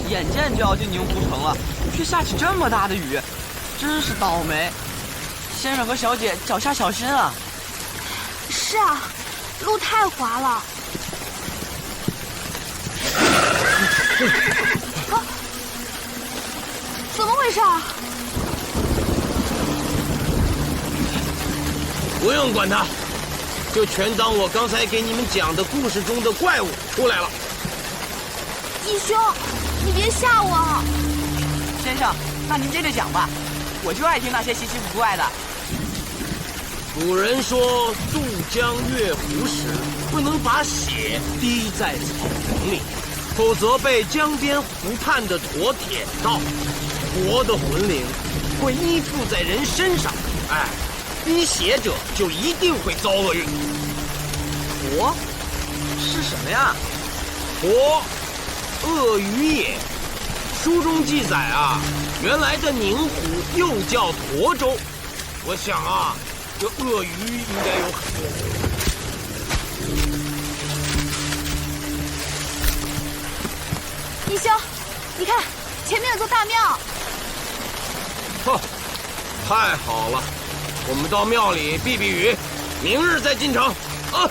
眼见就要进宁湖城了，却下起这么大的雨，真是倒霉。先生和小姐脚下小心啊！是啊，路太滑了。啊，怎么回事啊？不用管他，就全当我刚才给你们讲的故事中的怪物出来了。义兄，你别吓我。先生，那您接着讲吧，我就爱听那些稀奇古怪的。古人说，渡江越湖时，不能把血滴在草丛里，否则被江边湖畔的驼舔到，活的魂灵会依附在人身上，滴血者就一定会遭厄运。驼是什么呀？驼，鳄鱼也。书中记载啊，原来的宁湖又叫驼州。我想啊，这鳄鱼应该有很多。义兄，你看前面有座大庙。呵，太好了，我们到庙里避避雨，明日再进城啊。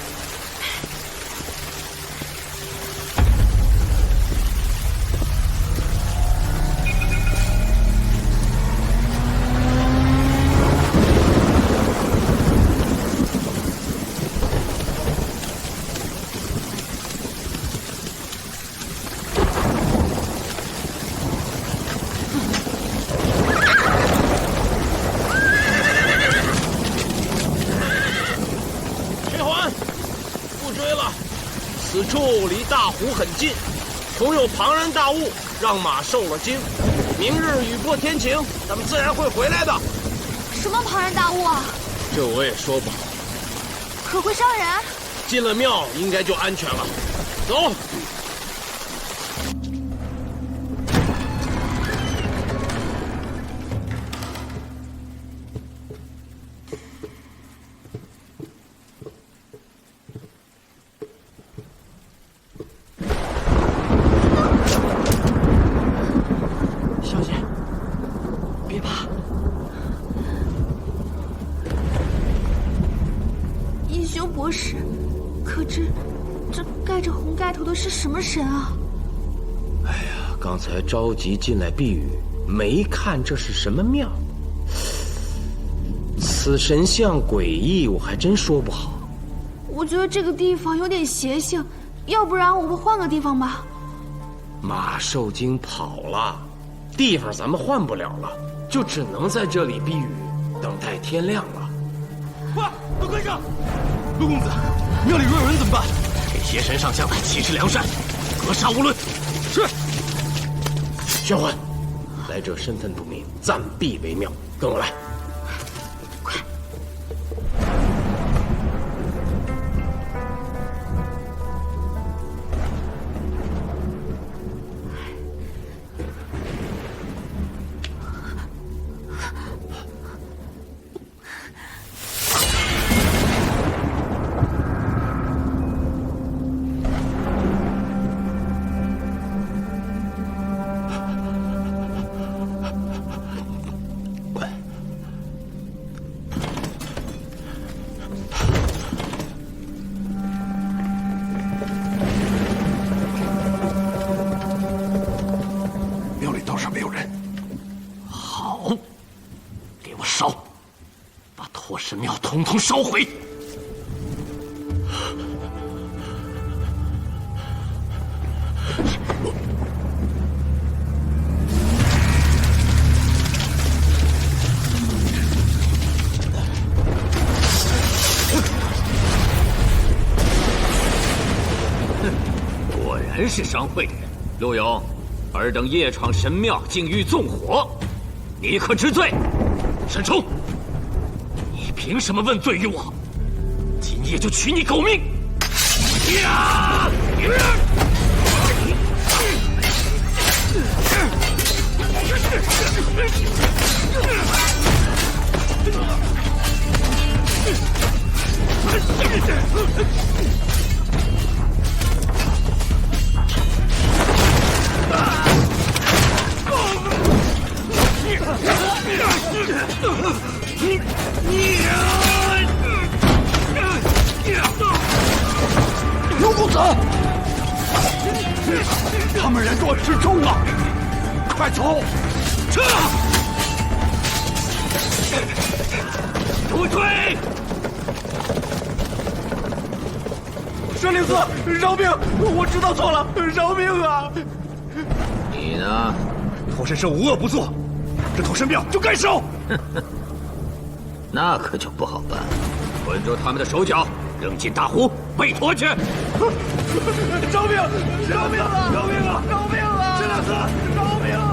此处离大湖很近，恐有庞然大物让马受了惊。明日雨过天晴，咱们自然会回来的。什么庞然大物啊？这我也说不好。可会伤人？进了庙应该就安全了。走。博士，可知这盖着红盖头的是什么神啊？哎呀，刚才着急进来避雨，没看这是什么庙。此神像诡异，我还真说不好。我觉得这个地方有点邪性，要不然我们换个地方吧。马受惊跑了，地方咱们换不了了，就只能在这里避雨，等待天亮了。快，都跟上！陆公子，庙里若有人怎么办？这邪神上香岂是良善，格杀勿论。是。玄幻，来者身份不明，暂避为妙。跟我来。快。神庙统统烧毁！果然是商会的人。陆勇，尔等夜闯神庙，竟欲纵火，你可知罪？沈冲，你凭什么问罪于我？今夜就取你狗命！呀！他们人多势众啊！快走！撤！不退！神灵寺，饶命！我知道错了，饶命啊！你呢？托神社无恶不作，这头神庙就该烧。那可就不好办。捆住他们的手脚，扔进大湖，喂驼去。饶命！饶命啊！饶命啊！饶命啊！神灵寺，饶命啊！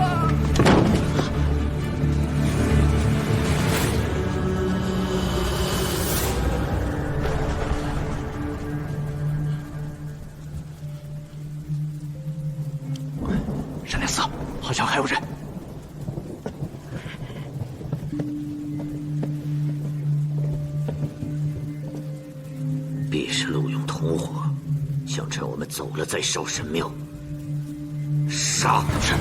神灵寺好像还有人。必是陆勇同伙，想趁我们走了再烧神庙。杀！是。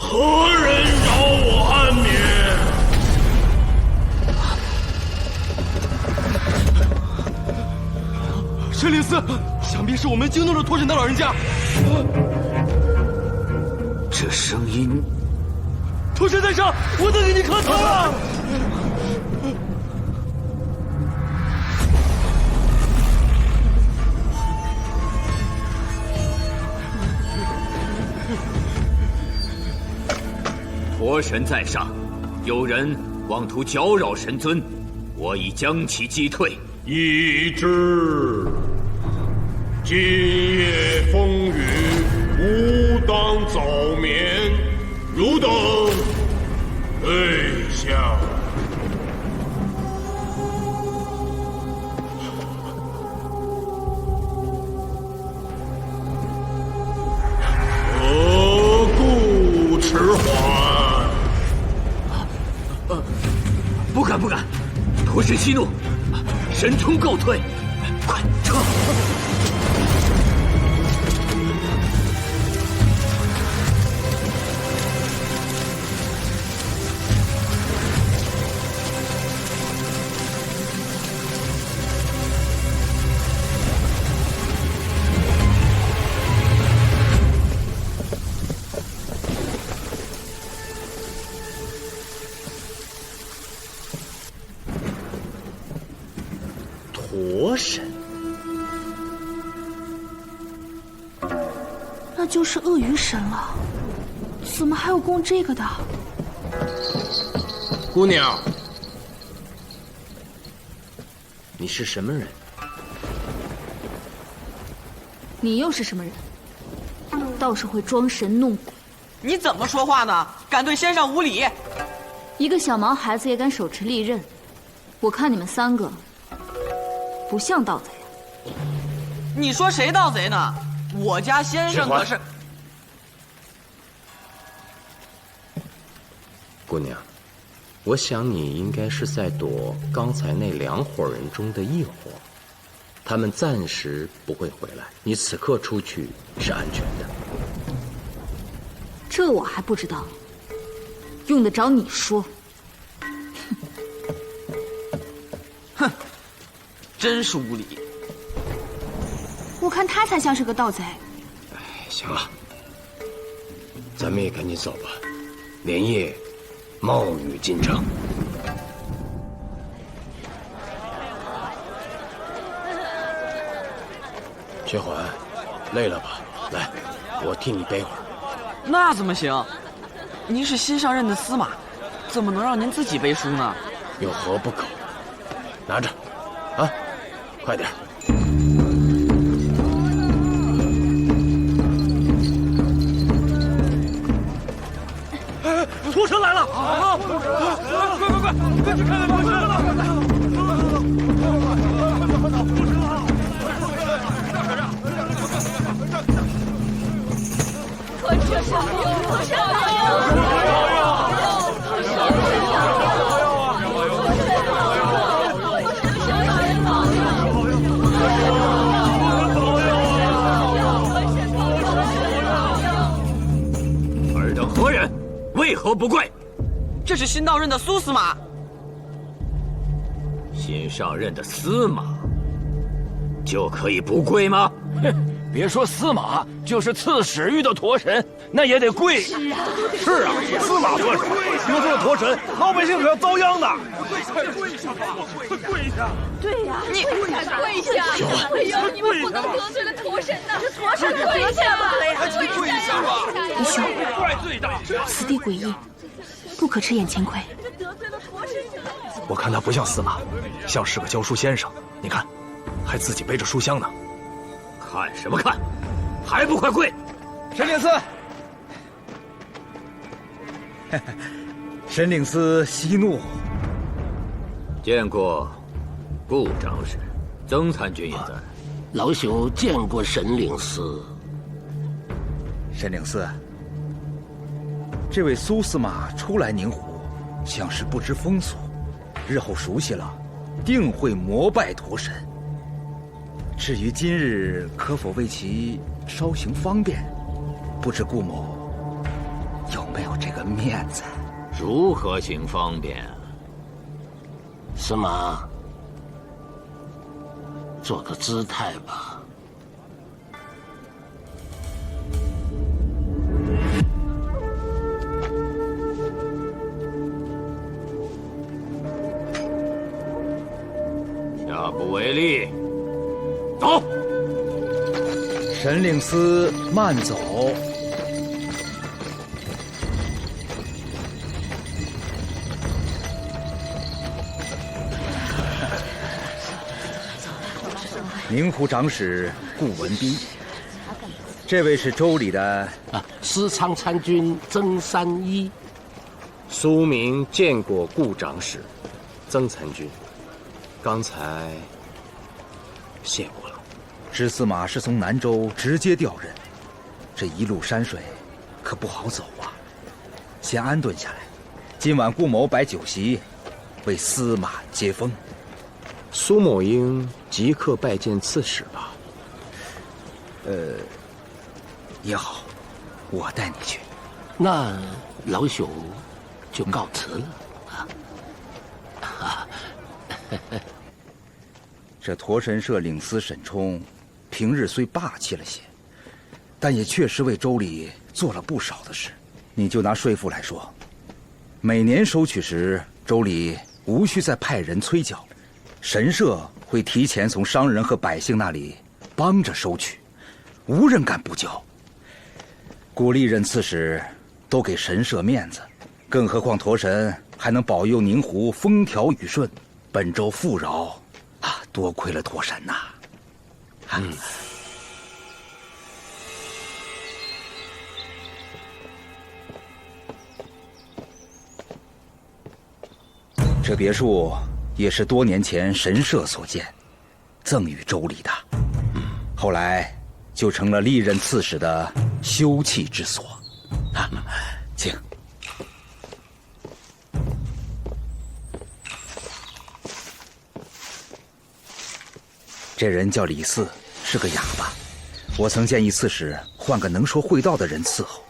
何人饶我安眠？神灵寺，想必是我们惊动了托神的老人家。这声音，托神在上，我得给你磕头了。佛神在上，有人妄图搅扰神尊，我已将其击退。已知。今夜风雨，吾当早眠。汝等退下。何故迟缓？不敢不敢，托神息怒，神通告退，快撤！驼神，那就是鳄鱼神了。怎么还有供这个的？姑娘，你是什么人？你又是什么人？倒是会装神弄鬼。你怎么说话呢？敢对先生无礼！一个小毛孩子也敢手持利刃，我看你们三个不像盗贼。你说谁盗贼呢？我家先生可是……姑娘，我想你应该是在躲刚才那2伙人中的一伙，他们暂时不会回来，你此刻出去是安全的。这我还不知道，用得着你说？哼，真是无礼！我看他才像是个盗贼。行了，咱们也赶紧走吧，连夜冒雨进城。薛环，累了吧？来，我替你背会儿。那怎么行？您是新上任的司马，怎么能让您自己背书呢？有何不可？拿着，啊，快点。驼神来了！啊！快去看看驼神来了！可这是驼神来了！何不跪？这是新到任的苏司马。新上任的司马就可以不跪吗？别说司马，就是刺史遇到驼神，那也得跪。是啊，司马得手，得罪了驼神，老百姓可要遭殃的。快跪下吧！快跪下！对呀，你跪下！哎呦，你们不能得罪了驼神呐！驼神跪下吧！跪下吧！李兄，怪最大。此地诡异，不可吃眼前亏。我看他不像司马，像是个教书先生。你看，还自己背着书箱呢。看什么看？还不快跪！神令司，神令司息怒。见过顾长史，曾参军也在。老朽见过神令司。神令司，这位苏司马初来宁湖，像是不知风俗，日后熟悉了，定会膜拜驼神。至于今日可否为其稍行方便，不知顾某有没有这个面子？如何行方便？司马，做个姿态吧。下不为例。走。神令司慢走。宁湖长史顾文彬，这位是州里的司仓参军曾三一。苏明见过顾长史，曾参军，刚才谢过了。知司马是从南州直接调任，这一路山水可不好走啊。先安顿下来，今晚顾某摆酒席，为司马接风。苏某应即刻拜见刺史吧。也好，我带你去。那老朽就告辞了。这驼神社领司沈冲，平日虽霸气了些，但也确实为州里做了不少的事。你就拿税赋来说，每年收取时，州里无需再派人催缴，神社会提前从商人和百姓那里帮着收取，无人敢不交。古历任刺史都给神社面子，更何况驼神还能保佑宁湖风调雨顺，本州富饶。多亏了驼神呐！这别墅也是多年前神社所建，赠予州里的，后来就成了历任刺史的休憩之所。请。这人叫李四，是个哑巴。我曾建议刺史换个能说会道的人伺候，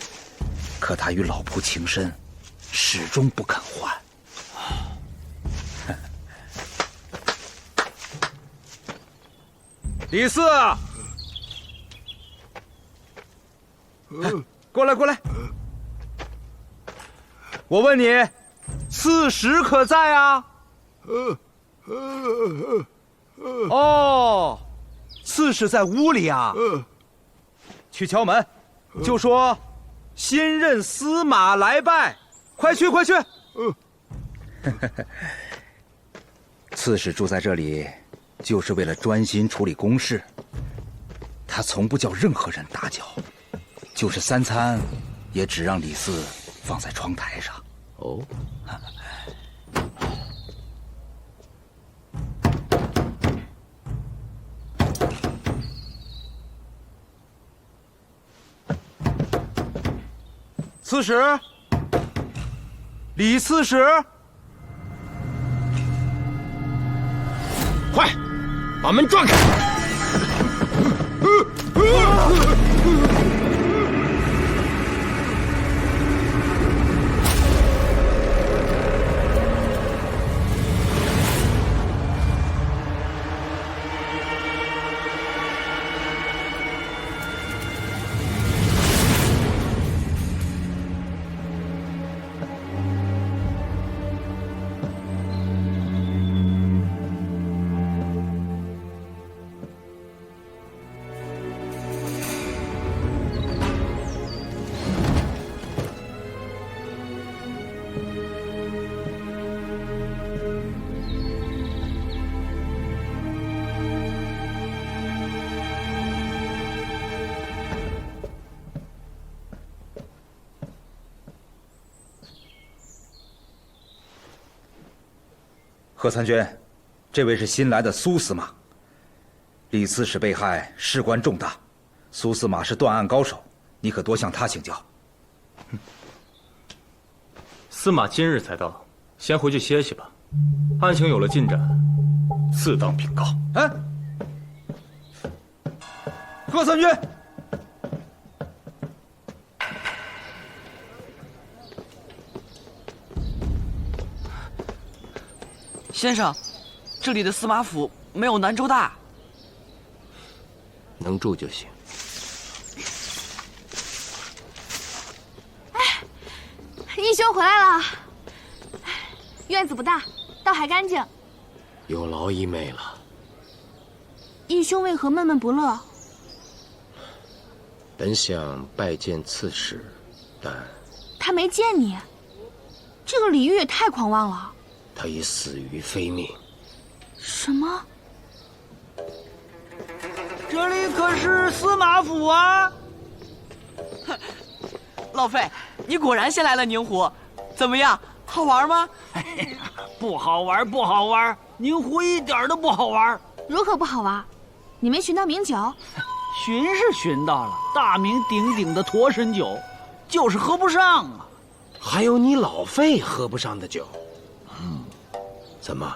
可他与老仆情深，始终不肯换。李四，过来过来，我问你，刺史可在啊？哦，刺史在屋里啊。去敲门，就说新任司马来拜，快去快去。刺史住在这里，就是为了专心处理公事。他从不叫任何人打搅，就是三餐，也只让李四放在窗台上。哦。刺史，李刺史，快，把门撞开！贺参军，这位是新来的苏司马。李刺史被害，事关重大，苏司马是断案高手，你可多向他请教。司马今日才到，先回去歇息吧。案情有了进展，自当禀告。哎，贺参军，先生，这里的司马府没有南州大。能住就行。义兄回来了，院子不大，倒还干净。有劳一妹了。义兄为何闷闷不乐？本想拜见刺史，但他没见你，这个李煜也太狂妄了。他已死于非命。什么？这里可是司马府啊！老费，你果然先来了宁湖，怎么样？好玩吗？不好玩，不好玩，宁湖一点都不好玩。如何不好玩？你没寻到名酒？寻是寻到了，大名鼎鼎的驼神酒，就是喝不上啊。还有你老费喝不上的酒。怎么，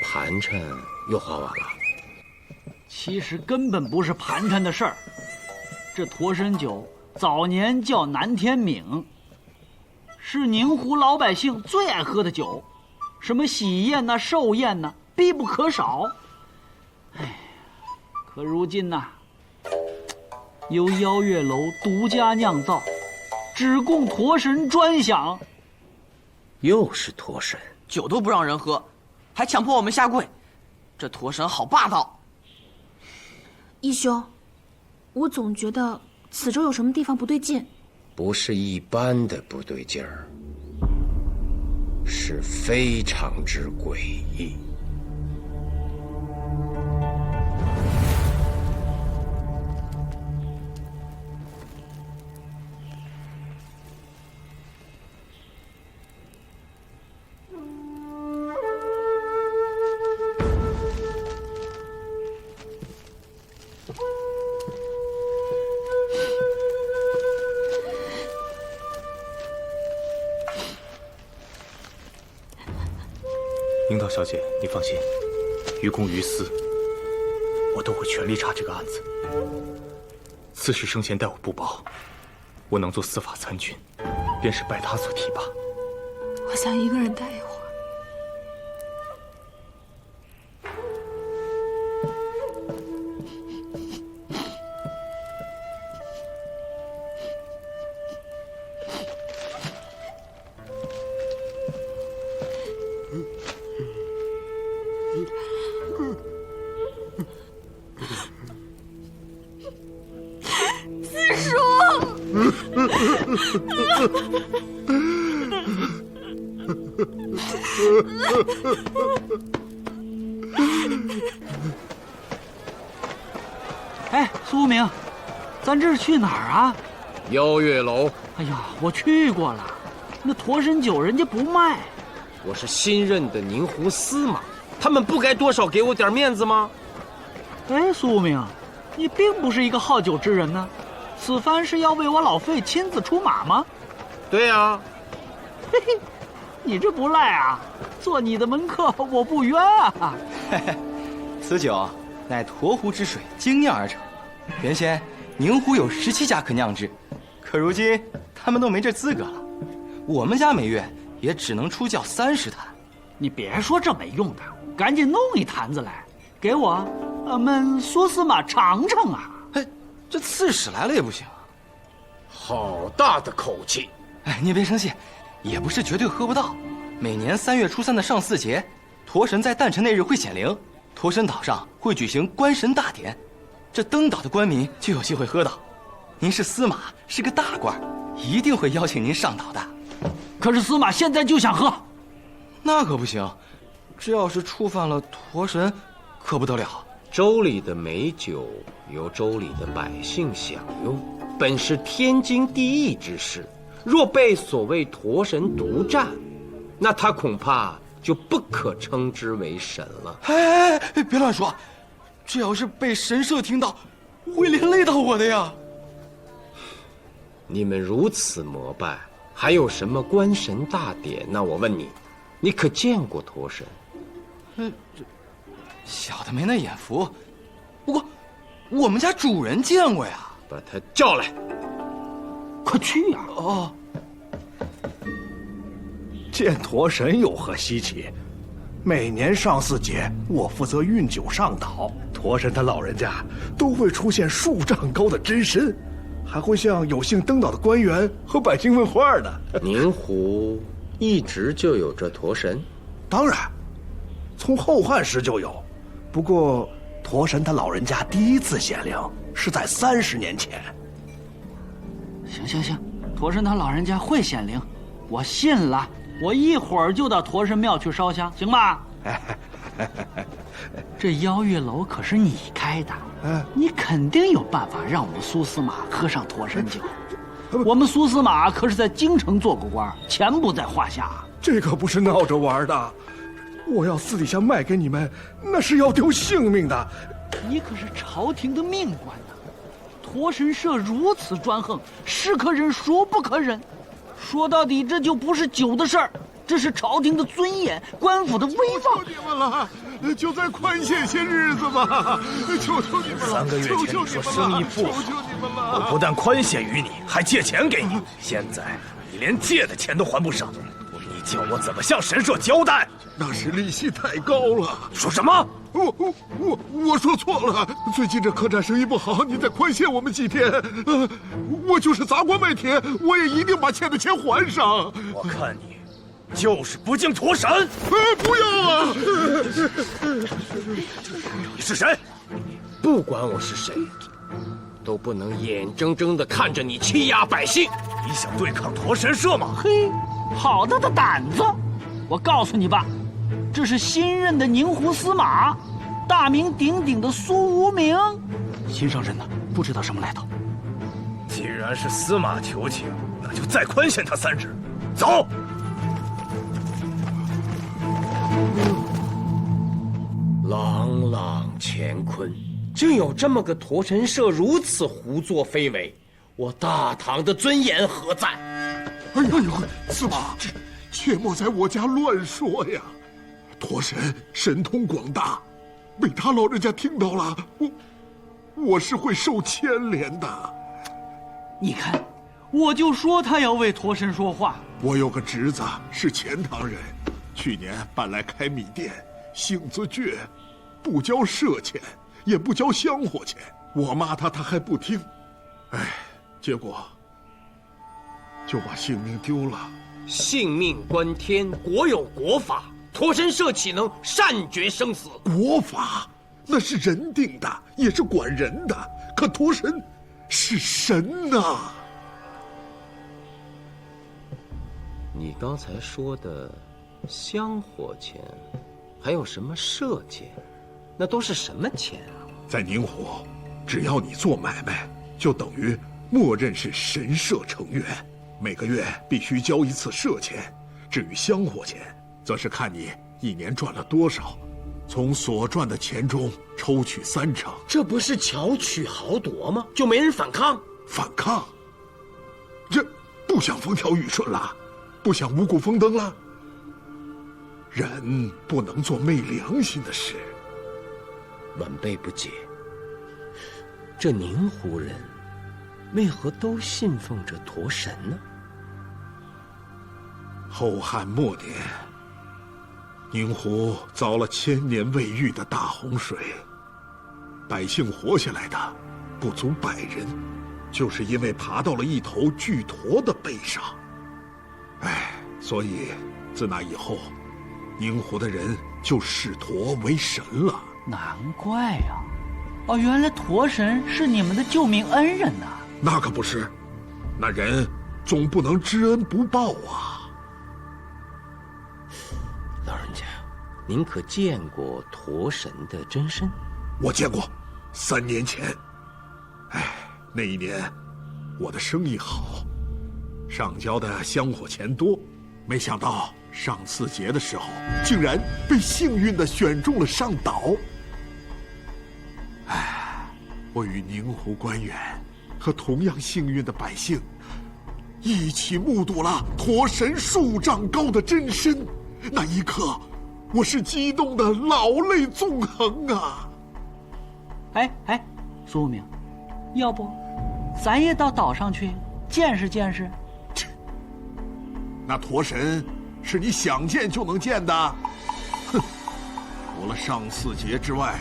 盘缠又花完了？其实根本不是盘缠的事儿。这驼神酒早年叫南天茗，是宁湖老百姓最爱喝的酒，什么喜宴呐、寿宴呐，必不可少。哎，可如今呐，由邀月楼独家酿造，只供驼神专享。又是驼神，酒都不让人喝，还强迫我们下跪，这驼神好霸道。义兄，我总觉得此州有什么地方不对劲。不是一般的不对劲儿，是非常之诡异。樱桃小姐，你放心，于公于私，我都会全力查这个案子。刺史生前待我不薄，我能做司法参军，便是拜他所提拔。我想一个人待一会儿。哎，苏明，咱这是去哪儿啊？邀月楼。哎呀，我去过了，那驼神酒人家不卖。我是新任的宁湖司马，他们不该多少给我点面子吗？哎，苏明，你并不是一个好酒之人呢，此番是要为我老费亲自出马吗？对呀。嘿嘿，你这不赖啊，做你的门客我不冤啊。嘿嘿，此酒乃驼湖之水精酿而成，原先宁湖有17家可酿制，可如今他们都没这资格了，我们家每月也只能出窖30坛。你别说这没用的，赶紧弄一坛子来，给我们苏司马尝尝啊！哎，这刺史来了也不行。好大的口气！哎，你别生气，也不是绝对喝不到。每年3月初3的上巳节，驼神在诞辰那日会显灵，驼神岛上会举行观神大典，这登岛的官民就有机会喝到。您是司马，是个大官，一定会邀请您上岛的。可是司马现在就想喝，那可不行，这要是触犯了驼神，可不得了。州里的美酒由州里的百姓享用，本是天经地义之事。若被所谓驼神独占，那他恐怕就不可称之为神了。哎，别乱说，这要是被神社听到，会连累到我的呀。你们如此膜拜，还有什么观神大典？那我问你，你可见过驼神？小的没那眼福，不过我们家主人见过呀。把他叫来，快去呀！哦，见驼神有何稀奇？每年上巳节，我负责运酒上岛，驼神他老人家都会出现数丈高的真身，还会向有幸登岛的官员和百姓问话呢。宁湖一直就有这驼神？当然，从后汉时就有。不过，驼神他老人家第一次显灵是在30年前。行，驼神他老人家会显灵，我信了。我一会儿就到驼神庙去烧香，行吧？这邀月楼可是你开的，你肯定有办法让我们苏司马喝上驼神酒。我们苏司马可是在京城做过官，钱不在话下。这可不是闹着玩的，我要私底下卖给你们，那是要丢性命的。你可是朝廷的命官呐！驼神社如此专横，是可忍孰不可忍。说到底，这就不是酒的事儿，这是朝廷的尊严，官府的威望。求你们了，就再宽限些日子吧，求你们了。3个月前你说生意不好，我不但宽限于你，还借钱给你。现在你连借的钱都还不上，你叫我怎么向神社交代？那是利息太高了。说什么？我说错了。最近这客栈生意不好，你再宽限我们几天。我就是砸锅卖铁，我也一定把欠的钱还上。我看你就是不敬驼神。不要啊！你是谁？不管我是谁，都不能眼睁睁地看着你欺压百姓。你想对抗驼神社吗？嘿，好大的胆子！我告诉你吧，这是新任的宁湖司马，大名鼎鼎的苏无名。新上任的，不知道什么来头。既然是司马求情，那就再宽限他3日。走。朗朗乾坤，竟有这么个驼神社如此胡作非为，我大唐的尊严何在？哎呦，司马，切莫在我家乱说呀！驼神神通广大，被他老人家听到了，我是会受牵连的。你看，我就说他要为驼神说话。我有个侄子是钱塘人，去年搬来开米店，性子倔，不交社钱，也不交香火钱。我骂他，他还不听，结果就把性命丢了。性命关天，国有国法，驼神社岂能善决生死？国法那是人定的，也是管人的，可驼神是神呐。你刚才说的香火钱，还有什么社钱，那都是什么钱啊？在宁湖，只要你做买卖，就等于默认是神社成员，每个月必须交一次社钱。至于香火钱，则是看你一年赚了多少，从所赚的钱中抽取3成。这不是巧取豪夺吗？就没人反抗？反抗？这不想风调雨顺了，不想五谷丰登了。人不能做昧良心的事。晚辈不解，这宁湖人为何都信奉着驼神呢？后汉末年，宁湖遭了1000年未遇的大洪水，百姓活下来的不足100人，就是因为爬到了一头巨驼的背上。所以自那以后，宁湖的人就视驼为神了。难怪呀！原来驼神是你们的救命恩人呐。那可不是，那人总不能知恩不报啊。老人家，您可见过驼神的真身？我见过，3年前。那一年我的生意好，上交的香火钱多，没想到上4节的时候，竟然被幸运地选中了上岛。唉，我与宁湖官员和同样幸运的百姓，一起目睹了驼神数丈高的真身。那一刻，我是激动的老泪纵横啊！哎，苏无名，要不咱也到岛上去见识见识？那驼神是你想见就能见的？哼！除了上4节之外，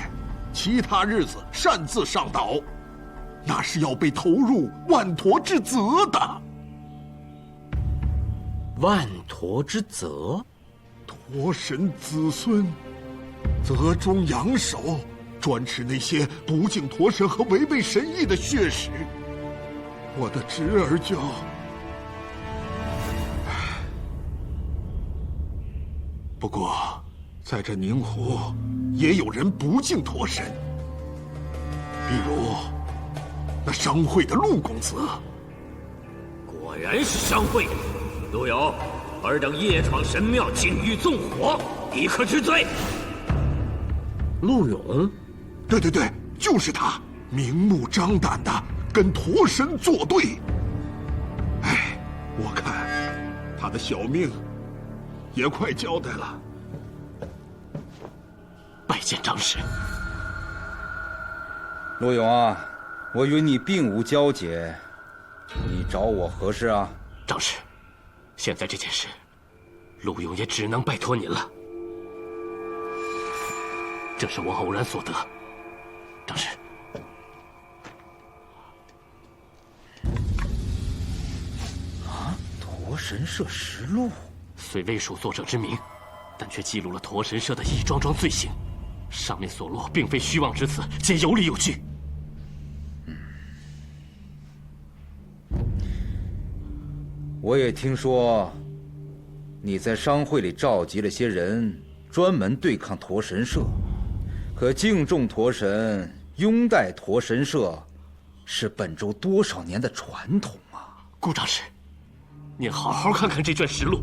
其他日子擅自上岛，那是要被投入万驼之责的。万驼之责？驼神子孙择中养首，专吃那些不敬驼神和违背神意的血食。我的侄儿就……不过，在这宁湖，也有人不敬驼神，比如那商会的陆公子。果然是商会的陆勇，尔等夜闯神庙，境遇纵火，立刻治罪。陆勇？对，就是他，明目张胆的跟驼神作对。哎，我看他的小命也快交代了。拜见长史。陆勇啊，我与你并无交结，你找我何事啊？长史，现在这件事，陆勇也只能拜托您了。这是我偶然所得，长史。啊，驼神社实录，虽未属作者之名，但却记录了驼神社的一桩桩罪行。上面所录并非虚妄之词，皆有理有据。我也听说，你在商会里召集了些人，专门对抗驼神社。可敬重驼神、拥戴驼神社，是本州多少年的传统啊！顾长史，您好好看看这卷实录，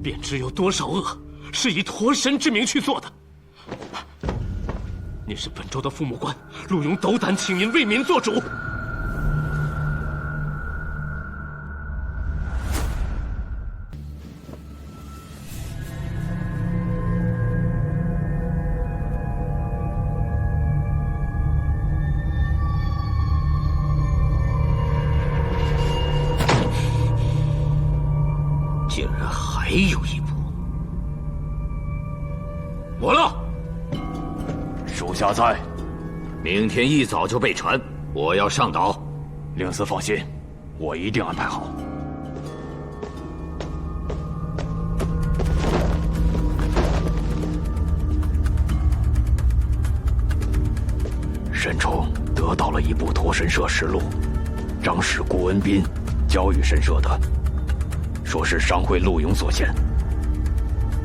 便知有多少恶是以驼神之名去做的。您是本州的父母官，陆勇斗胆请您为民做主。竟然还有一步！我了。属下在，明天一早就备船，我要上岛。令司放心，我一定安排好。沈冲得到了一部驼神社实录，长史顾文斌交与神社的，说是商会陆勇所献。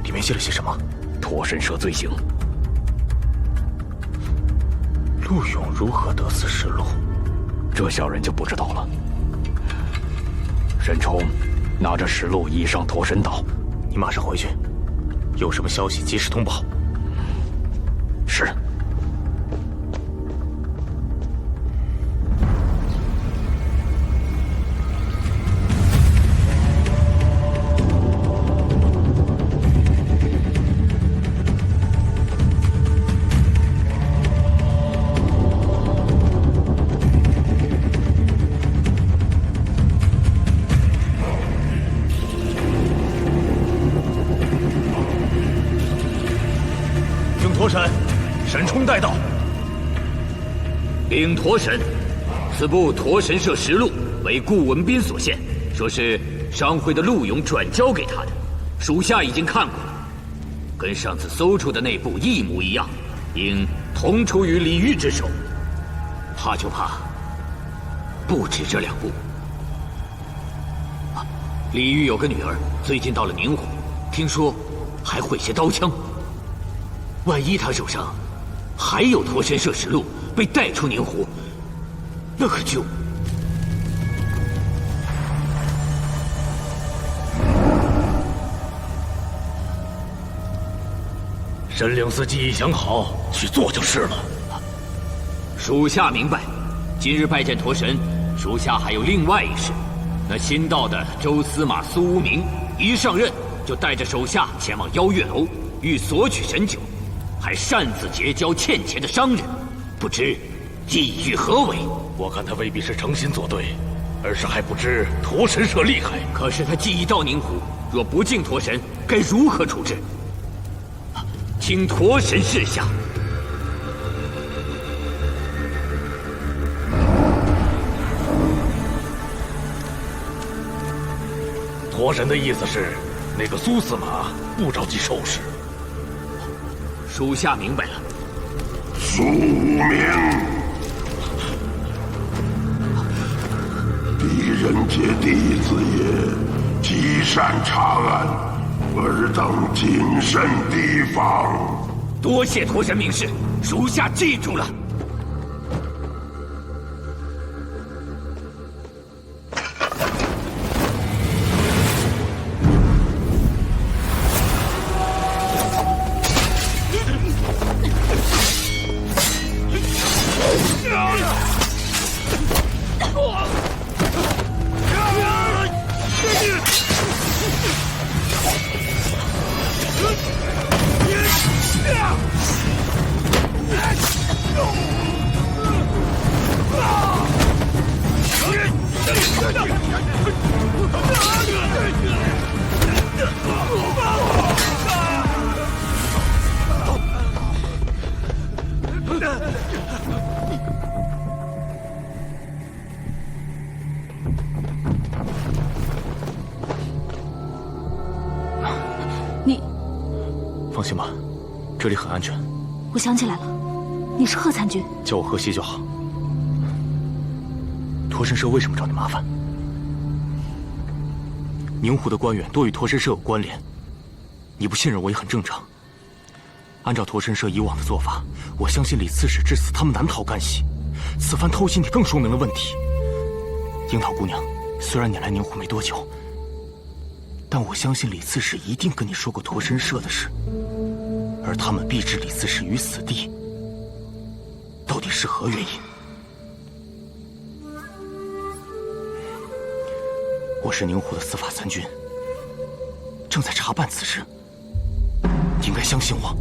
里面写了些什么？驼神社罪行。陆勇如何得此实录？这小人就不知道了。沈冲拿着实录移上驼神岛，你马上回去，有什么消息及时通报。是。驼神，沈冲带到。禀驼神，此部驼神社实录为顾文斌所献，说是商会的陆勇转交给他的，属下已经看过，跟上次搜出的那部一模一样，应同出于李煜之手。怕就怕不止这2部。李煜有个女儿，最近到了宁湖，听说还会些刀枪。万一他手上还有驼神社实录被带出宁湖，那可就……神灵司既已想好，去做就是了。属下明白。今日拜见驼神，属下还有另外一事。那新到的周司马苏无名一上任就带着手下前往邀月楼，欲索取神酒，还擅自结交欠钱的商人，不知意欲何为？我看他未必是诚心作对，而是还不知驼神社厉害。可是他既已到宁湖，若不敬驼神，该如何处置？请驼神示下。驼神的意思是，那个苏司马不着急收拾。属下明白了。苏无名，鄙人皆弟子也，极善查案，尔等谨慎提防。多谢驼神明示，属下记住了。你放心吧，这里很安全。我想起来了，你是贺参军，叫我贺西就好。驼神社为什么找你麻烦？宁湖的官员多与驼神社有关联，你不信任我也很正常。按照驼神社以往的做法，我相信李刺史至死他们难逃干系。此番偷袭你更说明了问题。樱桃姑娘，虽然你来宁湖没多久，但我相信李刺史一定跟你说过驼神社的事，而他们逼置李刺史于死地，到底是何原因？我是宁湖的司法参军，正在查办此事，应该相信我。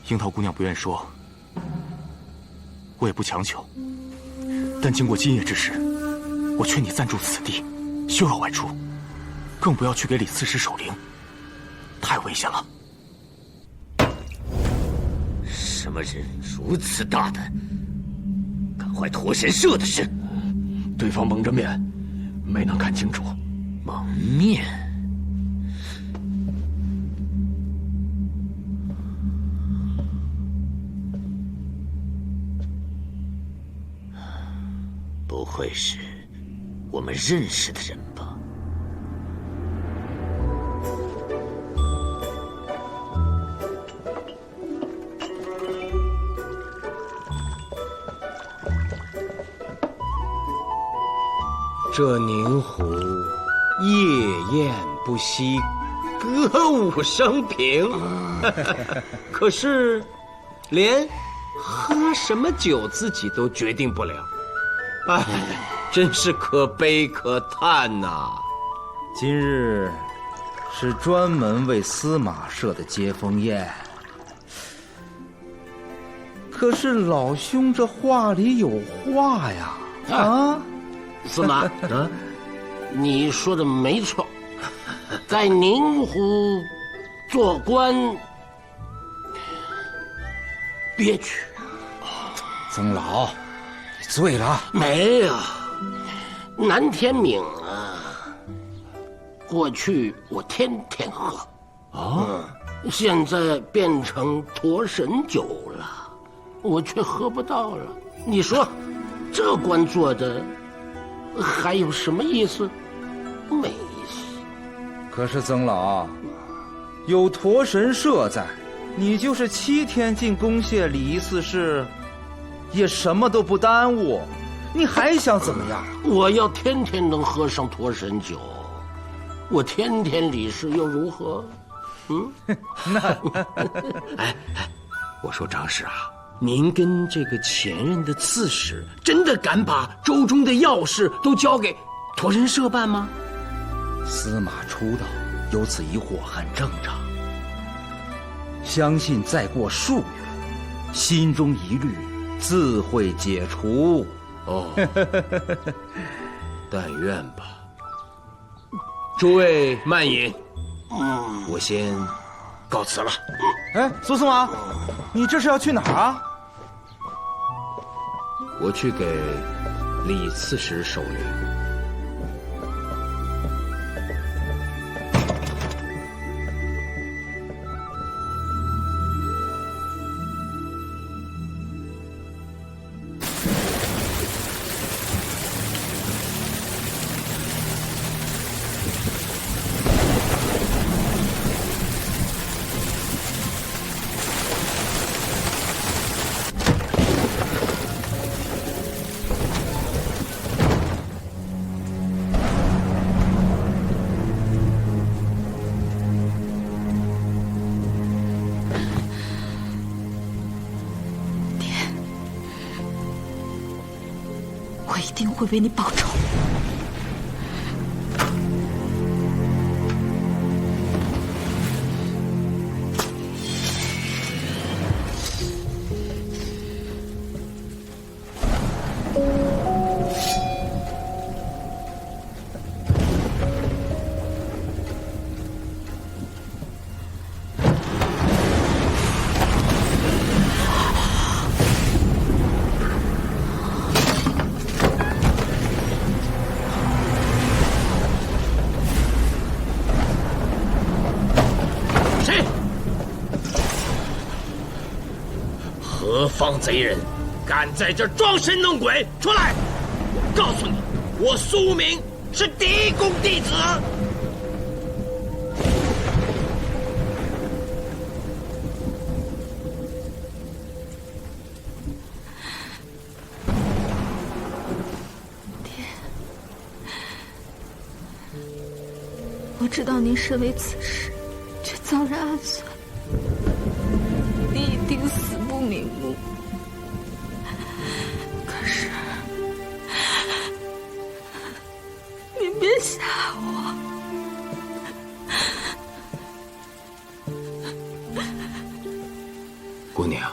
樱桃姑娘不愿说，我也不强求。但经过今夜之事，我劝你暂住此地，休要外出，更不要去给李刺史守灵，太危险了。什么人如此大胆，敢坏驼神社的事？对方蒙着面，没能看清楚。蒙面？不会是我们认识的人吧？这宁湖夜宴不息，歌舞升平，可是连喝什么酒自己都决定不了。哎，真是可悲可叹呐！今日是专门为司马社的接风宴，可是老兄这话里有话呀！啊，司马啊，你说的没错，在宁湖做官憋屈。曾老，你醉了？没有，南天闽啊，过去我天天喝，现在变成驼神酒了，我却喝不到了。你说，这官做的还有什么意思？没意思。可是曾老，有驼神社在，你就是7天进宫谢礼仪4事，也什么都不耽误。你还想怎么样？我要天天能喝上驼神酒，我天天理事又如何？哎，我说张氏啊，您跟这个前任的刺史真的敢把州中的要事都交给驼神社办吗？司马出道，有此疑惑很正常。相信再过数月，心中疑虑自会解除。哦，但愿吧。诸位慢饮，我先告辞了。哎，苏司马，你这是要去哪儿啊？我去给李刺史守灵。我一定会为你报仇。何方贼人，敢在这装神弄鬼？出来！我告诉你，我苏明是第一宫弟子。爹，我知道您身为此事，却遭人暗算，你一定死不瞑目。可是，您别吓我。姑娘，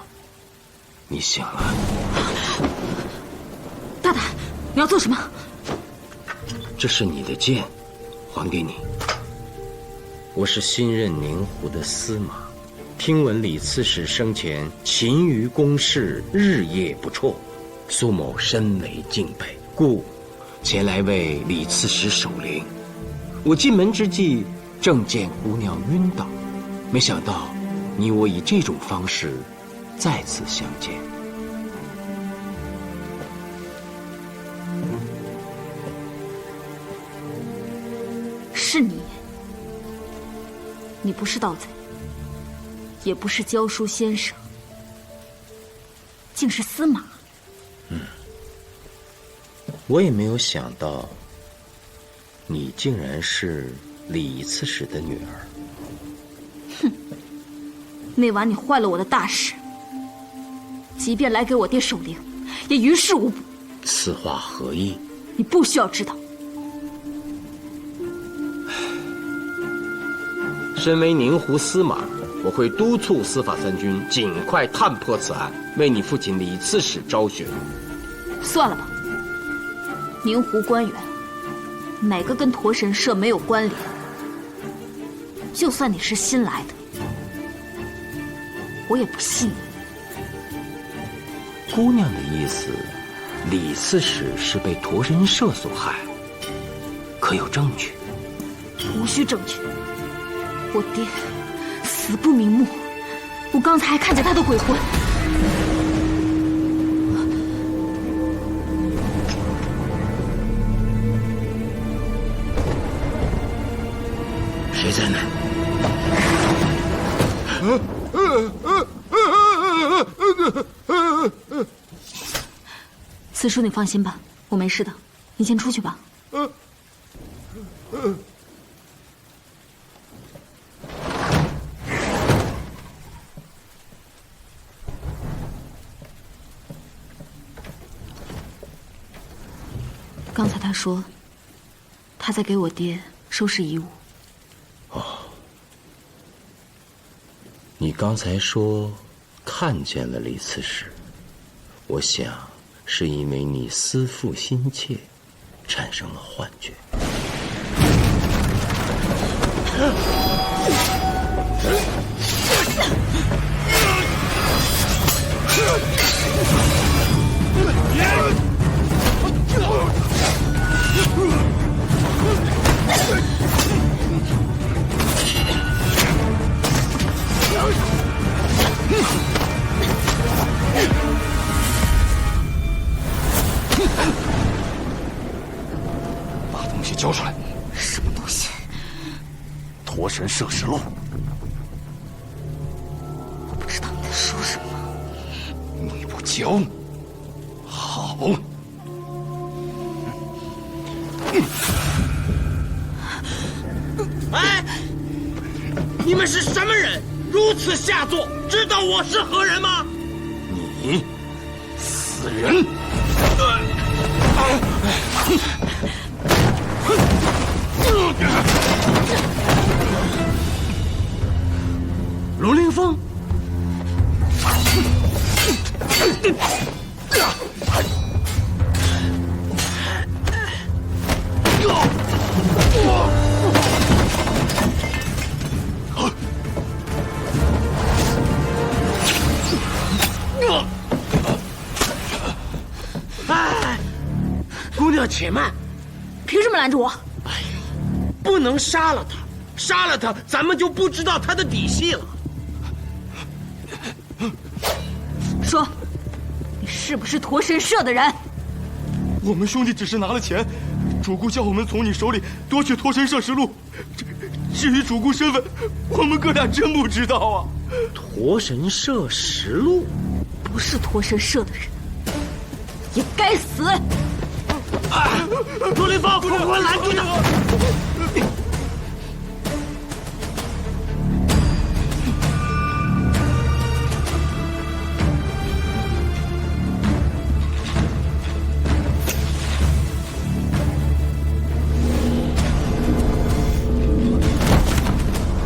你醒了。大胆，你要做什么？这是你的剑，还给你。我是新任宁胡的司马，听闻李刺史生前勤于公事，日夜不辍，苏某深为敬佩，故前来为李刺史守灵。我进门之际，正见姑娘晕倒，没想到你我以这种方式再次相见。是你，你不是盗贼，也不是教书先生，竟是司马。我也没有想到，你竟然是李刺史的女儿。哼，那晚你坏了我的大事，即便来给我爹守灵，也于事无补。此话何意？你不需要知道。身为宁胡司马，我会督促司法三军尽快探破此案，为你父亲李刺史昭雪。算了吧，宁胡官员哪个跟驼神社没有关联？就算你是新来的，我也不信你。姑娘的意思，李刺史是被驼神社所害，可有证据？无需证据。我爹死不瞑目，我刚才还看见他的鬼魂。谁在那？此四叔，你放心吧，我没事的，你先出去吧。刚才他说，他在给我爹收拾遗物。哦，你刚才说看见了李刺史，我想是因为你思父心切，产生了幻觉。把东西交出来！什么东西？驼神摄食录。我不知道你在说什么。你不交，好。哎，你们是什么人？如此下作，知道我是何人吗？你，死人！罗凌风。哎，姑娘且慢，凭什么拦住我？哎呀，不能杀了他，杀了他，咱们就不知道他的底细了。说，你是不是驼神社的人？我们兄弟只是拿了钱，主顾叫我们从你手里夺取驼神摄食录。至于主顾身份，我们哥俩真不知道啊。驼神摄食录，不是驼神社的人，也该死！罗凌风，我拦住他！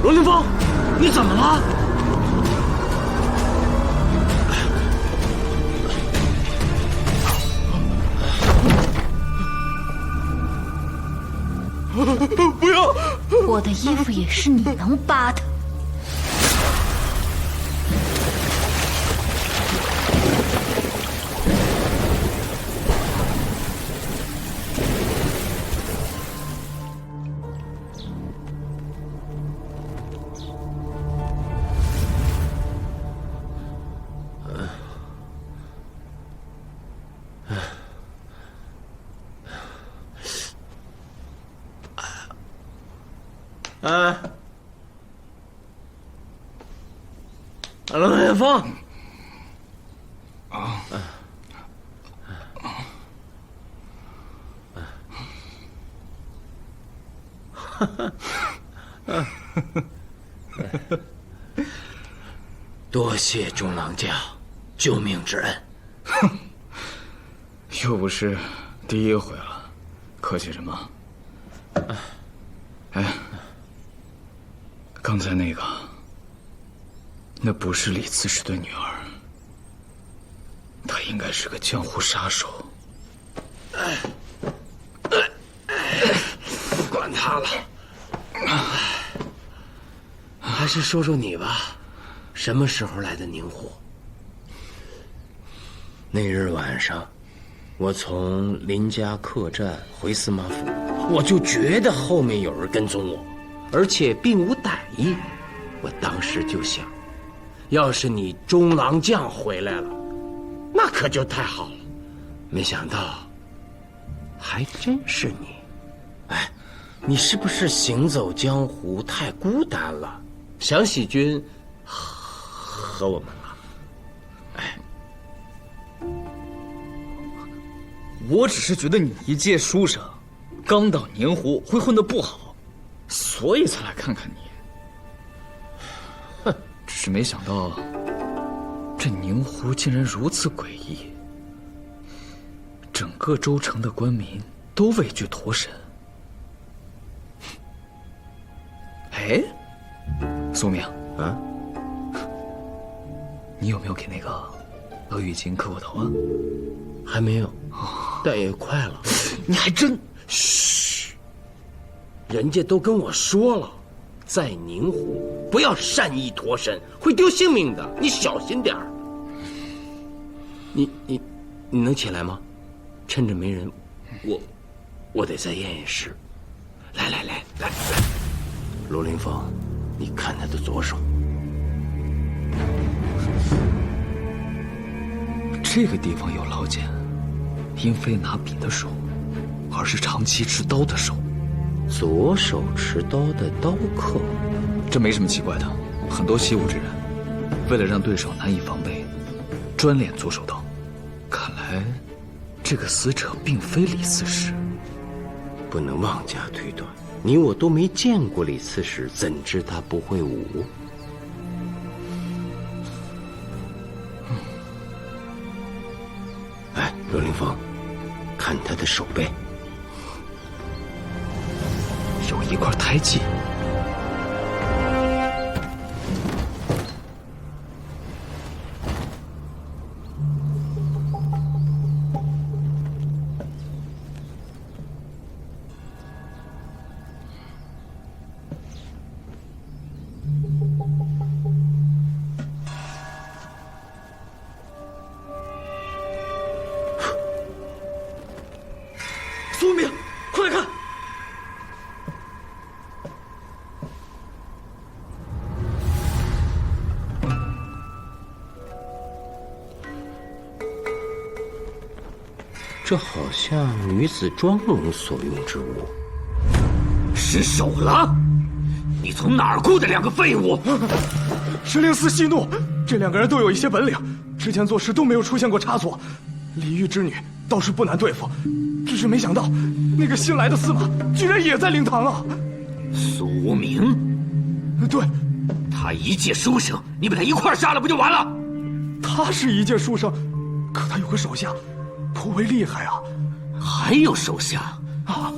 罗凌风，你怎么了？不要！我的衣服也是你能扒的。罗凌风，多谢中郎将救命之恩。哼，又不是第一回了，客气什么？哎，刚才那个，那不是李刺史的女儿，她应该是个江湖杀手。不管他了，还是说说你吧，什么时候来的宁湖？那日晚上，我从林家客栈回司马府，我就觉得后面有人跟踪我，而且并无歹意。我当时就想，要是你中郎将回来了，那可就太好了。没想到，还真是你。哎，你是不是行走江湖太孤单了，想喜君和我们了？哎，我只是觉得你一介书生，刚到宁湖会混得不好，所以才来看看你。哼，只是没想到，这宁湖竟然如此诡异，整个州城的官民都畏惧驼神。哎，苏明啊，你有没有给那个鳄鱼精磕过头啊？还没有，但也快了。你还真……嘘，人家都跟我说了，在宁湖不要善意驼神，会丢性命的，你小心点儿。你能起来吗？趁着没人，我得再验验尸。来，罗凌风，你看他的左手。这个地方有老茧，应非拿笔的手，而是长期持刀的手。左手持刀的刀客，这没什么奇怪的。很多习武之人，为了让对手难以防备，专练左手刀。看来，这个死者并非李刺史。不能妄加推断，你我都没见过李刺史，怎知他不会武？哎，罗凌风，看他的手背，有一块胎记。苏明，快来看！这好像女子妆容所用之物。失手了！你从哪儿雇的两个废物？是令司息怒，这两个人都有一些本领，之前做事都没有出现过差错。李煜之女倒是不难对付，只是没想到那个新来的司马居然也在灵堂啊！苏明，对，他一介书生，你把他一块杀了不就完了？他是一介书生，可他有个手下，颇为厉害啊！还有手下啊？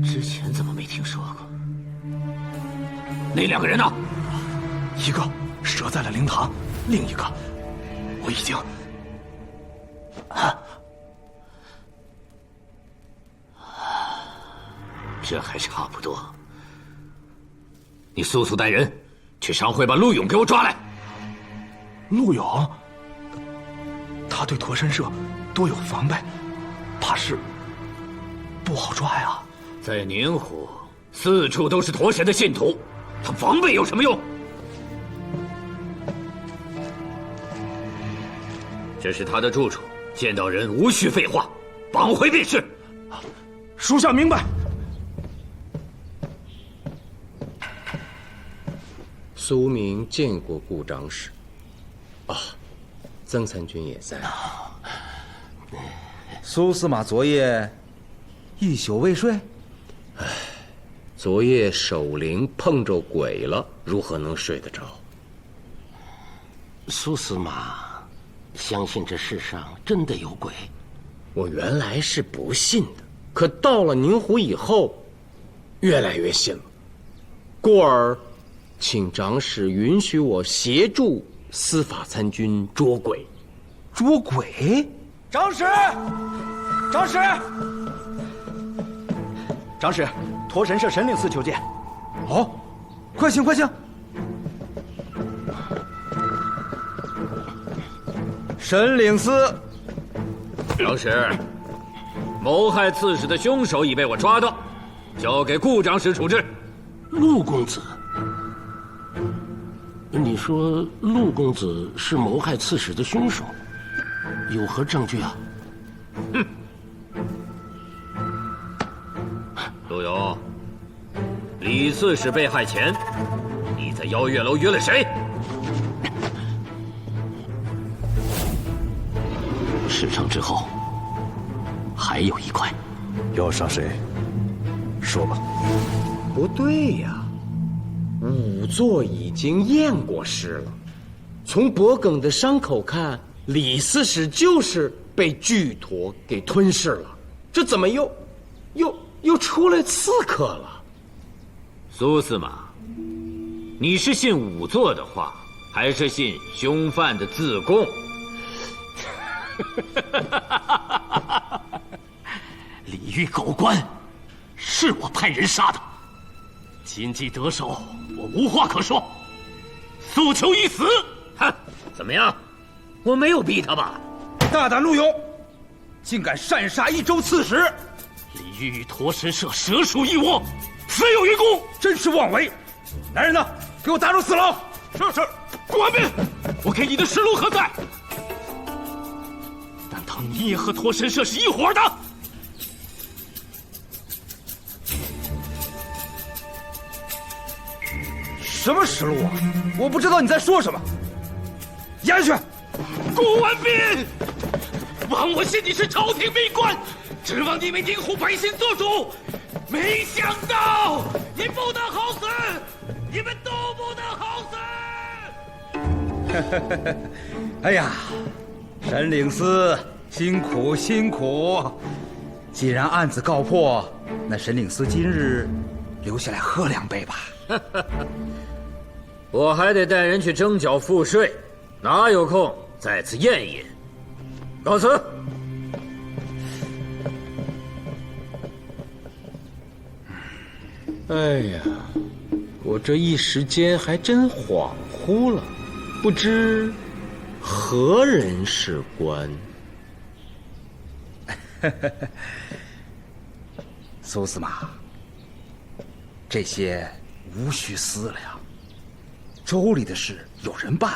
之前怎么没听说过？那两个人呢？一个折在了灵堂，另一个我已经……这还差不多。你速速带人去商会把陆勇给我抓来。陆勇，他对驼神社多有防备，怕是不好抓呀。在宁湖，四处都是驼神的信徒，他防备有什么用？这是他的住处，见到人无需废话，绑回便是。属下明白。苏明见过顾长史。啊，曾参军也在。苏司马昨夜一宿未睡。唉，昨夜守灵碰着鬼了，如何能睡得着？苏司马相信这世上真的有鬼？我原来是不信的，可到了宁湖以后，越来越信了。故而，请长史允许我协助司法参军捉鬼。捉鬼？长史，长史，长史，驼神社神令司求见。哦，快请，快请。神领司，长史，谋害刺史的凶手已被我抓到，交给顾长史处置。陆公子，你说陆公子是谋害刺史的凶手，有何证据啊？哼！陆勇，李刺史被害前，你在邀月楼约了谁？事成之后，还有一块。要杀谁？说吧。不对呀，仵作已经验过尸了。从脖颈的伤口看，李司使就是被巨驼给吞噬了。这怎么又出来刺客了？苏司马，你是信仵作的话，还是信凶犯的自供？李煜狗官，是我派人杀的。今既得手，我无话可说，诉求一死。哼，怎么样？我没有逼他吧？大胆陆勇，竟敢擅杀一州刺史！李煜与驼神社蛇鼠一窝，死有余辜，真是妄为！来人呐，给我打入死牢！是，官兵，我给你的实录何在？难道你也和驼神社是一伙的？什么实录啊？我不知道你在说什么。押下去！顾文斌，枉我信你是朝廷命官，指望你为宁湖百姓做主，没想到你不得好死，你们都不得好死！哎呀，沈领司辛苦辛苦！既然案子告破，那沈领司今日留下来喝2杯吧。我还得带人去征缴赋税，哪有空在此宴饮？告辞。哎呀，我这一时间还真恍惚了，不知何人是官。苏司马，这些无需思量。州里的事有人办，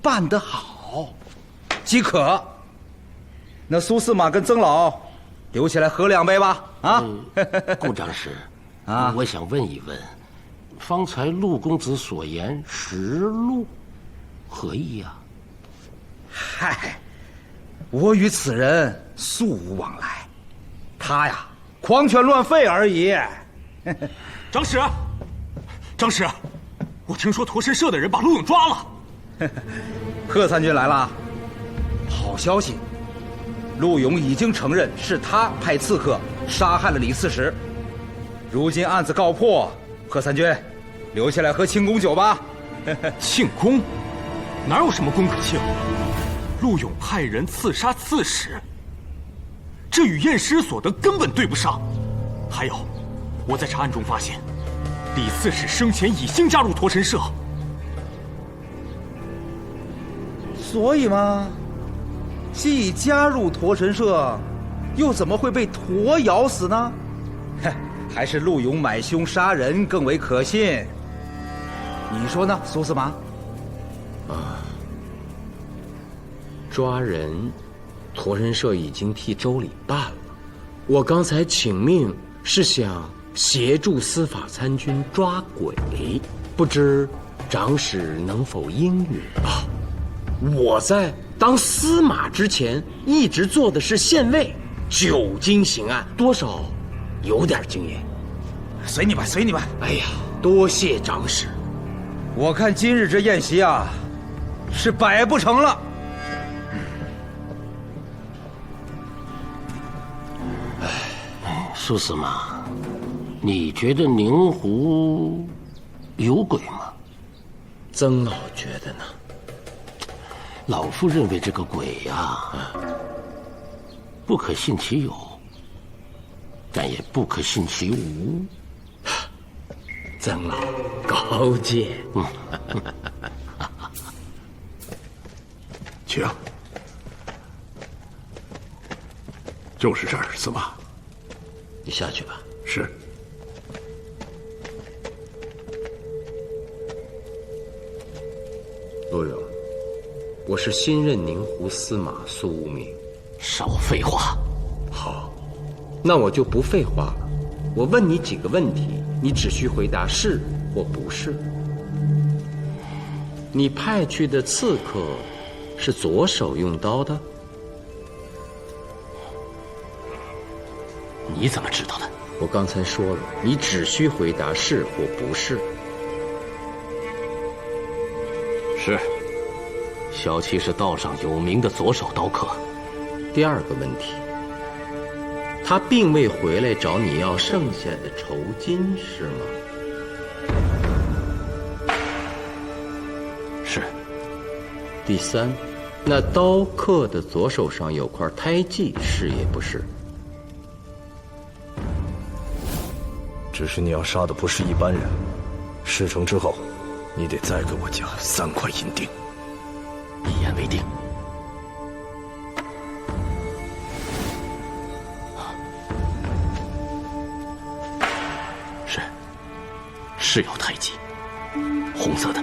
办得好，即可。那苏司马跟曾老留下来喝2杯吧。啊，顾长史，啊，我想问一问，方才陆公子所言实录，何意呀？嗨，我与此人素无往来，他呀，狂犬乱吠而已。长史，长史，我听说驼神社的人把陆勇抓了。贺参军来了，好消息，陆勇已经承认是他派刺客杀害了李刺史。如今案子告破，贺参军，留下来喝庆功酒吧。庆功？哪有什么功可庆？陆勇派人刺杀刺史，这与验尸所得根本对不上。还有，我在查案中发现，李刺史生前已经加入驼神社。所以嘛，既加入驼神社，又怎么会被驼咬死呢？还是陆勇买凶杀人更为可信。你说呢，苏司马？抓人，驼神社已经替州里办了。我刚才请命是想协助司法参军抓鬼，不知长史能否应允啊？我在当司马之前，一直做的是县尉，久经刑案，多少有点经验。随你吧，随你吧。哎呀，多谢长史。我看今日这宴席啊，是摆不成了。苏司马，你觉得宁湖有鬼吗？曾老觉得呢？老夫认为这个鬼呀，不可信其有，但也不可信其无。曾老高见。请。就是这儿，司马。你下去吧。是。陆勇，我是新任宁湖司马苏无名。少废话。好，那我就不废话了。我问你几个问题，你只需回答是或不是。你派去的刺客是左手用刀的？你怎么知道的？我刚才说了，你只需回答是或不是。是。小七是道上有名的左手刀客。第二个问题，他并未回来找你要剩下的酬金，是吗？是。第三，那刀客的左手上有块胎记，是也不是？只是你要杀的不是一般人，事成之后，你得再给我加3块银锭。一言为定。是有胎记，红色的。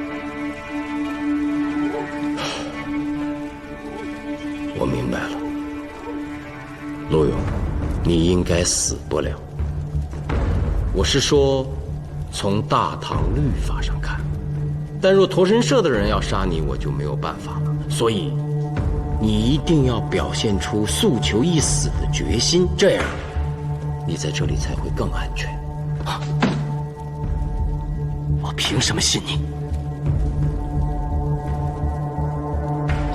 我明白了，陆勇，你应该死不了。我是说，从大唐律法上看，但若驼神社的人要杀你，我就没有办法了。所以，你一定要表现出诉求一死的决心，这样，你在这里才会更安全。啊！我凭什么信你？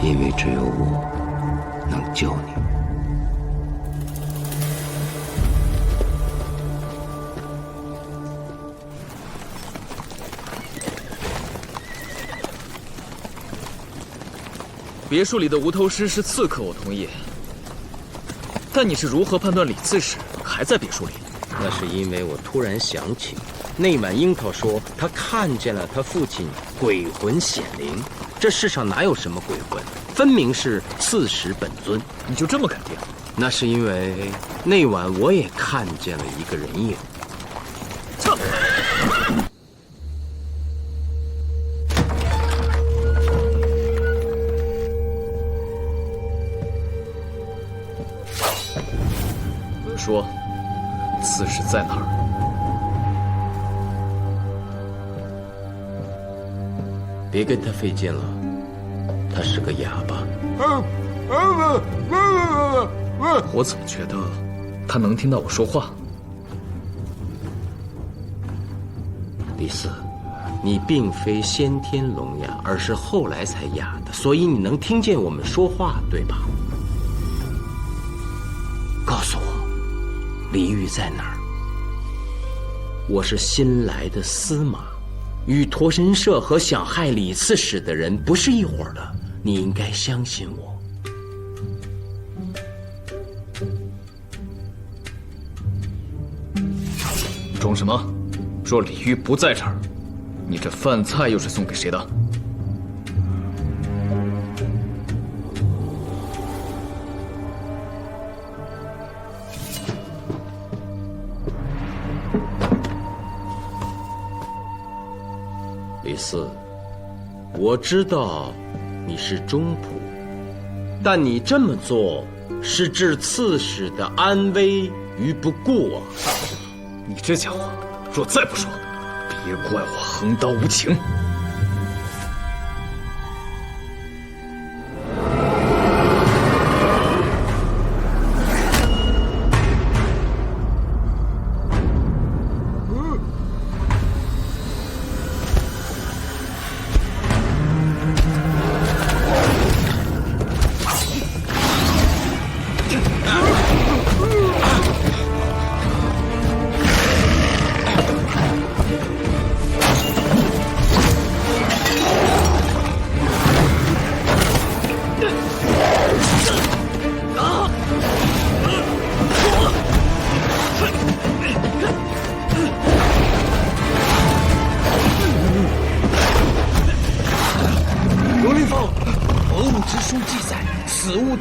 因为只有我能救你。别墅里的无头尸是刺客，我同意。但你是如何判断李刺史还在别墅里？那是因为我突然想起，那晚樱桃说她看见了她父亲鬼魂显灵。这世上哪有什么鬼魂，分明是刺史本尊。你就这么肯定？那是因为那晚我也看见了一个人影。撤！说，刺史在哪儿？别跟他费劲了，他是个哑巴。我怎么觉得他能听到我说话？李四，你并非先天聋哑，而是后来才哑的，所以你能听见我们说话，对吧？告诉我，李煜在哪儿？我是新来的司马，与驼神社和想害李刺史的人不是一伙的，你应该相信我。装什么？若李煜不在这儿，你这饭菜又是送给谁的？李四，我知道你是忠仆，但你这么做是置刺史的安危于不顾啊！你这家伙，若再不说，别怪我横刀无情。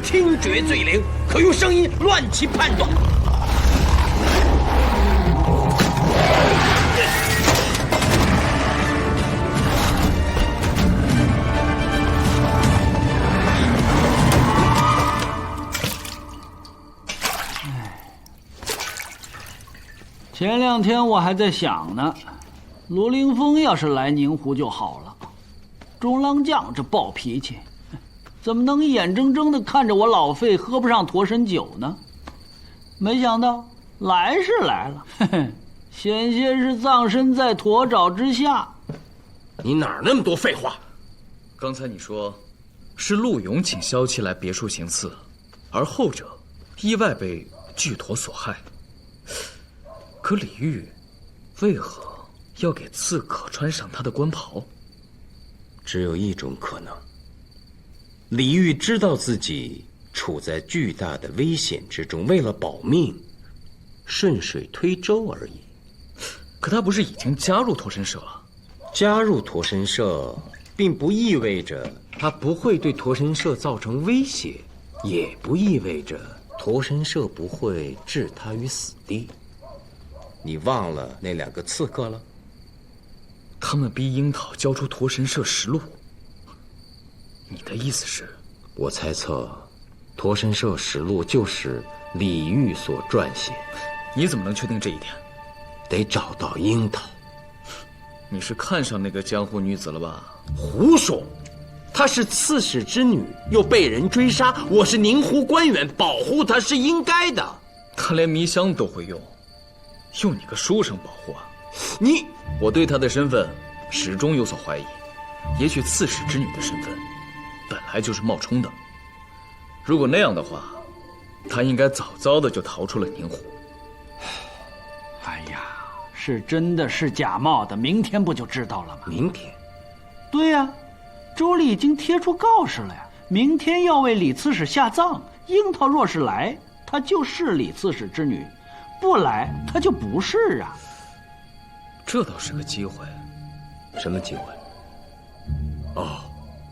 听觉最灵，可用声音乱其判断。前2天我还在想呢，罗凌风要是来宁湖就好了。中郎将这暴脾气，怎么能眼睁睁地看着我老费喝不上驼神酒呢？没想到来是来了，嘿嘿，险些是葬身在驼爪之下。你哪儿那么多废话？刚才你说，是陆勇请萧七来别墅行刺，而后者意外被巨驼所害。可李煜为何要给刺客穿上他的官袍？只有一种可能，李煜知道自己处在巨大的危险之中，为了保命，顺水推舟而已。可他不是已经加入驼神社了？加入驼神社，并不意味着他不会对驼神社造成威胁，也不意味着驼神社不会置他于死地。你忘了那2个刺客了？他们逼樱桃交出驼神社实录。你的意思是？我猜测，驼神社实录就是李煜所撰写。你怎么能确定这一点？得找到樱桃。你是看上那个江湖女子了吧？胡说！她是刺史之女，又被人追杀，我是宁湖官员，保护她是应该的。她连迷香都会用，用你个书生保护啊？你，我对她的身份始终有所怀疑。也许刺史之女的身份本来就是冒充的。如果那样的话，她应该早早的就逃出了宁湖。哎呀，是真的是假冒的，明天不就知道了吗？明天？对呀，州里已经贴出告示了呀，明天要为李刺史下葬。樱桃若是来，她就是李刺史之女；不来，她就不是啊。这倒是个机会。什么机会？哦，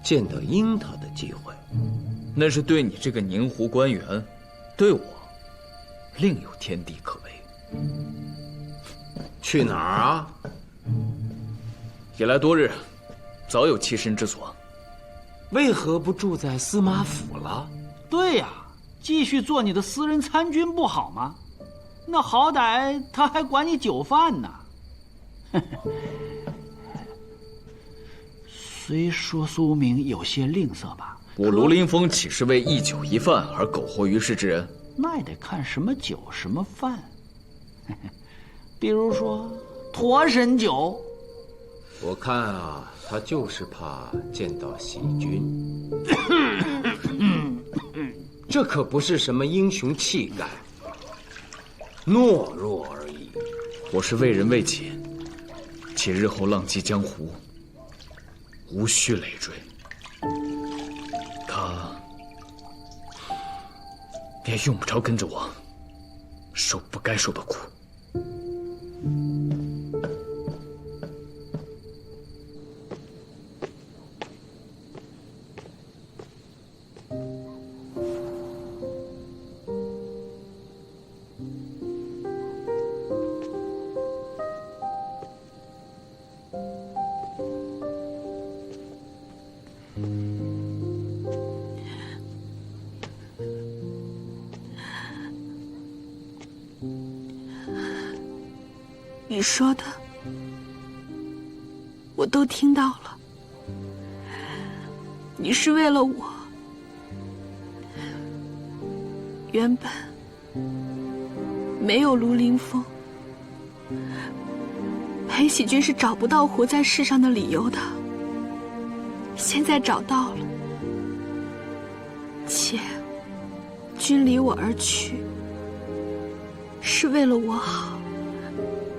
见到樱桃的机会。那是对你这个宁湖官员，对我另有天地可为。去哪儿啊？也来多日，早有栖身之所。为何不住在司马府了？对呀，继续做你的私人参军不好吗？那好歹他还管你酒饭呢。虽说苏明有些吝啬吧，我卢林峰岂是为一酒一饭而苟活于世之人？那也得看什么酒什么饭。比如说驼神酒。我看啊，他就是怕见到喜君。这可不是什么英雄气概，懦弱而已。我是为人为己，且日后浪迹江湖，无需累赘。他也用不着跟着我受不该受的苦。你说的，我都听到了。你是为了我，原本没有卢凌风，裴喜君是找不到活在世上的理由的，现在找到了，且君离我而去，是为了我好。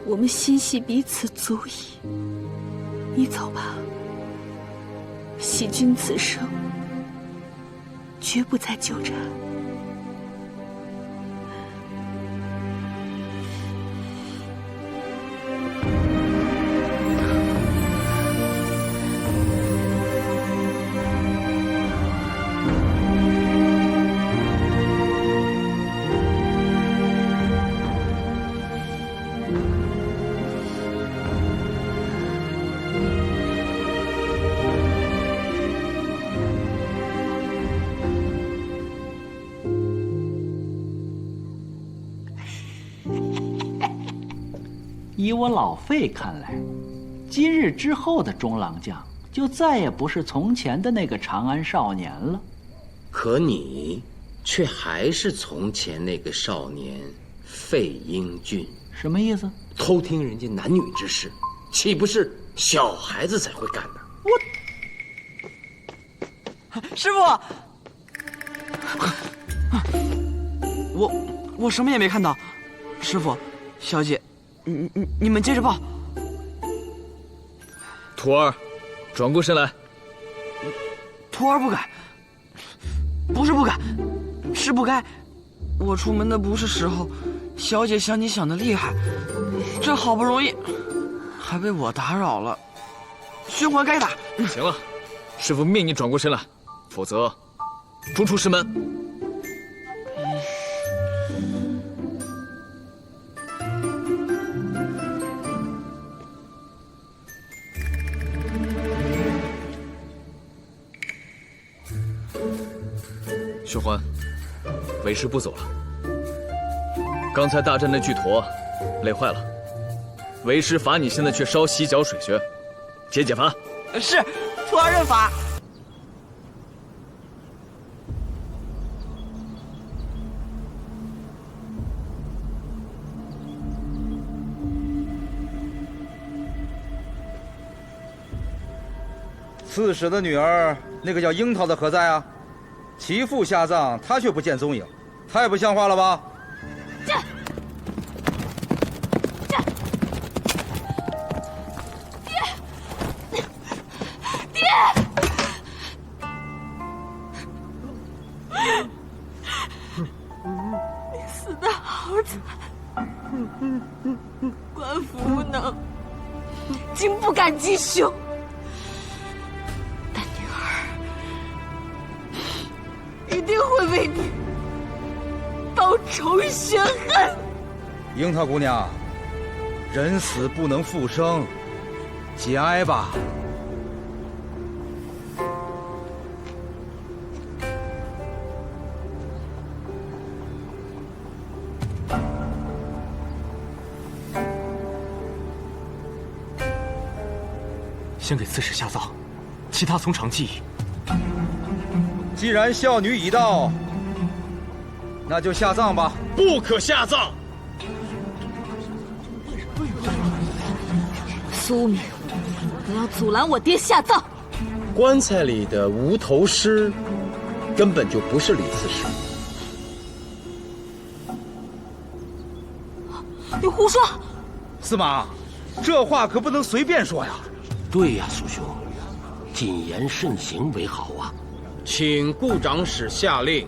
我们心系彼此足矣。你走吧，喜君此生绝不再纠缠。以我老费看来，今日之后的中郎将就再也不是从前的那个长安少年了。可你却还是从前那个少年废英俊什么意思？偷听人家男女之事，岂不是小孩子才会干的？师傅，我什么也没看到。师傅，小姐，你们接着报。徒儿，转过身来。徒儿不敢，不是不敢，是不该。我出门的不是时候，小姐想你想得厉害，这好不容易还被我打扰了，循环该打。行了，师父命你转过身来，否则逐出师门。薛欢，为师不走了。刚才大战那巨驼，累坏了。为师罚你现在去烧洗脚水穴，解解乏。是，徒儿认罚。刺史的女儿，那个叫樱桃的何在啊？其父下葬，他却不见踪影，太不像话了吧？你死得好惨，官府无能，竟不敢击凶。但女儿一定会为你报仇雪恨。樱桃姑娘，人死不能复生，节哀吧。先给刺史下葬，其他从长计议。既然孝女已到，那就下葬吧。不可下葬。苏敏，不要阻拦我爹下葬。棺材里的无头尸，根本就不是李刺史。你胡说！司马，这话可不能随便说呀。对呀，苏兄，谨言慎行为好啊。请顾长史下令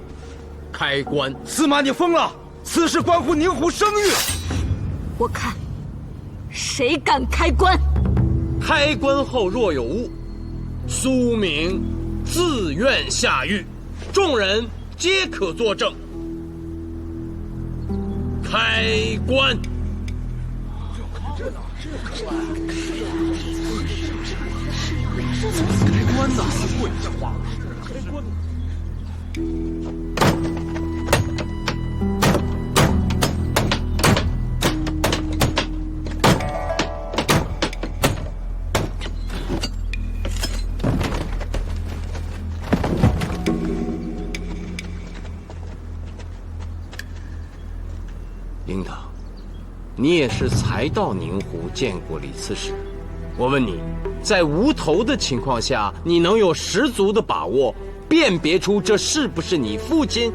开棺。司马，你疯了！此事关乎宁胡声誉。我看谁敢开棺。开棺后若有误，苏明自愿下狱，众人皆可作证。开棺。开棺呐！会这话。开棺。樱桃，你也是才到宁湖见过李刺史。我问你，在无头的情况下，你能有十足的把握辨别出这是不是你父亲？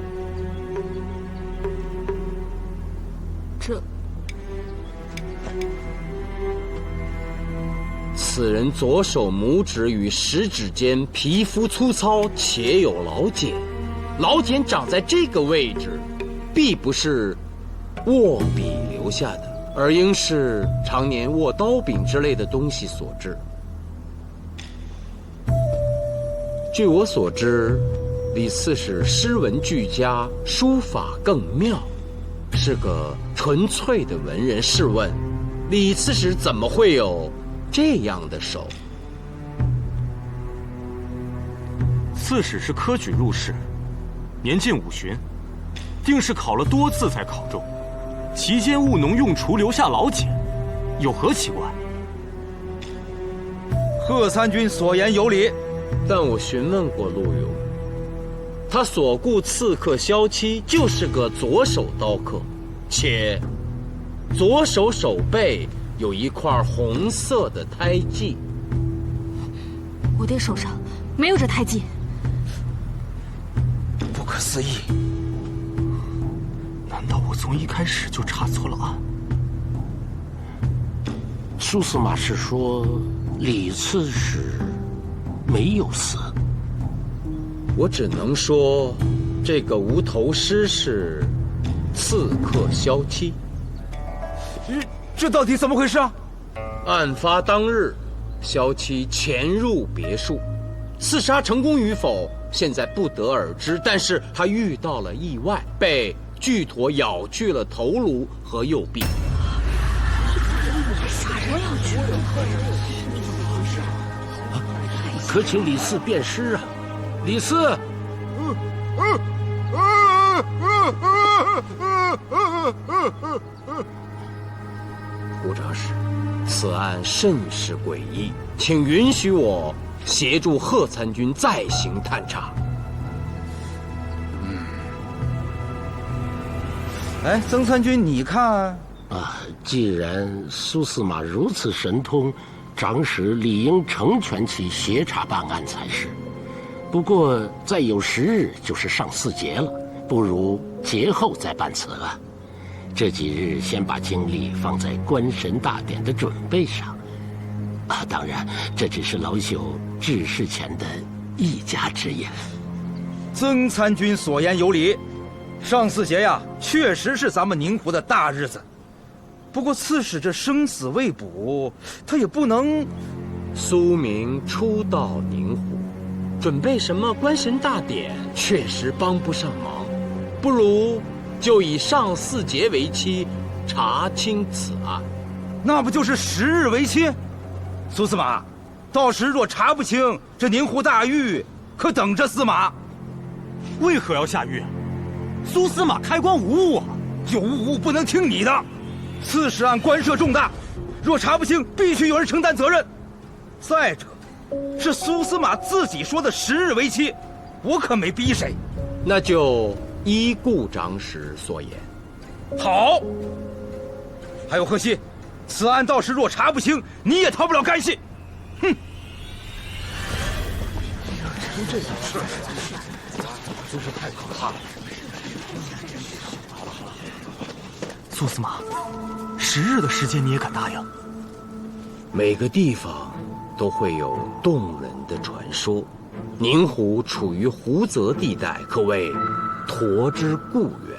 此人左手拇指与食指间皮肤粗糙且有老茧，老茧长在这个位置，必不是握笔留下的，而应是常年握刀柄之类的东西所致。据我所知，李刺史诗文俱佳，书法更妙，是个纯粹的文人。试问，李刺史怎么会有这样的手？刺史是科举入仕，年近50旬，定是考了多次才考中。其间务农用锄留下老茧，有何奇怪？贺参军所言有理，但我询问过陆勇，他所雇刺客萧七就是个左手刀客，且左手手背有一块红色的胎记。我爹手上没有这胎记。不可思议！难道我从一开始就查错了案？苏司马是说李刺史没有死。我只能说，这个无头尸是刺客萧七。这到底怎么回事啊？案发当日，萧七潜入别墅，刺杀成功与否，现在不得而知。但是他遇到了意外，被巨驼咬去了头颅和右臂。可请李四辨尸啊！李四，胡长史，此案甚是诡异，请允许我协助贺参军再行探查。哎，曾参军，你看啊，既然苏司马如此神通，长史理应成全其协查办案才是。不过再有10日就是上巳节了，不如节后再办此案。这几日先把精力放在观神大典的准备上。啊，当然，这只是老朽治世前的一家之言。曾参军所言有理，上巳节呀，确实是咱们宁湖的大日子。不过刺史这生死未卜，他也不能。苏明初到宁湖，准备什么观神大典，确实帮不上忙。不如就以上巳节为期，查清此案。那不就是10日为期？苏司马，到时若查不清，这宁湖大狱可等着司马。为何要下狱？苏司马开棺无误啊！有误不能听你的。刺史案官涉重大，若查不清，必须有人承担责任。再者，是苏司马自己说的10日为期，我可没逼谁。那就依顾长史所言。好。还有贺熙，此案到时若查不清，你也逃不了干系。哼！出这种事儿，真是太可怕了。好了，苏司马，10日的时间你也敢答应？每个地方都会有动人的传说，宁湖处于湖泽地带，可谓驼之故园。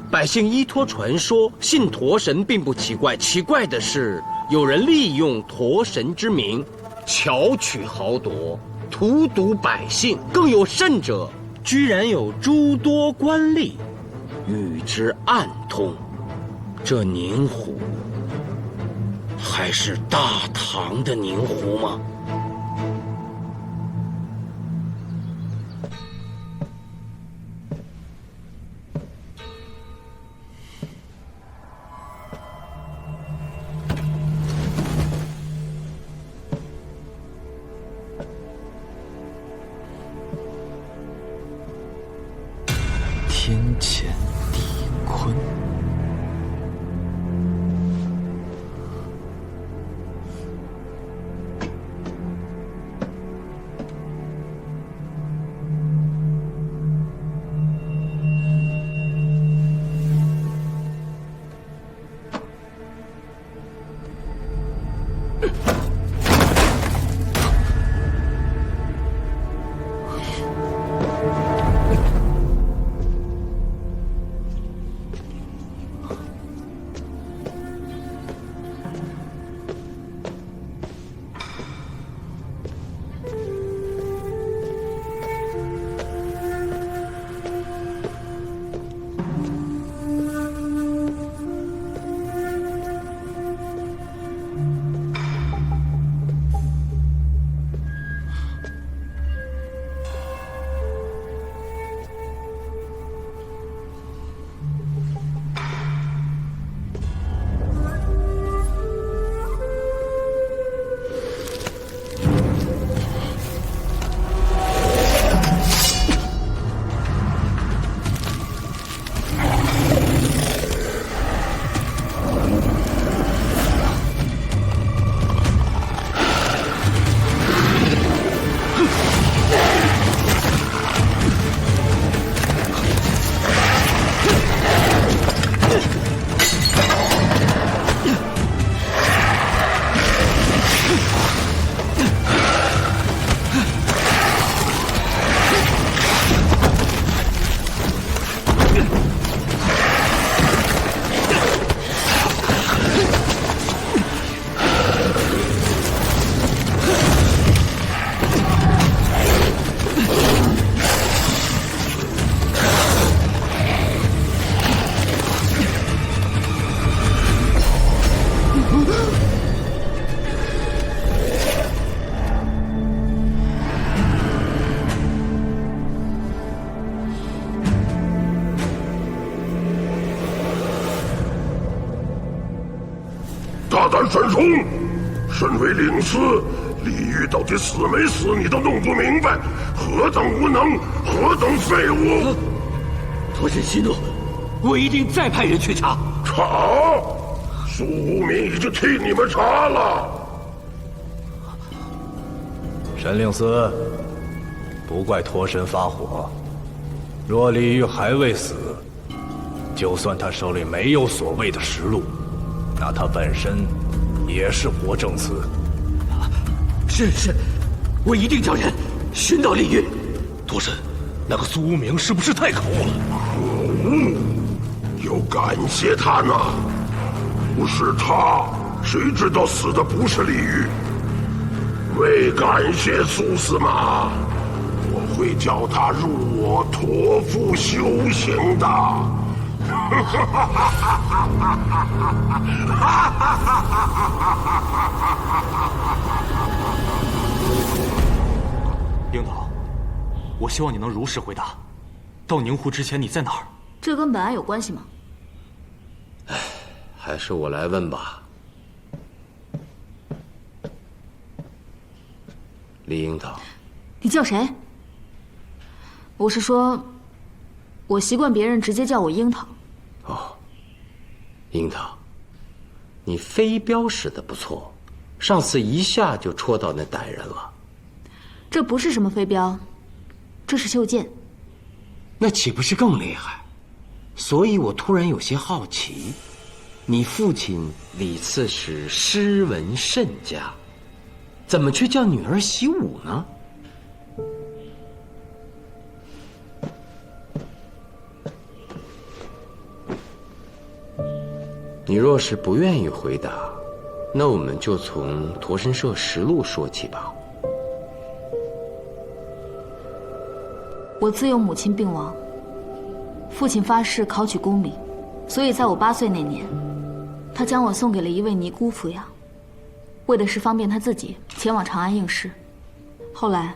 百姓依托传说信驼神并不奇怪，奇怪的是有人利用驼神之名巧取豪夺，荼毒百姓。更有甚者，居然有诸多官吏与之暗通。这宁湖还是大唐的宁湖吗？天乾地坤。大胆申冲！身为领司，李煜到底死没死，你都弄不明白，何等无能，何等废物！驼神息怒，我一定再派人去查。查？苏无名已经替你们查了。沈令司，不怪驼神发火。若李煜还未死，就算他手里没有所谓的实录，那他本身也是活证词。是，我一定叫人寻到李煜。驼神，那个苏无名是不是太可恶了？可恶！要感谢他呢。不是他，谁知道死的不是李煜？为感谢苏司马，我会叫他入我驼腹修行的。樱桃，我希望你能如实回答，到宁湖之前你在哪儿？这跟本案有关系吗？还是我来问吧。李樱桃，你叫谁？我是说，我习惯别人直接叫我樱桃。哦，樱桃，你飞镖使得不错，上次一下就戳到那歹人了。这不是什么飞镖，这是袖剑。那岂不是更厉害？所以我突然有些好奇，你父亲李刺史诗文甚佳，怎么却叫女儿习武呢？你若是不愿意回答，那我们就从驼神社实录说起吧。我自幼母亲病亡，父亲发誓考取功名，所以在我8岁那年，他将我送给了一位尼姑抚养，为的是方便他自己前往长安应试。后来，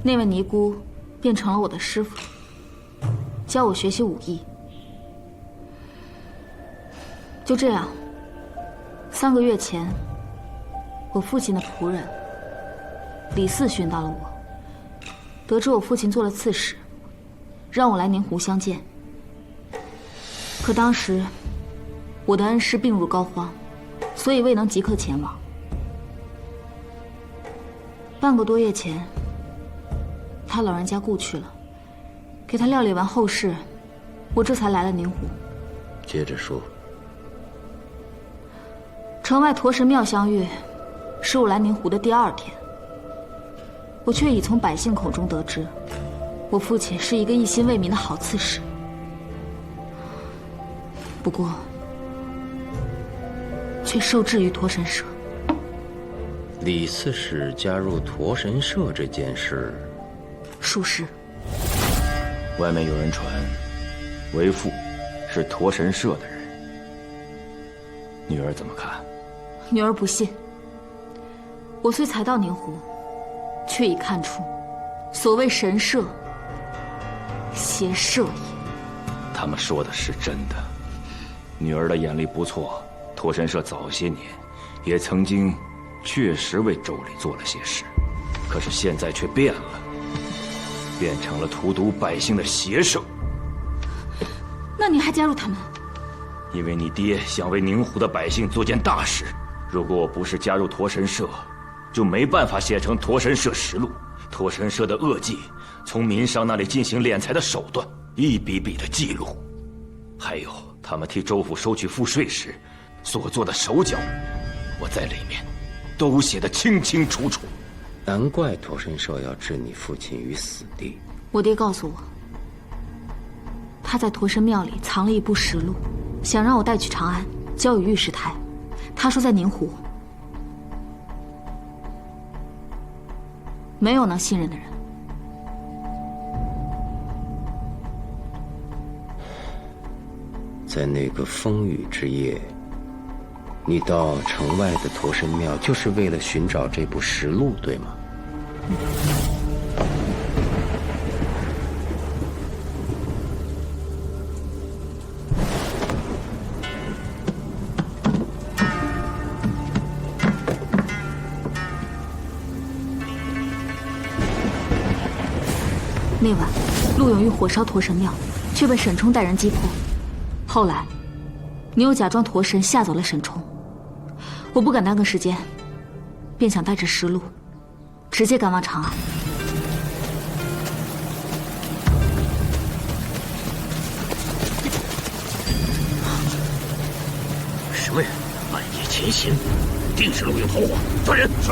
那位尼姑变成了我的师傅，教我学习武艺。就这样，3个月前，我父亲的仆人李四寻到了我，得知我父亲做了刺史，让我来宁湖相见。可当时我的恩师病入膏肓，所以未能即刻前往。半个多月前，他老人家故去了，给他料理完后事，我这才来了宁湖。接着说。城外驼神庙相遇，是我来宁湖的第2天，我却已从百姓口中得知，我父亲是一个一心为民的好刺史。不过，却受制于驼神社。李刺史加入驼神社这件事，属实。外面有人传，为父是驼神社的人，女儿怎么看？女儿不信。我虽才到宁湖，却已看出，所谓神社，邪社也。他们说的是真的。女儿的眼力不错，驼神社早些年也曾经确实为周礼做了些事，可是现在却变了，变成了荼毒百姓的邪社。那你还加入他们？因为你爹想为宁湖的百姓做件大事，如果我不是加入驼神社，就没办法写成驼神社实录。驼神社的恶迹，从民商那里进行敛财的手段，一笔笔的记录，还有他们替州府收取赋税时所做的手脚，我在里面都写得清清楚楚。难怪驼神社要置你父亲于死地。我爹告诉我，他在驼神庙里藏了一部实录，想让我带去长安，交与御史台。他说在宁湖没有能信任的人。在那个风雨之夜，你到城外的驼神庙，就是为了寻找这部实录，对吗？那晚，陆永玉火烧驼神庙，却被沈冲带人击破。后来，你又假装驼神吓走了沈冲。我不敢耽搁时间，便想带着石路，直接赶往长安。什么人？半夜潜行，定是陆永同伙。抓人！是。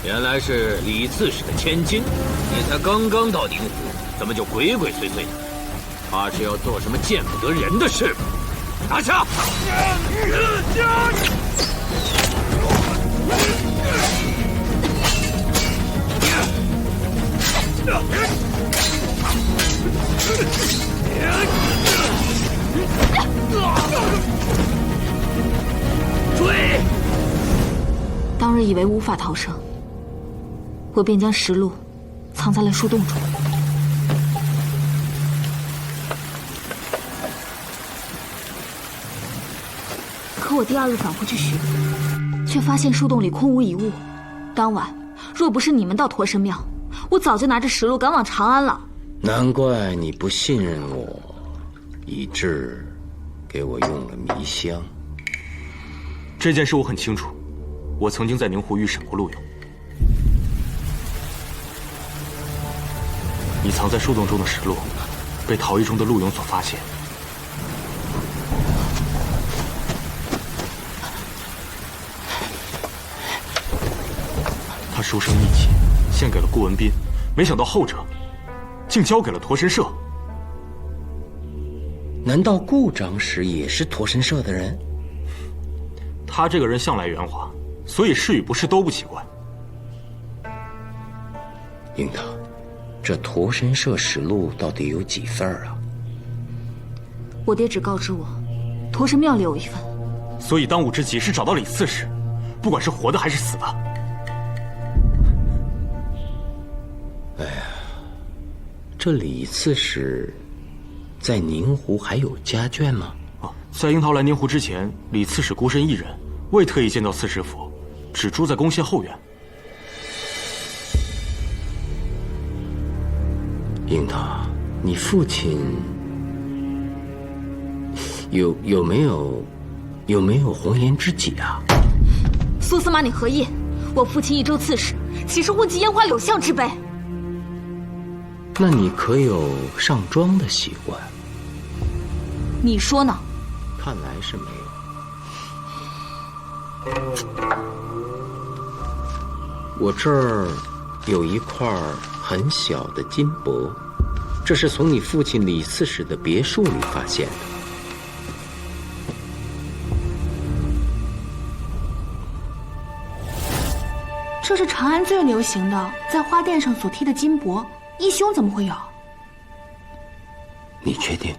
原来是李刺史的千金，你才刚刚到宁湖，怎么就鬼鬼祟祟的？怕是要做什么见不得人的事吧？拿下！追！当日以为无法逃生，我便将石路藏在了树洞中。可我第二日返回去寻，却发现树洞里空无一物。当晚，若不是你们到驼神庙，我早就拿着石路赶往长安了。难怪你不信任我，以致给我用了迷香。这件事我很清楚，我曾经在宁湖遇审过陆勇。你藏在树洞中的石路，被逃逸中的陆勇所发现。他书生义气，献给了顾文斌，没想到后者竟交给了驼神社。难道顾长史也是驼神社的人？他这个人向来圆滑，所以是与不是都不奇怪。樱桃，这驼神社实录到底有几份啊？我爹只告知我，驼神庙里有一份。所以当务之急是找到李刺史，不管是活的还是死的。哎呀，这李刺史在宁湖还有家眷吗？在樱桃来宁湖之前，李刺史孤身一人，未特意见到刺史府，只住在宫县后院。樱桃，你父亲有没有红颜知己啊？苏司马，你何意？我父亲益州刺史，岂是混迹烟花柳巷之辈？那你可有上妆的习惯？你说呢？看来是没有。我这儿有一块很小的金箔，这是从你父亲李刺史的别墅里发现的。这是长安最流行的，在花店上所贴的金箔，义兄怎么会有？你确定？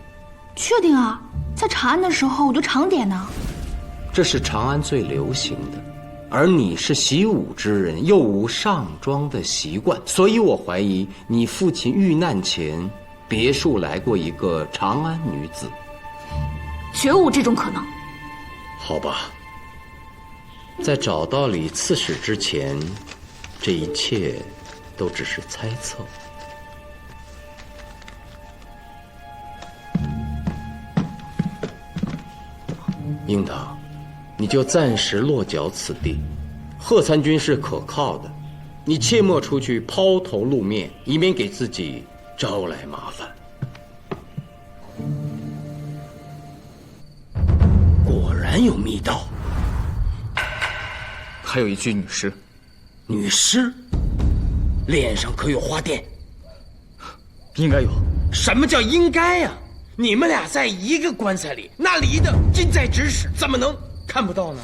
确定啊，在长安的时候我就常点呢。这是长安最流行的，而你是习武之人，又无上妆的习惯，所以我怀疑你父亲遇难前，别墅来过一个长安女子。绝无这种可能。好吧，在找到李刺史之前，这一切都只是猜测。樱桃，你就暂时落脚此地。贺参军是可靠的，你切莫出去抛头露面，以免给自己招来麻烦。果然有密道。还有一具女尸。女尸？脸上可有花钿？应该有。什么叫应该呀？你们俩在一个棺材里，那离得近在咫尺，怎么能看不到呢？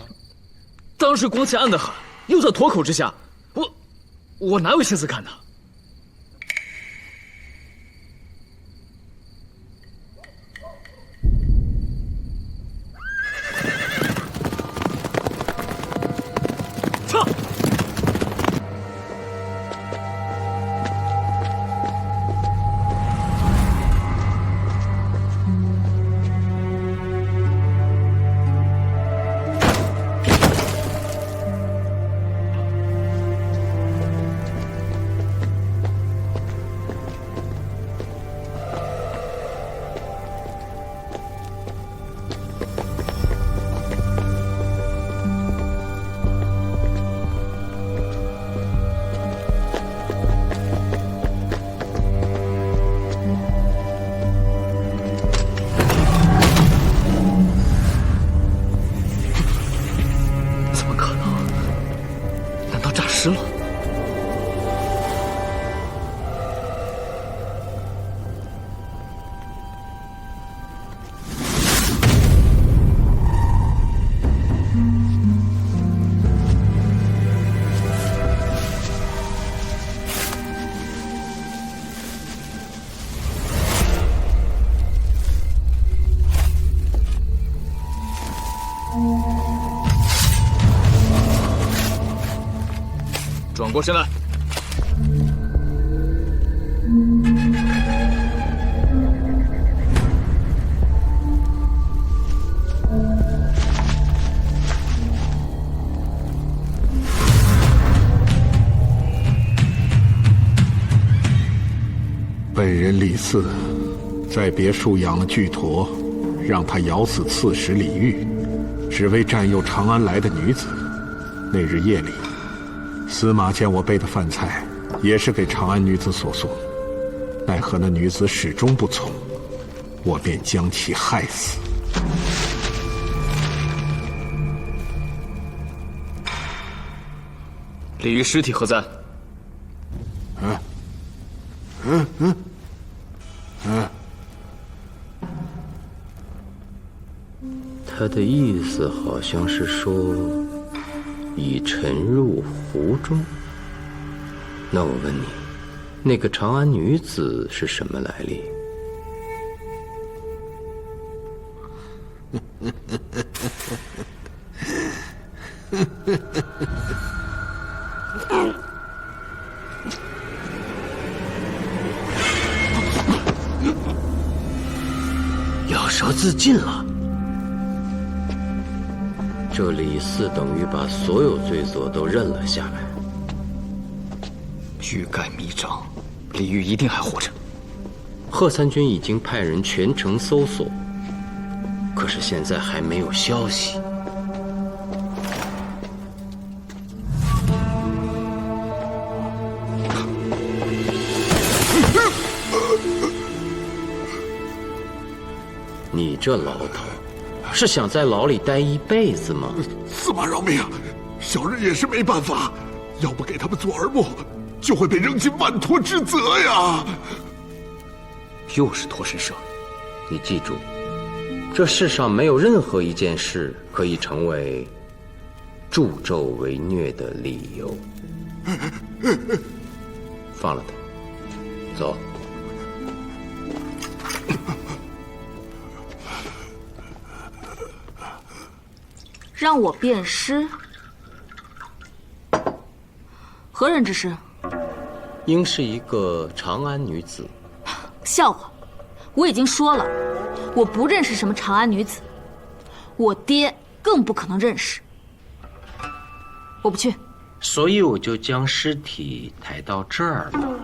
当时光线暗得很，又在驼口之下，我哪有心思看他？撤！转过身来。本人李四，在别墅养了巨驼，让他咬死刺史李煜，只为占有长安来的女子。那日夜里，司马见我备的饭菜也是给长安女子所送，奈何那女子始终不从，我便将其害死。李煜尸体何在？他的意思好像是说，已沉入湖中。那我问你，那个长安女子是什么来历？咬舌自尽了。这李四等于把所有罪责都认了下来。欲盖弥彰，李煜一定还活着。贺参军已经派人全城搜索，可是现在还没有消息。你这老头，是想在牢里待一辈子吗？司马饶命，小人也是没办法，要不给他们做耳目，就会被扔进万陀之责呀！又是驼神社，你记住，这世上没有任何一件事可以成为助纣为虐的理由。放了他，走。让我辨尸，何人之尸？应是一个长安女子。笑话！我已经说了，我不认识什么长安女子，我爹更不可能认识。我不去。所以我就将尸体抬到这儿了。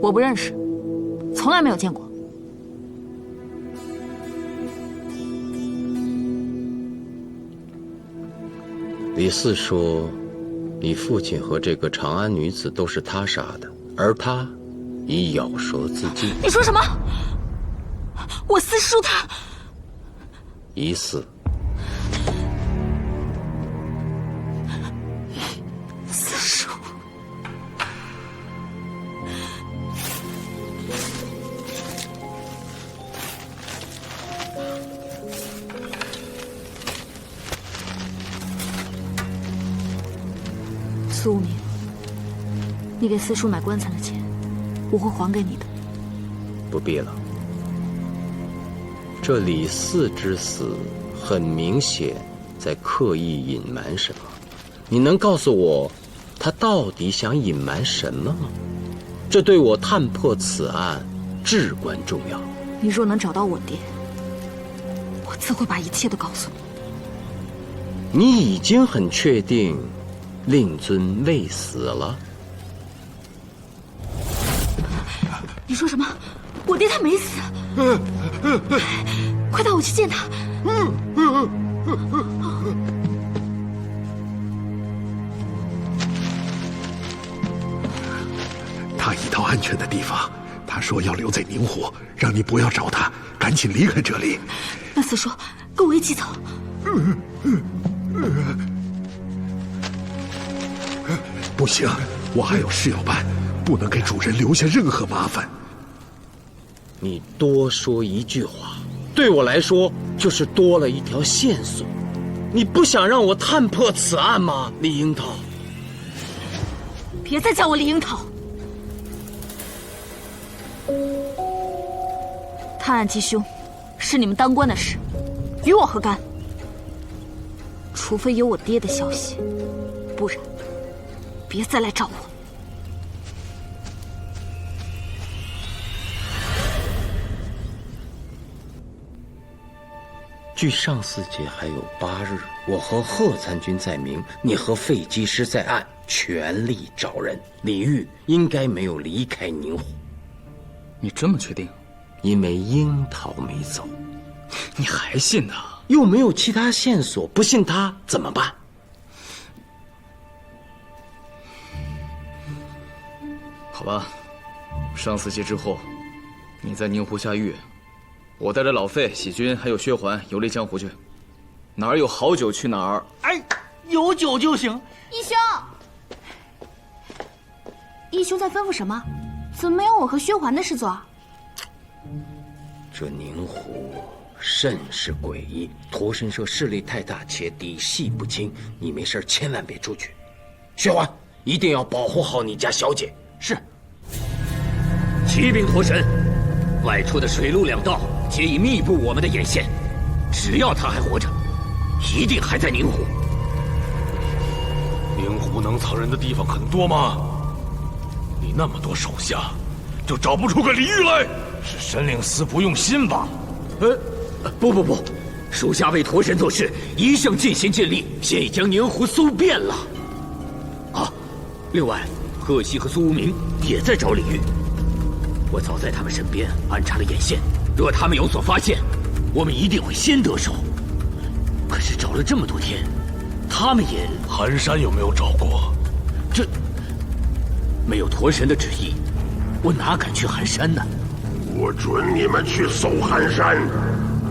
我不认识，从来没有见过。李四说，你父亲和这个长安女子都是他杀的，而他已咬舌自尽。你说什么？我四叔他疑似。四叔，苏无名，你给四叔买棺材的钱，我会还给你的。不必了。这李四之死，很明显在刻意隐瞒什么。你能告诉我，他到底想隐瞒什么吗？这对我探破此案至关重要。你若能找到我爹，我自会把一切都告诉你。你已经很确定令尊未死了？你说什么？我爹他没死！快带我去见他！他已到安全的地方，他说要留在宁湖，让你不要找他，赶紧离开这里。那四叔，跟我一起走。不行，我还有事要办，不能给主人留下任何麻烦。你多说一句话，对我来说就是多了一条线索。你不想让我探破此案吗，李樱桃？别再叫我李樱桃。探案缉凶，是你们当官的事，与我何干？除非有我爹的消息，不然别再来找我。距上巳节还有8日，我和贺参军在明，你和费技师在暗，全力找人。李煜应该没有离开宁湖。你这么确定？因为樱桃没走。你还信他？又没有其他线索，不信他怎么办？好吧，上巳节之后，你在宁湖下狱，我带着老费、喜军还有薛环游历江湖去，哪儿有好酒去哪儿。哎，有酒就行。义兄，义兄在吩咐什么？怎么没有我和薛环的事做？这宁湖甚是诡异，驼神社势力太大，且底细不清。你没事千万别出去。薛环，一定要保护好你家小姐。是。骑兵驼神，外出的水陆两道皆已密布我们的眼线，只要他还活着，一定还在宁湖。宁湖能藏人的地方很多吗？你那么多手下，就找不出个李煜来？是神领司不用心吧？不，属下为驼神做事，一向尽心尽力，现已将宁湖搜遍了。啊，另外，贺熙和苏无名也在找李煜。我早在他们身边安插了眼线，若他们有所发现，我们一定会先得手。可是找了这么多天，他们也……寒山有没有找过？这没有驼神的旨意，我哪敢去寒山呢？我准你们去搜寒山，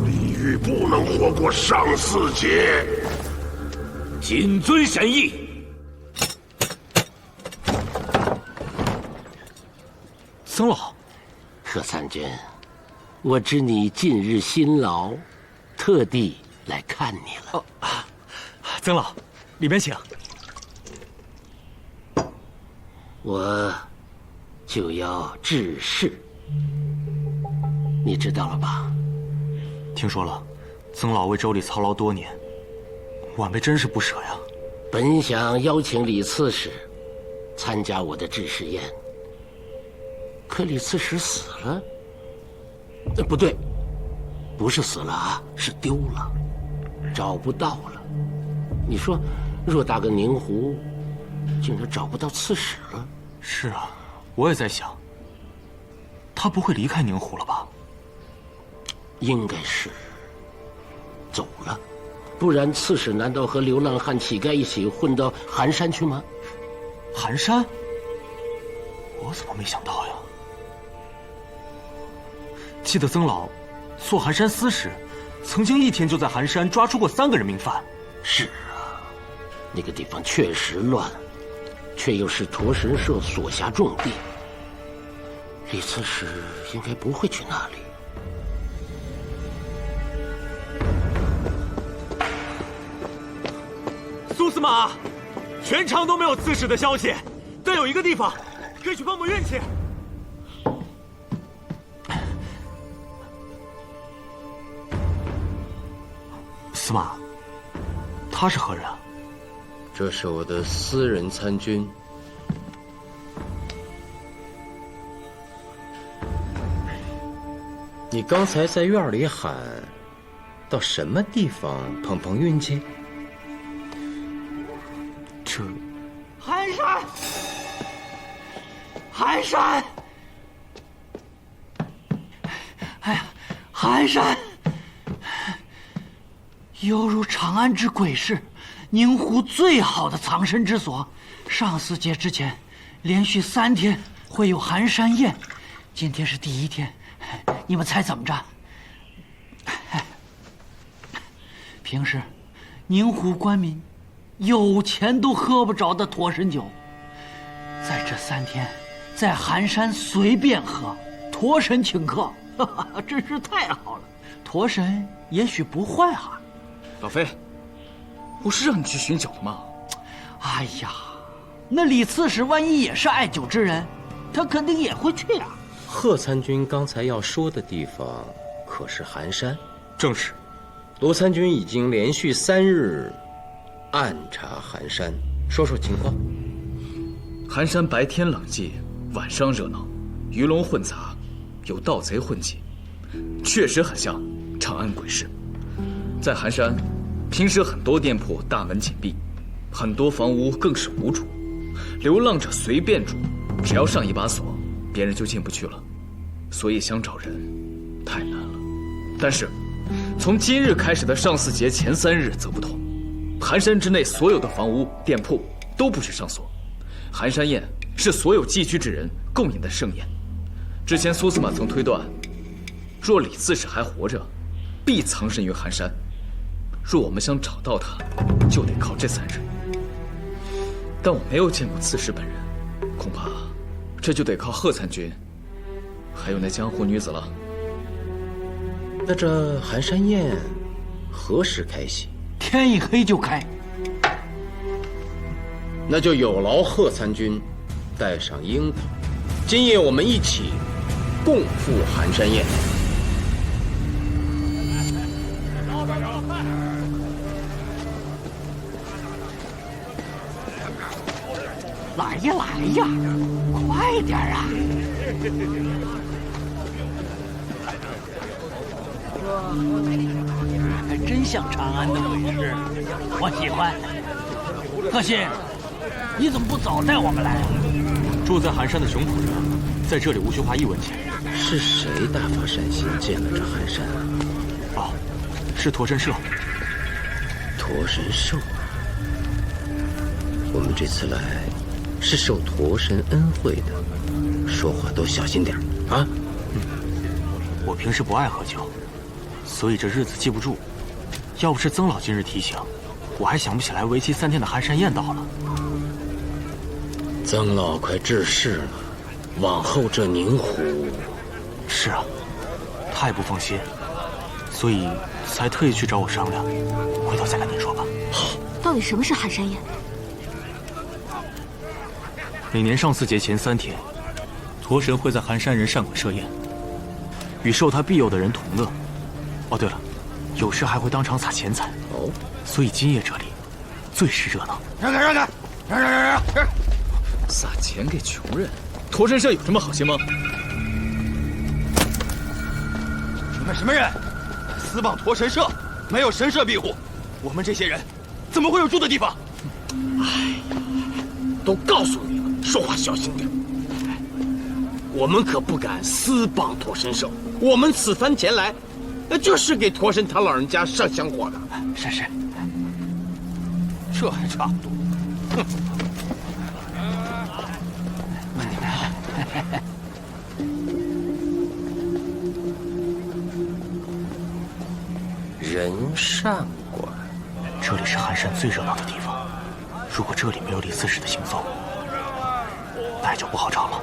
李煜不能活过上巳节。谨遵神意。曾老，贺参军，我知你近日辛劳，特地来看你了。曾老，里边请。我就要致仕，你知道了吧？听说了，曾老为州里操劳多年，晚辈真是不舍呀。本想邀请李刺史参加我的致仕宴，可李刺史死了。不对，不是死了啊，是丢了，找不到了。你说，偌大个宁湖，竟然找不到刺史了？是啊，我也在想，他不会离开宁湖了吧？应该是走了，不然刺史难道和流浪汉、乞丐一起混到寒山去吗？寒山？我怎么没想到呀？记得曾老做寒山司时，曾经一天就在寒山抓出过3个人命犯。是啊，那个地方确实乱，却又是驼神社所辖重地。李刺史应该不会去那里。苏司马，全场都没有刺史的消息，但有一个地方可以去碰碰运气。司马，他是何人啊？这是我的私人参军。你刚才在院里喊，到什么地方碰碰运气？这寒山，寒山，哎呀，寒山，犹如长安之鬼市，宁湖最好的藏身之所。上巳节之前，连续3天会有寒山宴，今天是第1天，你们猜怎么着？平时宁湖官民有钱都喝不着的驼神酒，在这3天，在寒山随便喝，驼神请客，真是太好了。驼神也许不坏啊。老飞，我是让你去寻酒的吗？哎呀，那李刺史万一也是爱酒之人，他肯定也会去啊。贺参军刚才要说的地方，可是寒山？正是。罗参军已经连续3日暗查寒山，说说情况。寒山白天冷寂，晚上热闹，鱼龙混杂，有盗贼混迹，确实很像长安鬼市。在寒山，平时很多店铺大门紧闭，很多房屋更是无主，流浪者随便住，只要上一把锁，别人就进不去了。所以想找人太难了。但是从今日开始的上巳节前3日则不同，寒山之内所有的房屋店铺都不许上锁。寒山宴是所有寄居之人共饮的盛宴。之前苏司马曾推断，若李刺史还活着，必藏身于寒山。若我们想找到他，就得靠这3日。但我没有见过刺史本人，恐怕这就得靠贺参军，还有那江湖女子了。那这寒山宴何时开席？天一黑就开。那就有劳贺参军带上樱桃，今夜我们一起共赴寒山宴。来呀来呀，快点啊！还真像长安的鬼市，我喜欢。贺信，你怎么不早带我们来啊？住在寒山的熊仆者，在这里无需花1文钱。是谁大发善心建了这寒山啊？哦，是驼神社。驼神社，我们这次来是受驼神恩惠的，说话都小心点啊！我平时不爱喝酒，所以这日子记不住。要不是曾老今日提醒，我还想不起来为期3天的寒山宴到了。曾老快致仕了，往后这宁虎……是啊，他也不放心，所以才特意去找我商量。回头再跟您说吧。好。到底什么是寒山宴？每年上巳节前3天，驼神会在寒山人善馆设宴，与受他庇佑的人同乐。哦，对了，有时还会当场撒钱财。哦，所以今夜这里最是热闹。让开，让开，让！撒钱给穷人，驼神社有这么好心吗？你们什么人？私谤驼神社，没有神社庇护，我们这些人怎么会有住的地方？哎呀，都告诉你了，说话小心点。我们可不敢私谤驼神社，我们此番前来，就是给驼神他老人家上香火的。是，这还差不多。哼。人善馆，这里是寒山最热闹的地方。如果这里没有李刺史的行踪，那也就不好找了。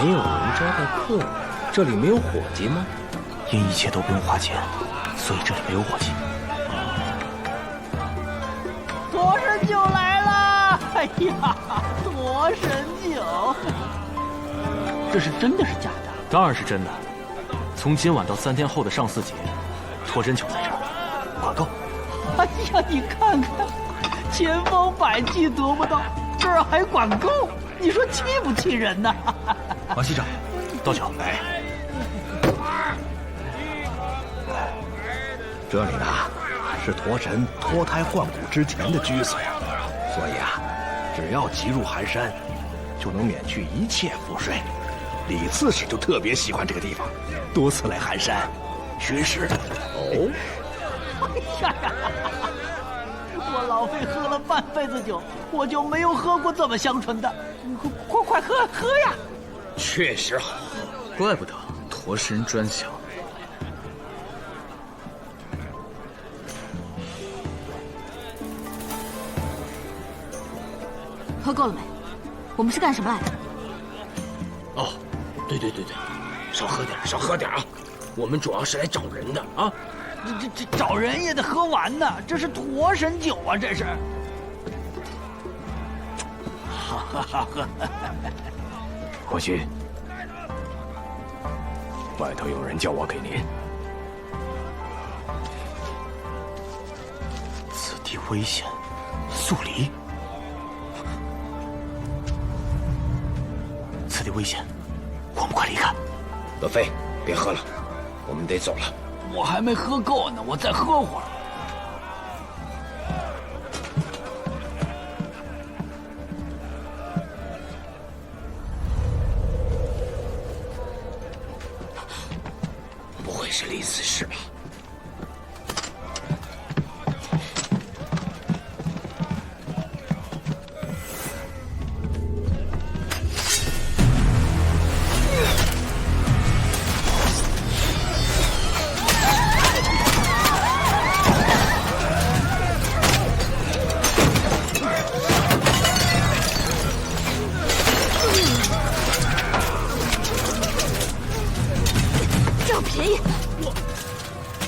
没有人招待客人，这里没有伙计吗？因一切都不用花钱，所以这里没有伙计。驼神酒来了！哎呀，驼神酒，这是真的是假的？当然是真的。从今晚到3天后的上巳节，驼神酒在这儿，管够。哎呀，你看看，前方百计得不到，这儿还管够，你说气不气人呢？王西长，倒酒。来，这里呢，是驼神脱胎换骨之前的居所呀，所以啊，只要急入寒山，就能免去一切赋税。李刺史就特别喜欢这个地方，多次来寒山巡视。哦，哎呀，我老费喝了半辈子酒，我就没有喝过这么香醇的，快喝呀！确实好，怪不得驼神专享。喝够了没？我们是干什么来的？哦，对，少喝点啊！我们主要是来找人的啊。这找人也得喝完呢，这是驼神酒啊，这是。国君，外头有人叫我给您。此地危险，速离！此地危险，我们快离开！德飞，别喝了，我们得走了。我还没喝够呢，我再喝会儿。不会是李刺史吧？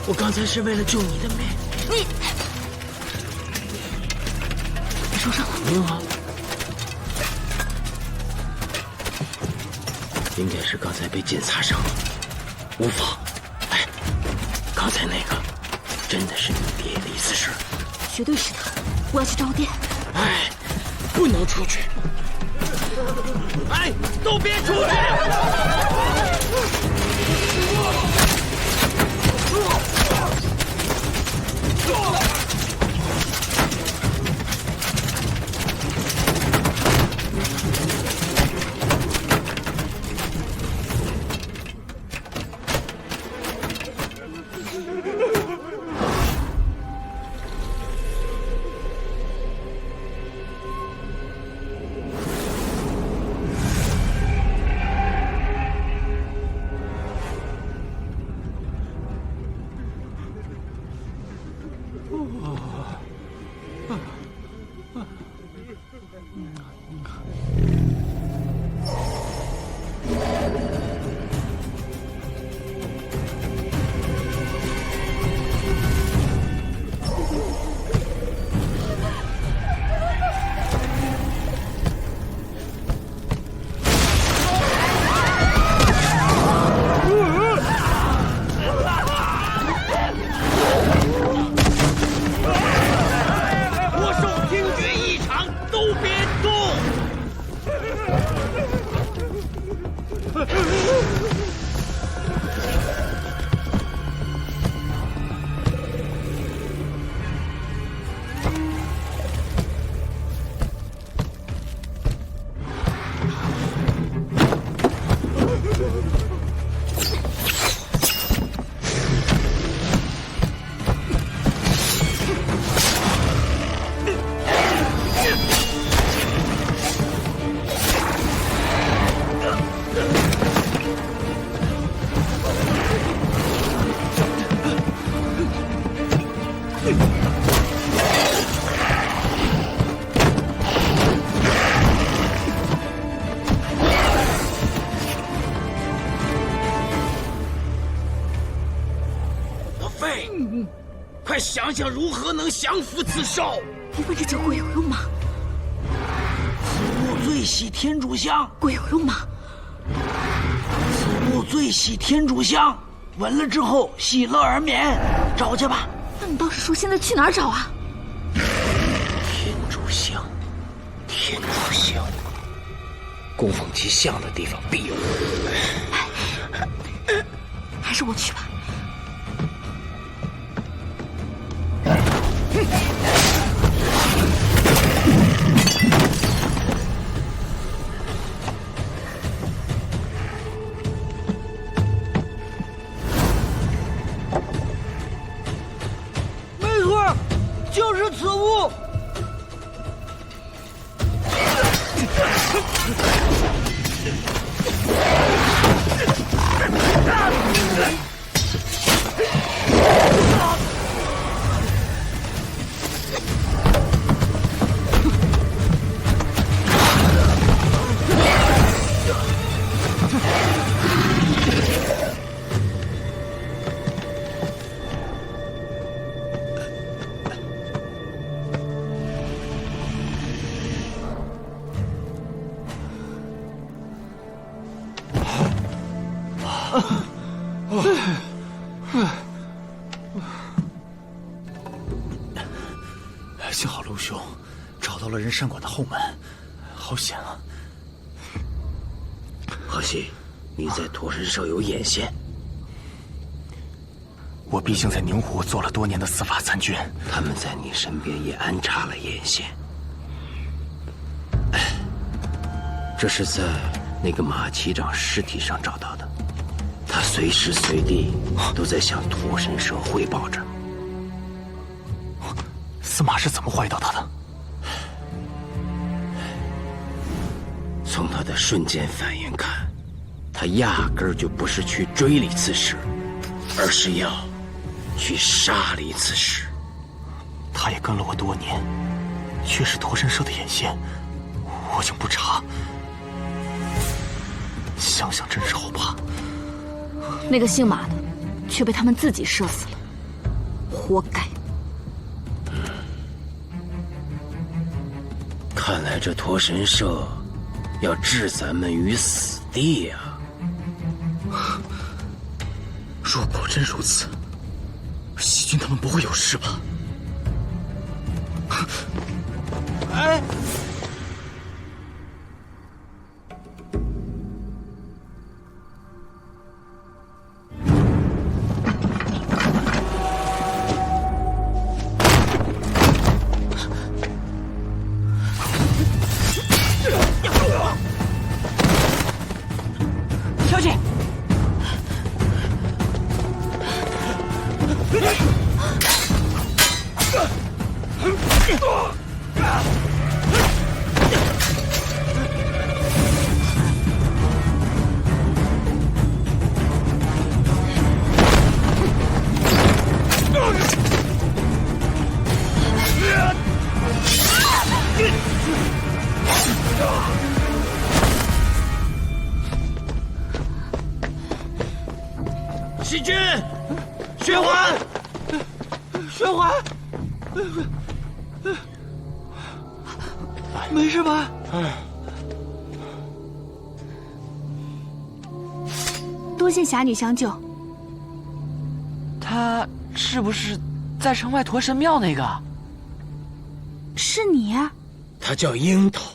我刚才是为了救你的命。你受伤了？没有啊，应该是刚才被剑擦伤了，无妨。哎，刚才那个真的是你爹李刺史？绝对是他！我要去找我爹。哎，不能出去！哎，都别出去！快想想如何能降服此兽！因为这酒贵有用吗？此物最喜天竺香，贵有用吗？此物最喜天竺香，闻了之后喜乐而眠。找去吧。那你倒是说现在去哪儿找啊？天竺香，天竺香，供奉其像的地方必有。还是我去吧。没错，就是此物。幸好陆兄找到了人山馆的后门，好险啊！何西，你在驼神社有眼线。我毕竟在宁湖做了多年的司法参军，他们在你身边也安插了眼线。这是在那个马骑长尸体上找到的，他随时随地都在向驼神社汇报着。司马是怎么怀疑到他的？从他的瞬间反应看，他压根儿就不是去追李刺史，而是要去杀李刺史。他也跟了我多年，却是驼神社的眼线，我竟不查。想想真是后怕。那个姓马的，却被他们自己射死了，活该。看来这驼神社要置咱们于死地呀！若果真如此，西军他们不会有事吧？哎，小姐。西军，薛环，薛环，没事吧？多谢侠女相救。他是不是在城外驼神庙那个？是你啊？她叫樱桃，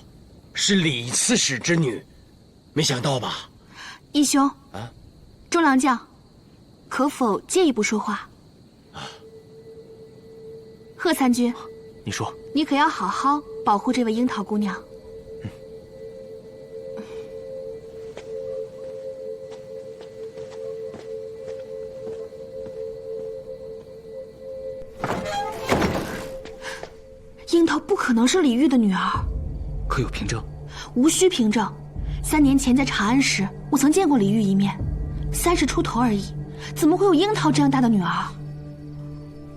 是李刺史之女，没想到吧？义兄啊，周良将，可否借一步说话？贺参军，你说，你可要好好保护这位樱桃姑娘。樱桃不可能是李煜的女儿，可有凭证？无需凭证。3年前在长安时，我曾见过李煜一面，30出头而已，怎么会有樱桃这样大的女儿？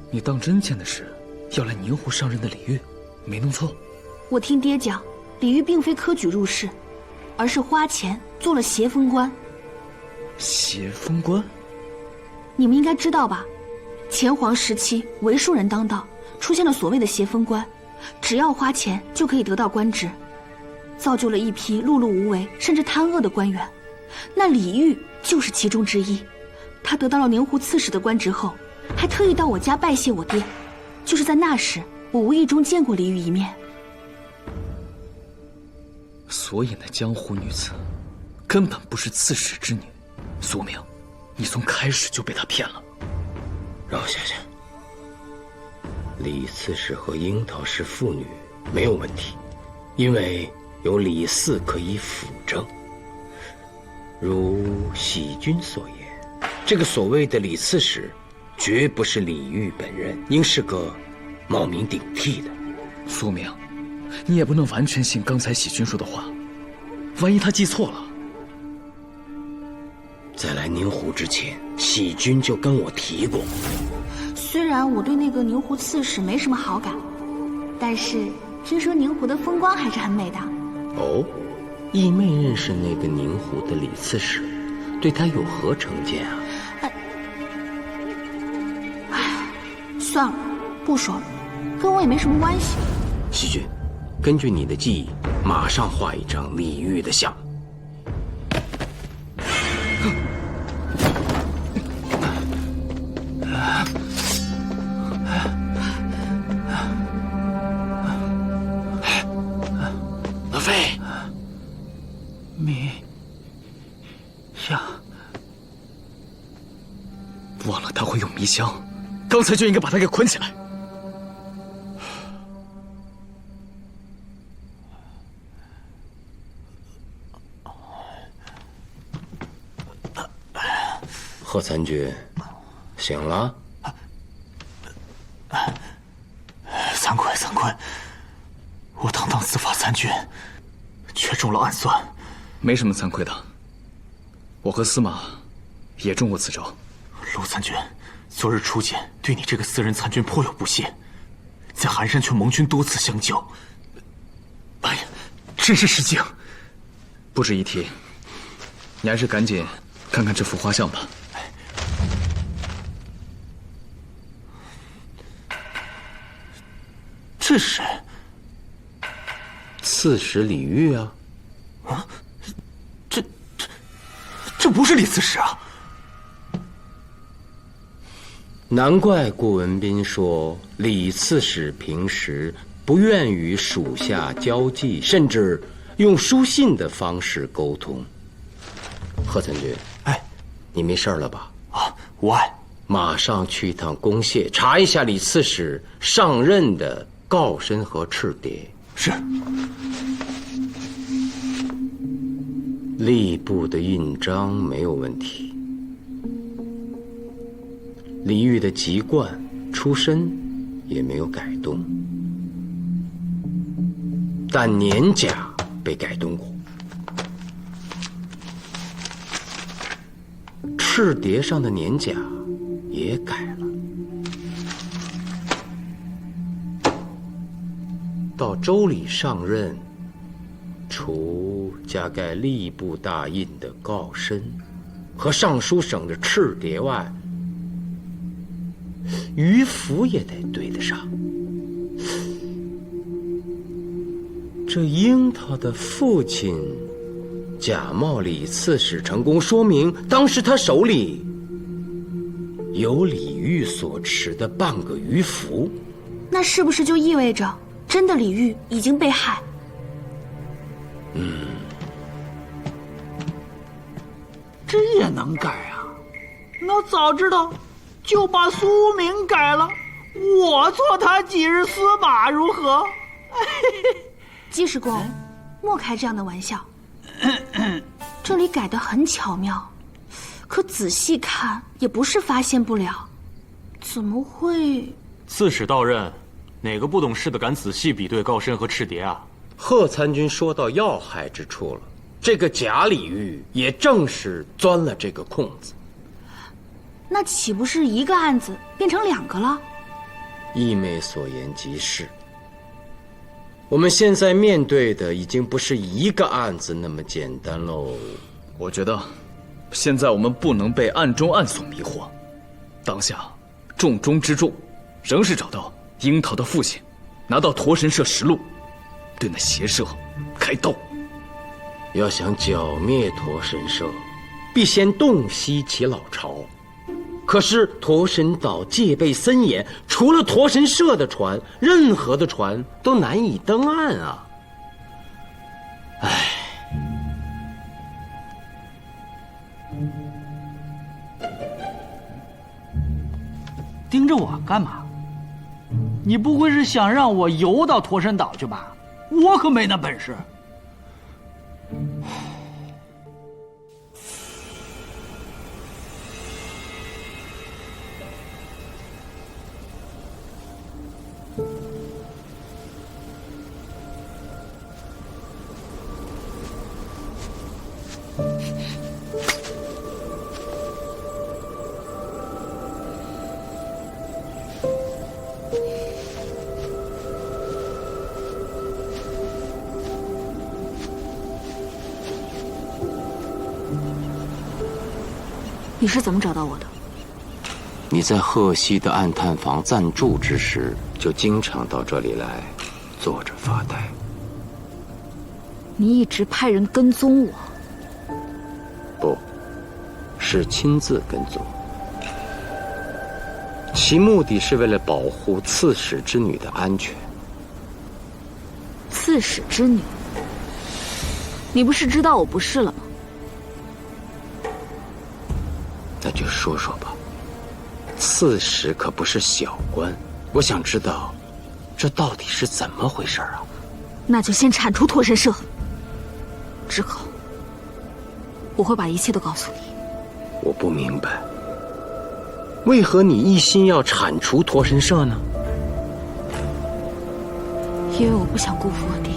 你当真见的是要来宁湖上任的李煜，没弄错？我听爹讲，李煜并非科举入仕，而是花钱做了协风官。协风官？你们应该知道吧？前皇时期为数人当道，出现了所谓的协风官，只要花钱就可以得到官职，造就了一批碌碌无为甚至贪恶的官员。那李煜就是其中之一。他得到了宁湖刺史的官职后，还特意到我家拜谢我爹。就是在那时，我无意中见过李煜一面。所以那江湖女子根本不是刺史之女，苏明，你从开始就被他骗了。让我想想，李刺史和樱桃是父女没有问题，因为有李四可以辅政。如喜君所言，这个所谓的李刺史，绝不是李煜本人，应是个冒名顶替的。苏明，你也不能完全信刚才喜君说的话，万一他记错了。在来宁湖之前，喜君就跟我提过。虽然我对那个宁湖刺史没什么好感，但是听说宁湖的风光还是很美的。哦，义妹认识那个宁湖的李刺史，对他有何成见啊？算了，不说了，跟我也没什么关系。喜君，根据你的记忆，马上画一张李煜的像。阿飞，像，忘了他会用迷香，刚才就应该把他给捆起来。贺参军，醒了？惭愧惭愧，我堂堂司法参军，却中了暗算。没什么惭愧的，我和司马也中过此招。陆参军，昨日初见对你这个私人参军颇有不屑，在寒山却盟军多次相救，哎呀，真是失敬。不值一提，你还是赶紧看看这幅画像吧。这是谁？刺史李煜啊！啊，这不是李刺史啊！难怪顾文彬说李刺史平时不愿与属下交际，甚至用书信的方式沟通。贺参军，你没事了吧？啊，无碍。马上去一趟公廨，查一下李刺史上任的告身和赤牒。是。吏部的印章没有问题，李煜的籍贯、出身也没有改动，但年甲被改动过。赤牒上的年甲也改了。到州里上任，除加盖吏部大印的告身和尚书省的赤牒外，于府也得对得上。这樱桃的父亲假冒李刺史成功，说明当时他手里有李煜所持的半个于符。那是不是就意味着真的李煜已经被害？这也能改啊？那早知道就把苏明改了，我做他几日司马如何？季世公，莫开这样的玩笑。这里改得很巧妙，可仔细看也不是发现不了。怎么会？刺史到任，哪个不懂事的敢仔细比对告身和赤牒啊？贺参军说到要害之处了，这个假李煜也正是钻了这个空子。那岂不是一个案子变成两个了？义妹所言极是。我们现在面对的已经不是一个案子那么简单喽。我觉得，现在我们不能被暗中暗所迷惑。当下，重中之重，仍是找到樱桃的父亲，拿到驼神社实录，对那邪社开刀。要想剿灭驼神社，必先洞悉其老巢。可是驼神岛戒备森严，除了驼神社的船，任何的船都难以登岸啊！唉，盯着我干嘛？你不会是想让我游到驼神岛去吧？我可没那本事。你是怎么找到我的？你在鹤溪的暗探房暂住之时，就经常到这里来，坐着发呆。你一直派人跟踪我？不，是亲自跟踪，其目的是为了保护刺史之女的安全。刺史之女？你不是知道我不是了吗？那就说说吧，刺史可不是小官，我想知道，这到底是怎么回事啊？那就先铲除驼神社，之后我会把一切都告诉你。我不明白，为何你一心要铲除驼神社呢？因为我不想辜负我爹，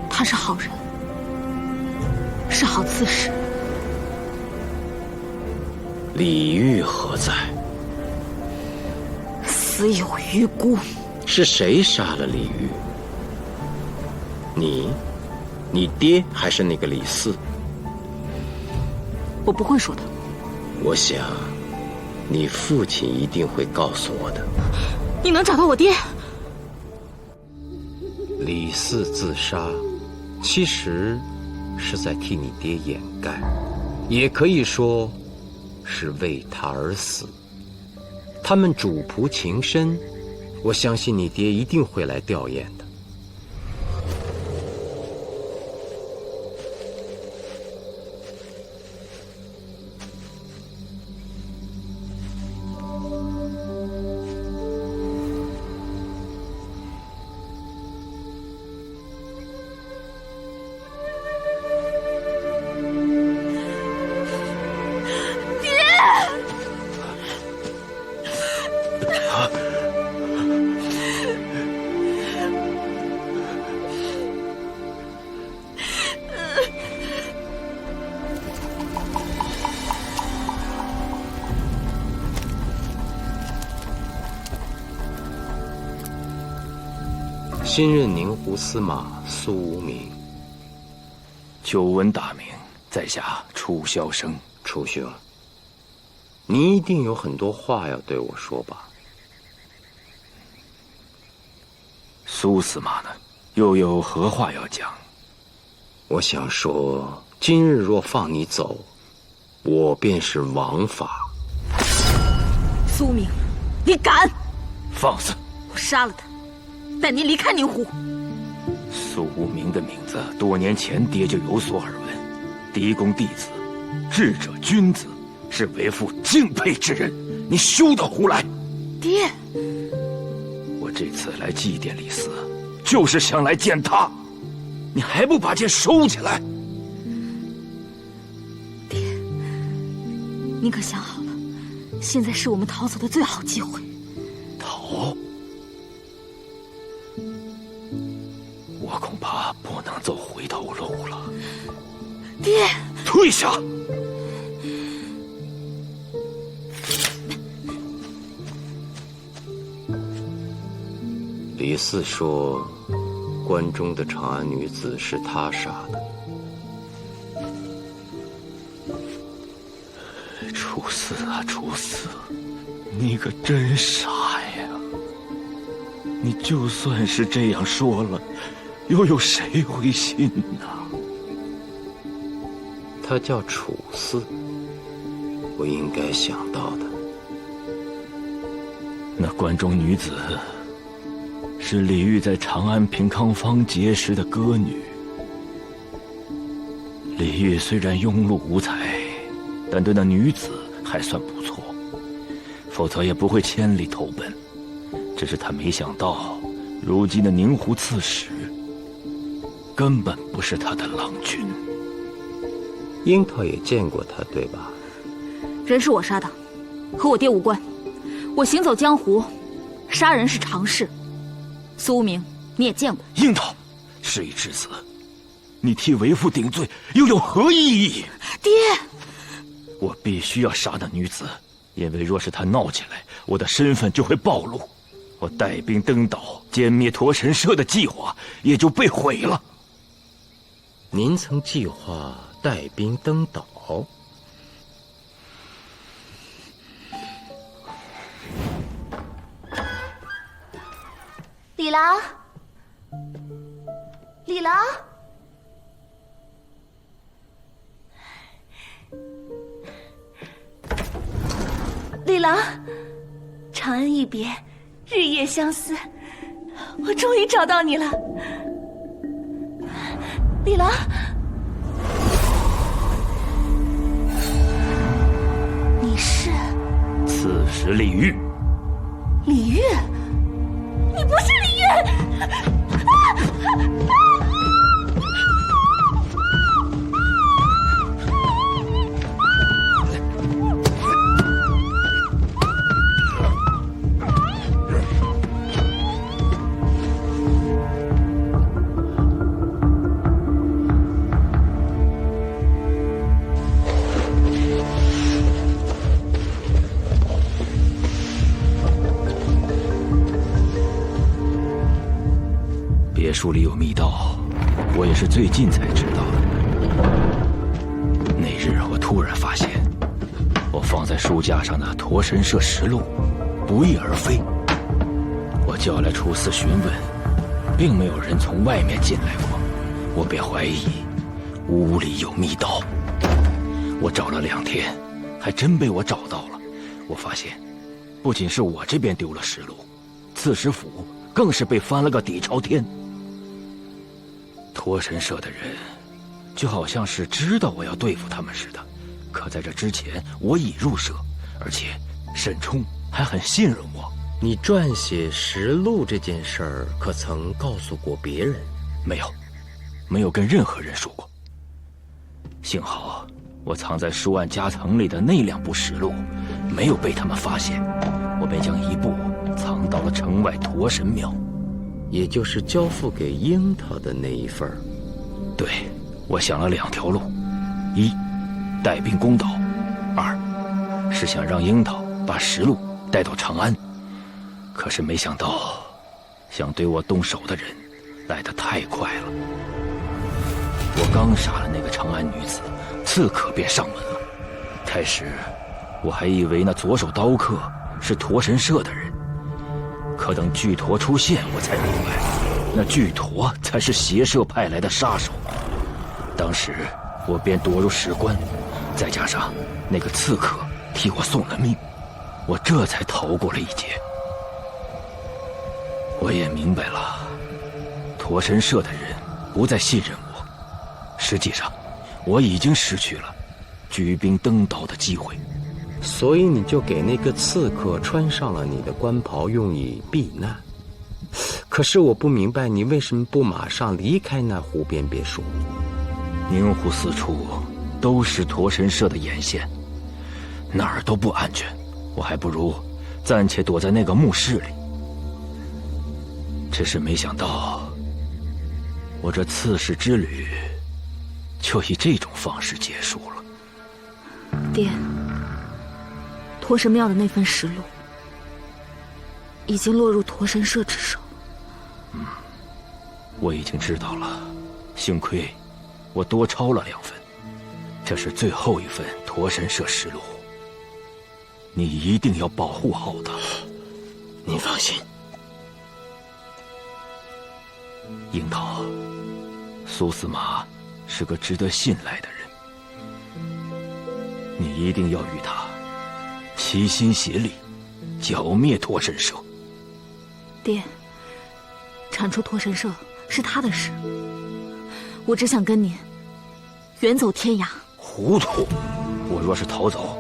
他是好人，是好刺史。李煜何在？死有余辜。是谁杀了李煜？你爹还是那个李四？我不会说的。我想，你父亲一定会告诉我的。你能找到我爹？李四自杀，其实是在替你爹掩盖，也可以说是为他而死。他们主仆情深，我相信你爹一定会来吊唁的。新任宁湖司马苏无名。久闻大名，在下楚萧生。楚兄，你一定有很多话要对我说吧？苏司马呢，又有何话要讲？我想说，今日若放你走，我便是王法。苏明，你敢？放肆！我杀了他，带您离开宁湖。苏无名的名字，多年前爹就有所耳闻。嫡公弟子，智者君子，是为父敬佩之人。你休得胡来！爹，我这次来祭奠李四，就是想来见他。你还不把剑收起来？爹，你可想好了？现在是我们逃走的最好机会。逃？我恐怕不能走回头路了。爹，退下！李四说，关中的长安女子是他杀的。楚四啊，楚四，你可真傻呀！你就算是这样说了，又有谁会信呢？他叫楚四，我应该想到的。那关中女子是李煜在长安平康坊结识的歌女。李煜虽然庸碌无才，但对那女子还算不错，否则也不会千里投奔。只是他没想到，如今的宁湖刺史根本不是他的郎君。樱桃也见过他，对吧？人是我杀的，和我爹无关。我行走江湖，杀人是常事。苏无名，你也见过。樱桃，事已至此，你替为父顶罪又有何意义？爹，我必须要杀那女子，因为若是她闹起来，我的身份就会暴露，我带兵登岛歼灭驼神社的计划也就被毁了。您曾计划带兵登岛？李郎，李郎，李郎，长安一别，日夜相思，我终于找到你了，李郎。你是刺史李煜。李煜？你不是李煜！别墅里有密道，我也是最近才知道的。那日我突然发现，我放在书架上的《驼神社实录》不翼而飞。我叫来出司询问，并没有人从外面进来过，我便怀疑屋里有密道。我找了2天，还真被我找到了。我发现，不仅是我这边丢了实录，刺史府更是被翻了个底朝天。驼神社的人就好像是知道我要对付他们似的，可在这之前我已入社，而且沈冲还很信任我。你撰写实录这件事儿，可曾告诉过别人？没有跟任何人说过。幸好我藏在书案夹层里的那2部实录没有被他们发现，我便将一部藏到了城外驼神庙，也就是交付给樱桃的那一份。对，我想了2条路：一，带兵攻岛；二，是想让樱桃把实录带到长安。可是没想到，想对我动手的人来得太快了。我刚杀了那个长安女子，刺客便上门了。开始我还以为那左手刀客是驼神社的人，可等巨驼出现，我才明白，那巨驼才是邪社派来的杀手。当时我便躲入石棺，再加上那个刺客替我送了命，我这才逃过了一劫。我也明白了，驼神社的人不再信任我，实际上我已经失去了举兵登岛的机会。所以你就给那个刺客穿上了你的官袍，用以避难。可是我不明白，你为什么不马上离开那湖边别墅？宁湖四处都是驼神社的眼线，哪儿都不安全，我还不如暂且躲在那个墓室里。只是没想到，我这刺史之旅就以这种方式结束了。爹，驼神庙的那份实录已经落入驼神社之手。我已经知道了，幸亏我多抄了2份，这是最后一份驼神社实录，你一定要保护好它。您放心。樱桃，苏司马是个值得信赖的人，你一定要与他齐心协力，剿灭驼神社。爹，铲除驼神社是他的事，我只想跟您远走天涯。糊涂！我若是逃走，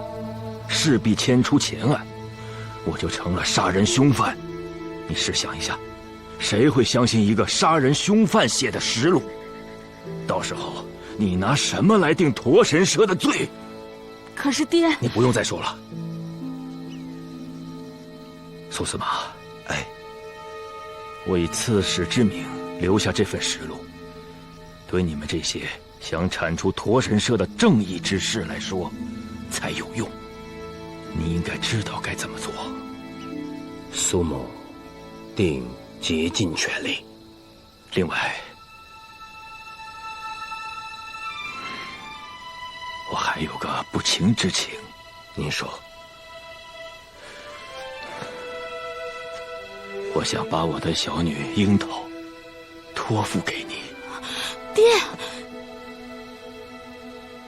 势必牵出前案，我就成了杀人凶犯。你试想一下，谁会相信一个杀人凶犯写的实录？到时候你拿什么来定驼神社的罪？可是爹，你不用再说了。苏司马，哎，我以刺史之名留下这份实录，对你们这些想铲除驼神社的正义之士来说，才有用。你应该知道该怎么做。苏某定竭尽全力。另外，我还有个不情之请，您说。我想把我的小女樱桃托付给你。爹，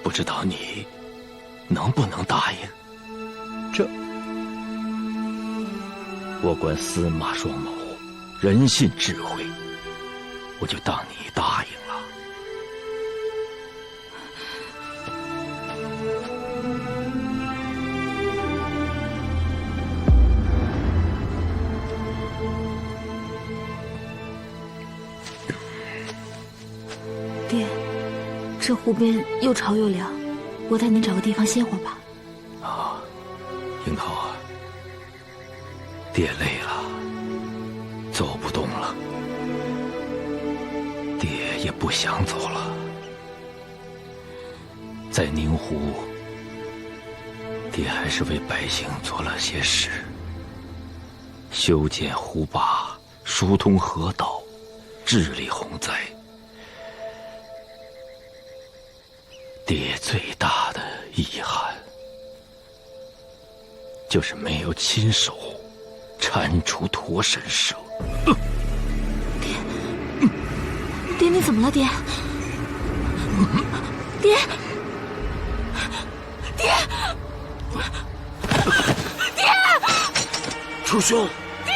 不知道你能不能答应？我观司马双谋，人信智慧，我就当你答应了。爹，这湖边又潮又凉，我带您找个地方歇会儿吧。啊，樱桃啊，爹累了，走不动了，爹也不想走了。在宁湖，爹还是为百姓做了些事，修建湖坝，疏通河道，治理洪灾。爹最大的遗憾，就是没有亲手铲除驼神社。爹，你怎么了，爹？爹，爹，爹，楚兄，爹，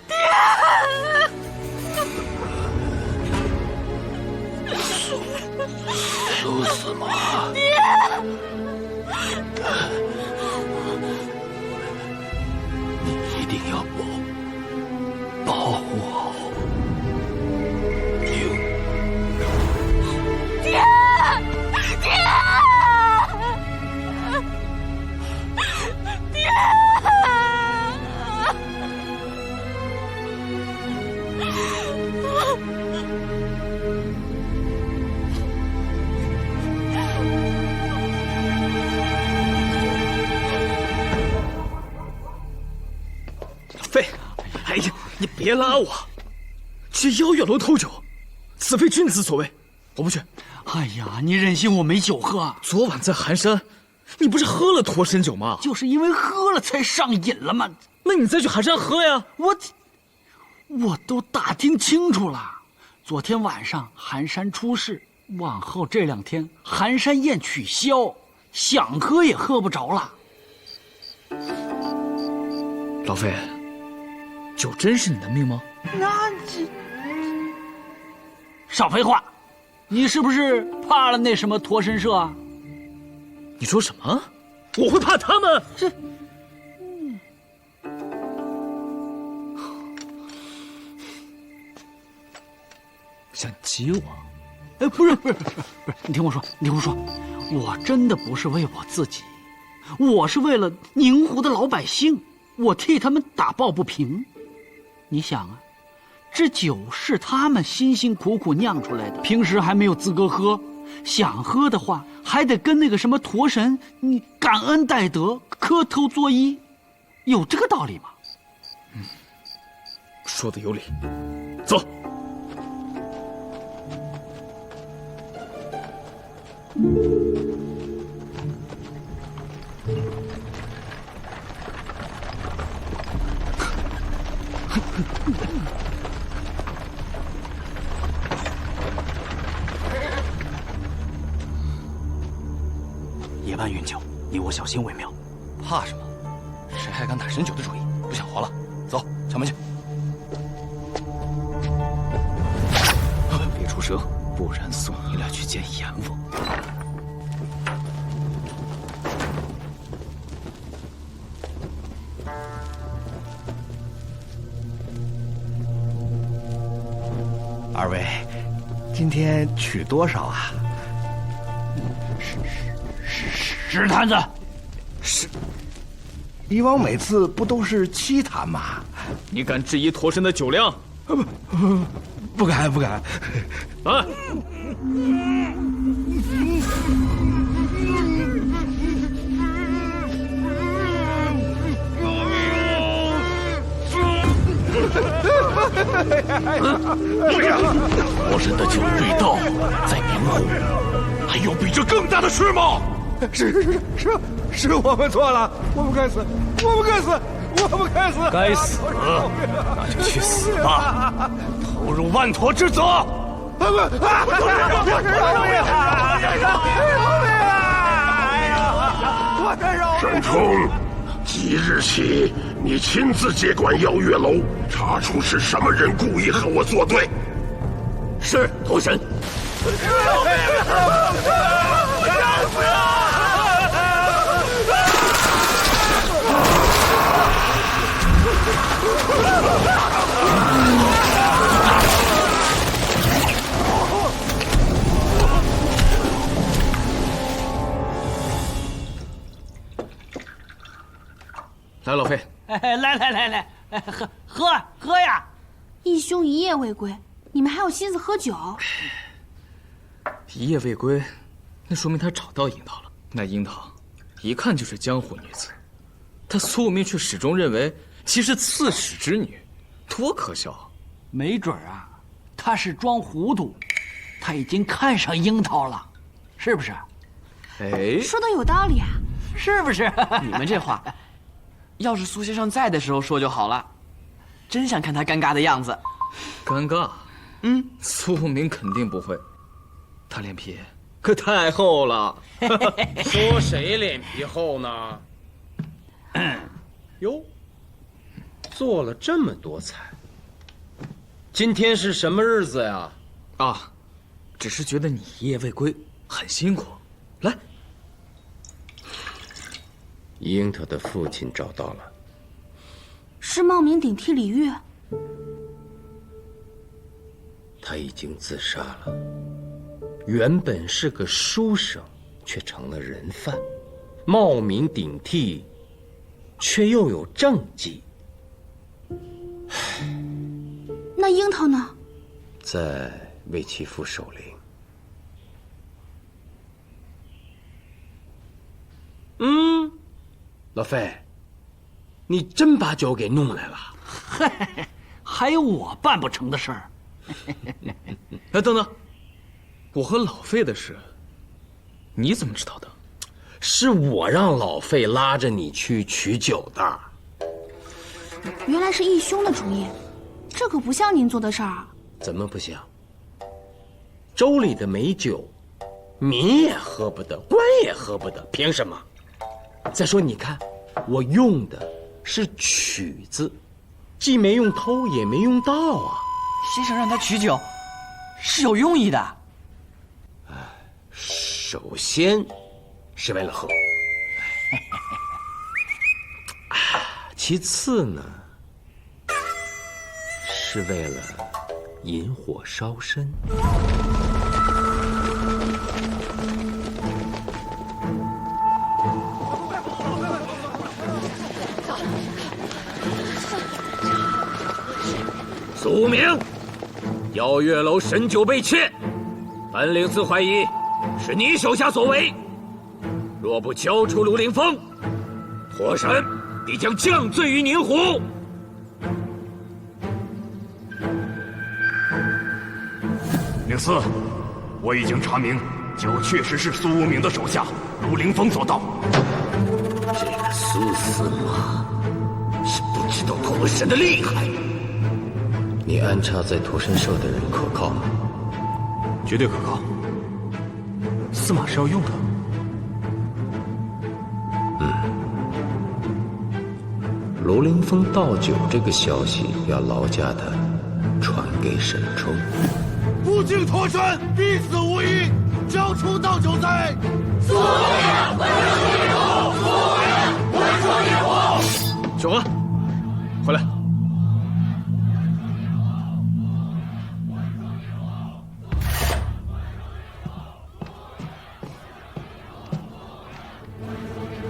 爹。苏司马，爹，你一定要保护好英。爹，爹，爹。哎呀，你别拉我！去邀月楼偷酒，此非君子所为，我不去。哎呀，你忍心我没酒喝啊？昨晚在寒山，你不是喝了驼神酒吗？就是因为喝了才上瘾了嘛。那你再去寒山喝呀！我都打听清楚了，昨天晚上寒山出事，往后这2天寒山宴取消，想喝也喝不着了。老费，酒真是你的命吗？那这少废话，你是不是怕了那什么驼神社啊？你说什么？我会怕他们？这，想激我？哎，不是，你听我说，我真的不是为我自己，我是为了宁湖的老百姓，我替他们打抱不平。你想啊，这酒是他们辛辛苦苦酿出来的，平时还没有资格喝，想喝的话还得跟那个什么驼神你感恩戴德，磕头作揖，有这个道理吗？说的有理，走。夜半运酒，你我小心为妙。怕什么？谁还敢打神酒的主意？不想活了？走，上门去。别出声，不然送你俩去见阎王。二位，今天取多少啊10坛子。是。以往每次不都是7坛吗？你敢质疑驼神的酒量？不敢，不敢。来。驼神的酒锐道在明湖，还有比这更大的事吗？是我们错了，我们该死，我们该死，我们该死！该死，那就去死吧，投入万驼之责！沈冲，即日起，你亲自接管邀月楼，查出是什么人故意和我作对。是，驼神。来，老费，来，喝呀！义兄一夜未归，你们还有心思喝酒？一夜未归，那说明他找到樱桃了。那樱桃，一看就是江湖女子，但苏无名却始终认为其是刺史之女，多可笑！没准啊，他是装糊涂，他已经看上樱桃了，是不是？哎，说的有道理啊，是不是？你们这话，要是苏先生在的时候说就好了。真想看他尴尬的样子。尴尬？苏无名肯定不会，他脸皮可太厚了。说谁脸皮厚呢？哟，做了这么多菜，今天是什么日子呀？啊，只是觉得你一夜未归很辛苦。来，樱桃的父亲找到了，是冒名顶替李煜。他已经自杀了。原本是个书生，却成了人贩，冒名顶替，却又有政绩。那樱桃呢？在为其父守灵。老费，你真把酒给弄来了？还有我办不成的事儿。哎，等等，我和老费的事，你怎么知道的？是我让老费拉着你去取酒的。原来是义兄的主意，这可不像您做的事儿啊。怎么不像？州里的美酒，民也喝不得，官也喝不得，凭什么？再说，你看，我用的是取字，既没用偷，也没用盗啊。先生让他取酒，是有用意的。首先是为了喝，其次呢，是为了引火烧身。苏无名，邀月楼神酒被窃，本领自怀疑是你手下所为。若不交出庐陵峰，驼神必将降罪于宁湖。宁司，我已经查明，酒确实是苏无名的手下庐陵峰所盗。这个苏司马是不知道驼神的厉害。你安插在驼神社的人可靠吗？绝对可靠。司马是要用的。庐陵峰盗酒这个消息要劳驾的传给沈冲。不敬驼神，必死无疑。交出盗酒贼！苏无名，滚出宁湖！苏无名，滚出宁湖！熊啊，回来！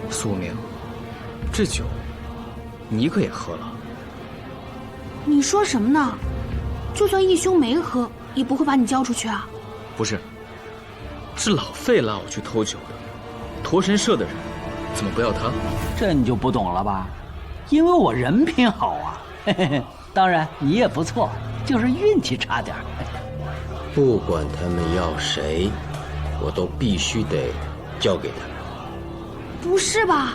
苏无名，这酒你可也喝了？你说什么呢？就算义兄没喝，也不会把你交出去啊！不是，是老费拉我去偷酒的。驼神社的人怎么不要他？这你就不懂了吧？因为我人品好啊，嘿嘿嘿。当然你也不错，就是运气差点。不管他们要谁，我都必须得交给他们。不是吧，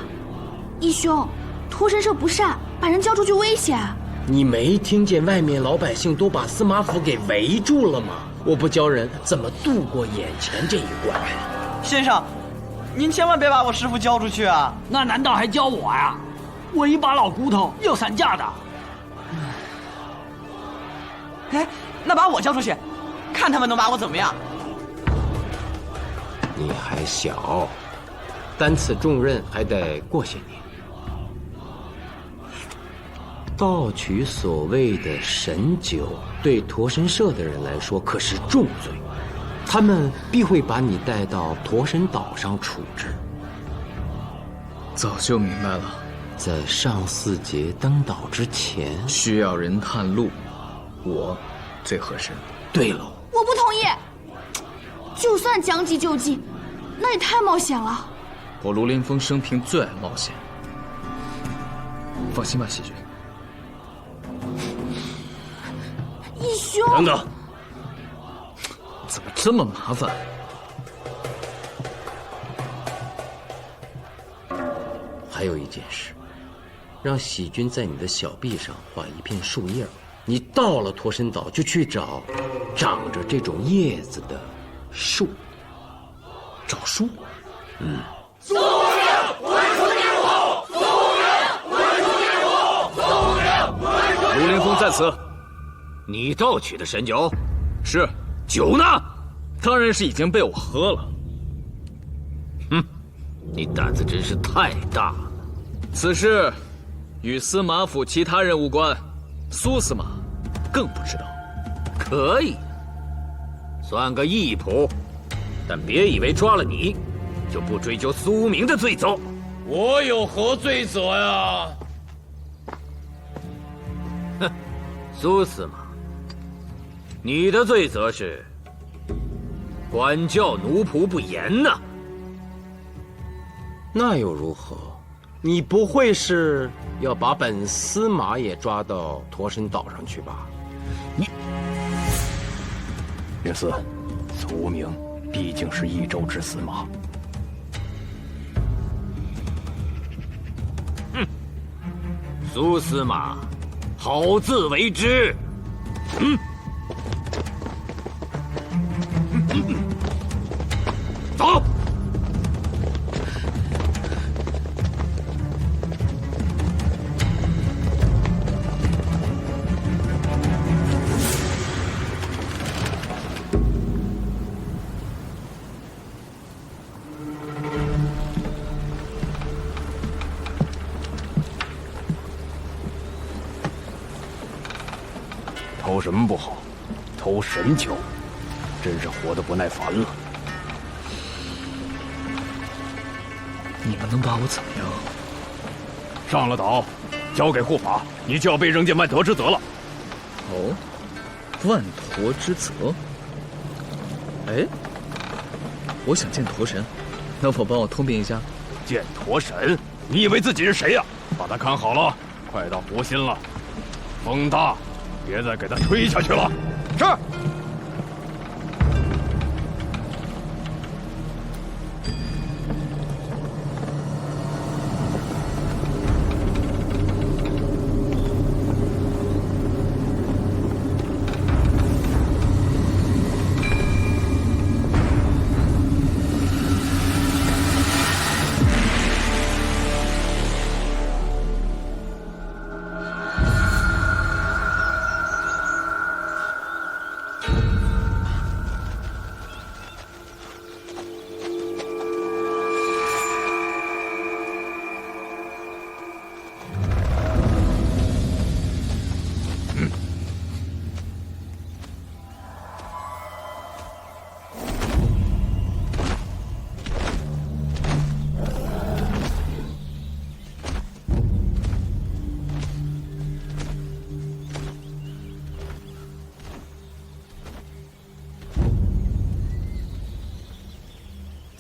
义兄，驼神社不善，把人交出去危险。你没听见外面老百姓都把司马府给围住了吗？我不教人怎么度过眼前这一关。先生，您千万别把我师父交出去啊！那难道还教我呀？我一把老骨头要散架的。哎，那把我交出去，看他们能把我怎么样？你还小，担此重任还得过些年。盗取所谓的神酒，对驼神社的人来说可是重罪，他们必会把你带到驼神岛上处置。早就明白了，在上巳节登岛之前，需要人探路，我最合适。对了，我不同意。就算将计就计，那也太冒险了。我卢凌风生平最爱冒险。放心吧，细菌。义兄，等等，怎么这么麻烦？还有一件事，让喜君在你的小臂上画一片树叶，你到了驼神岛就去找长着这种叶子的树。找树？苏无名，滚出地府！苏无名，滚出地府！苏无名，滚出地府！卢凌风在此。你盗取的神酒，是酒呢？当然是已经被我喝了。哼，你胆子真是太大了。此事与司马府其他人无关，苏司马更不知道。可以，算个义仆，但别以为抓了你，就不追究苏无名的罪责。我有何罪责呀？哼，苏司马。你的罪责是管教奴仆不严呐。那又如何？你不会是要把本司马也抓到驼神岛上去吧？云司，苏无名毕竟是益州之司马。哼，苏司马，好自为之。走。偷什么不好？偷神酒，真是活得不耐烦了。你们能把我怎么样？上了岛，交给护法，你就要被扔进万陀之泽了。哦，万陀之泽。哎，我想见驼神，能否帮我通禀一下？见驼神？你以为自己是谁呀？把他看好了，快到湖心了。风大，别再给他吹下去了。是。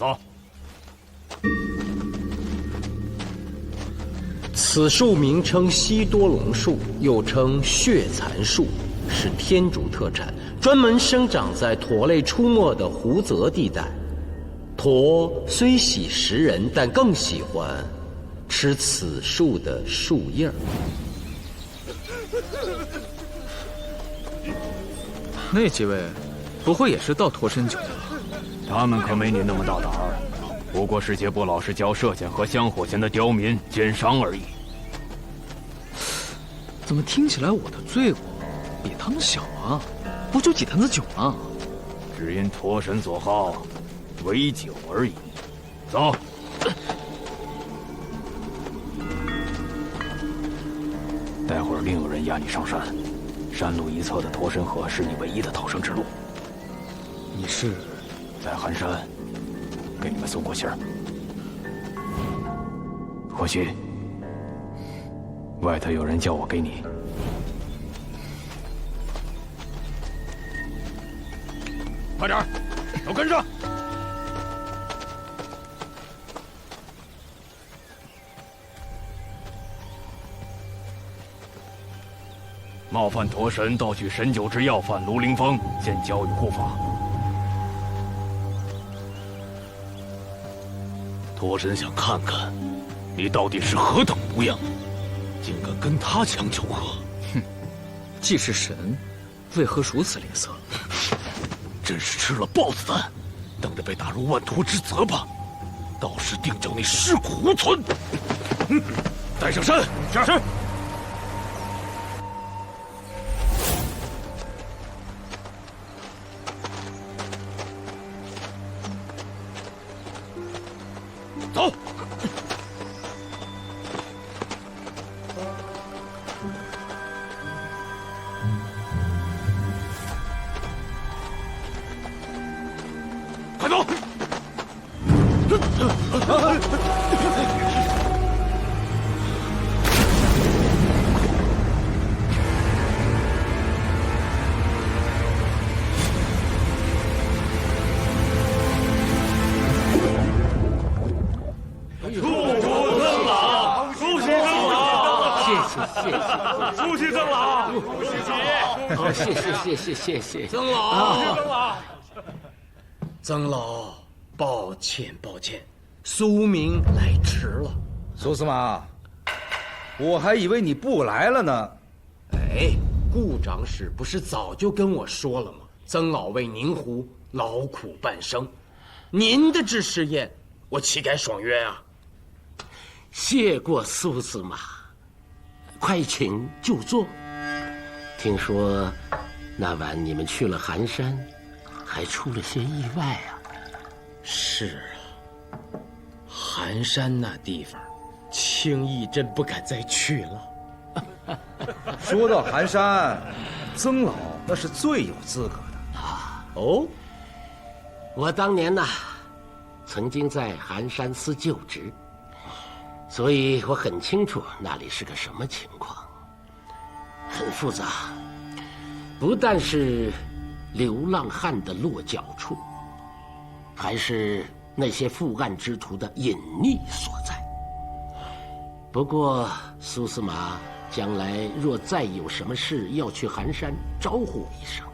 走。此树名称西多龙树，又称血蚕树，是天竺特产，专门生长在驼类出没的湖泽地带。驼虽喜食人，但更喜欢吃此树的树叶儿。那几位，不会也是盗驼参酒的吧？他们可没你那么大胆儿，不过是些不老实嚼麝线和香火线的刁民奸商而已。怎么听起来我的罪过比他们小啊？不就几坛子酒吗？只因驼神所好，唯酒而已。走。待会儿另有人押你上山，山路一侧的驼神河是你唯一的逃生之路。你是在寒山给你们送过信儿。或许外头有人叫我给你。快点儿，都跟上！冒犯驼神盗取神酒之要犯卢凌风，现交予护法。驼神想看看你到底是何等模样，竟敢跟他强求和。哼，既是神，为何如此吝啬？真是吃了豹子胆，等着被打入万驼之责吧！到时定叫你尸骨无存。带上山。是。走。快走！恭喜曾老，恭喜你！好，谢谢曾老，曾老，抱歉，苏明来迟了。苏司马，我还以为你不来了呢。哎，顾长史不是早就跟我说了吗？曾老为宁胡劳苦半生，您的致仕宴，我岂敢爽约啊？谢过苏司马，快请就坐。听说那晚你们去了寒山，还出了些意外啊。是啊，寒山那地方，轻易真不敢再去了。说到寒山，曾老那是最有资格的啊。哦，我当年呐，曾经在寒山司就职，所以我很清楚那里是个什么情况。很复杂，不但是流浪汉的落脚处，还是那些负案之徒的隐匿所在。不过苏司马将来若再有什么事要去寒山，招呼一声，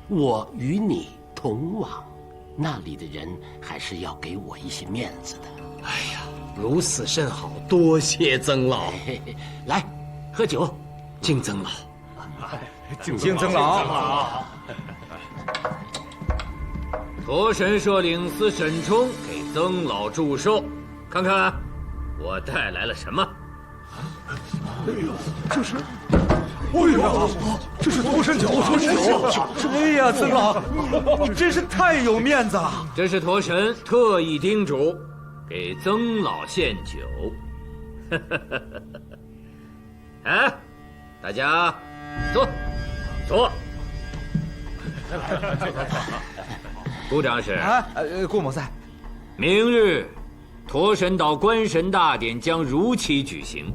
我与你同往。那里的人还是要给我一些面子的。哎呀，如此甚好，多谢曾老。来，喝酒，敬曾老。敬曾老。驼神社领司沈冲给曾老祝寿，看看我带来了什么。哎呦，这是，哎呀，这是驼神酒，哎呀，曾老，你真是太有面子了。这是驼神特意叮嘱，给曾老献酒。哎，大家坐。顾长史，顾某在。明日，驼神岛观神大典将如期举行。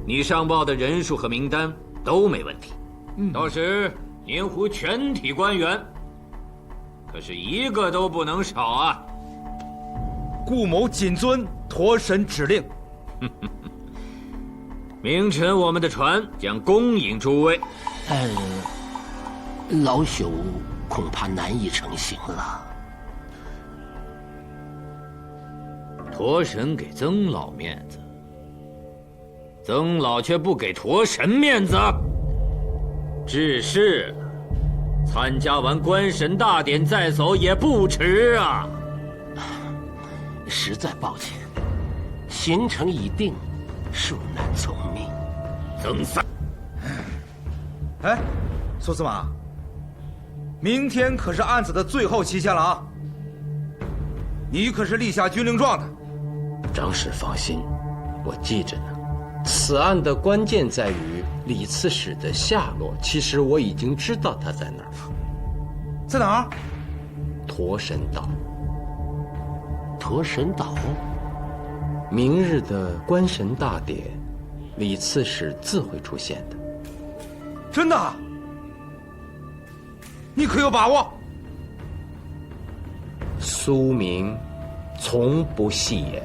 你上报的人数和名单都没问题。到时宁胡全体官员，可是一个都不能少啊！顾某谨遵驼神指令。明晨我们的船将恭迎诸位。老朽恐怕难以成行了。驼神给曾老面子，曾老却不给驼神面子，致仕了。参加完官神大典再走也不迟啊！实在抱歉，行程已定，恕难从命。曾三，哎，苏司马，明天可是案子的最后期限了啊！你可是立下军令状的。长史放心，我记着呢。此案的关键在于李刺史的下落，其实我已经知道他在哪儿。在哪儿？驼神岛。驼神岛？明日的官神大典，李刺史自会出现的。真的？你可有把握？苏明从不戏言。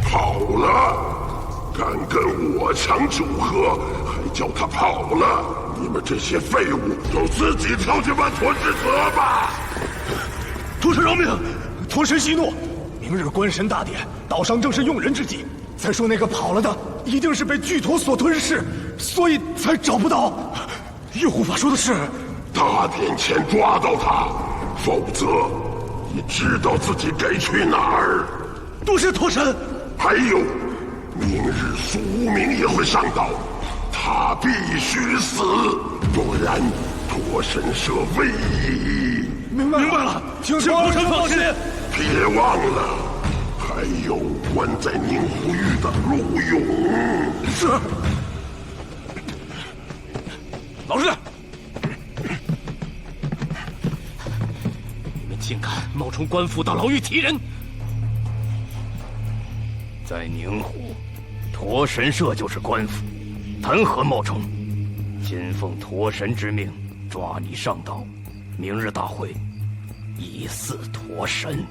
跑了，敢跟我抢酒喝，还叫他跑了！你们这些废物，就自己跳去万驼之泽吧！驼神饶命，驼神息怒。明日官神大典，岛上正是用人之际。再说那个跑了的，一定是被巨驼所吞噬，所以才找不到。右护法说的是，大典前抓到他，否则你知道自己该去哪儿。多谢驼神。还有，明日苏无名也会上岛，他必须死，不然驼神社危矣。明白了，请驼神放心。别忘了，还有关在宁湖域的陆勇。是。老实点！你们竟敢冒充官府到牢狱提人！在宁湖，驼神社就是官府，谈何冒充？今奉驼神之命，抓你上岛。明日大会，以祀驼神。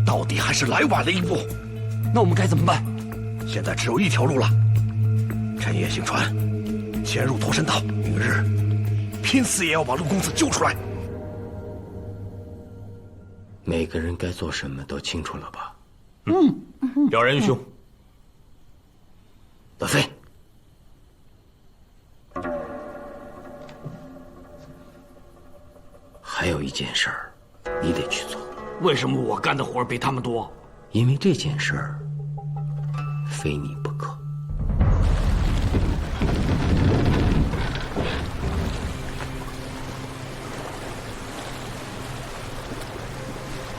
到底还是来晚了一步，那我们该怎么办？现在只有一条路了，趁夜行船，潜入驼神岛，明日拼死也要把陆公子救出来。每个人该做什么都清楚了吧？表仁兄，德飞，还有一件事儿，你得去做。为什么我干的活比他们多？因为这件事儿非你不可。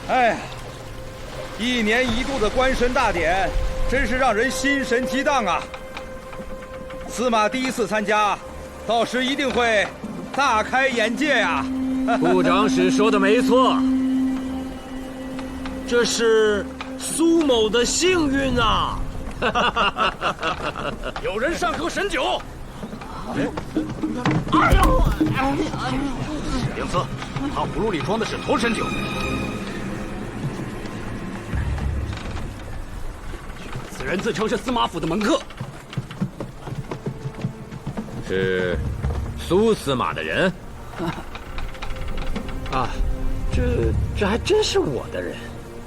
哎呀，一年一度的官神大典，真是让人心神激荡啊！司马第一次参加，到时一定会大开眼界呀！部长史说的没错，这是苏某的幸运啊！有人上口神酒。哎呦！史灵司，他葫芦里装的是驼神酒。此人自称是司马府的门客，是苏司马的人。啊，这还真是我的人。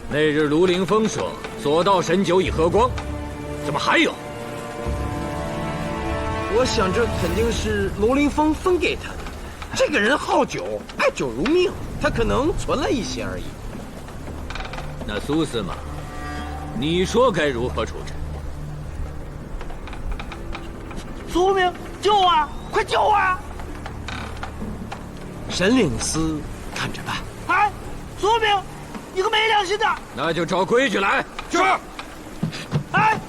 那日卢凌风说所盗神酒已喝光，怎么还有？我想这肯定是卢凌风分给他的。这个人好酒，爱酒如命，他可能存了一些而已。那苏司马，你说该如何处置？苏明，救我！快救我！沈领司看着办。哎，苏明，你个没良心的！那就照规矩来。是。哎，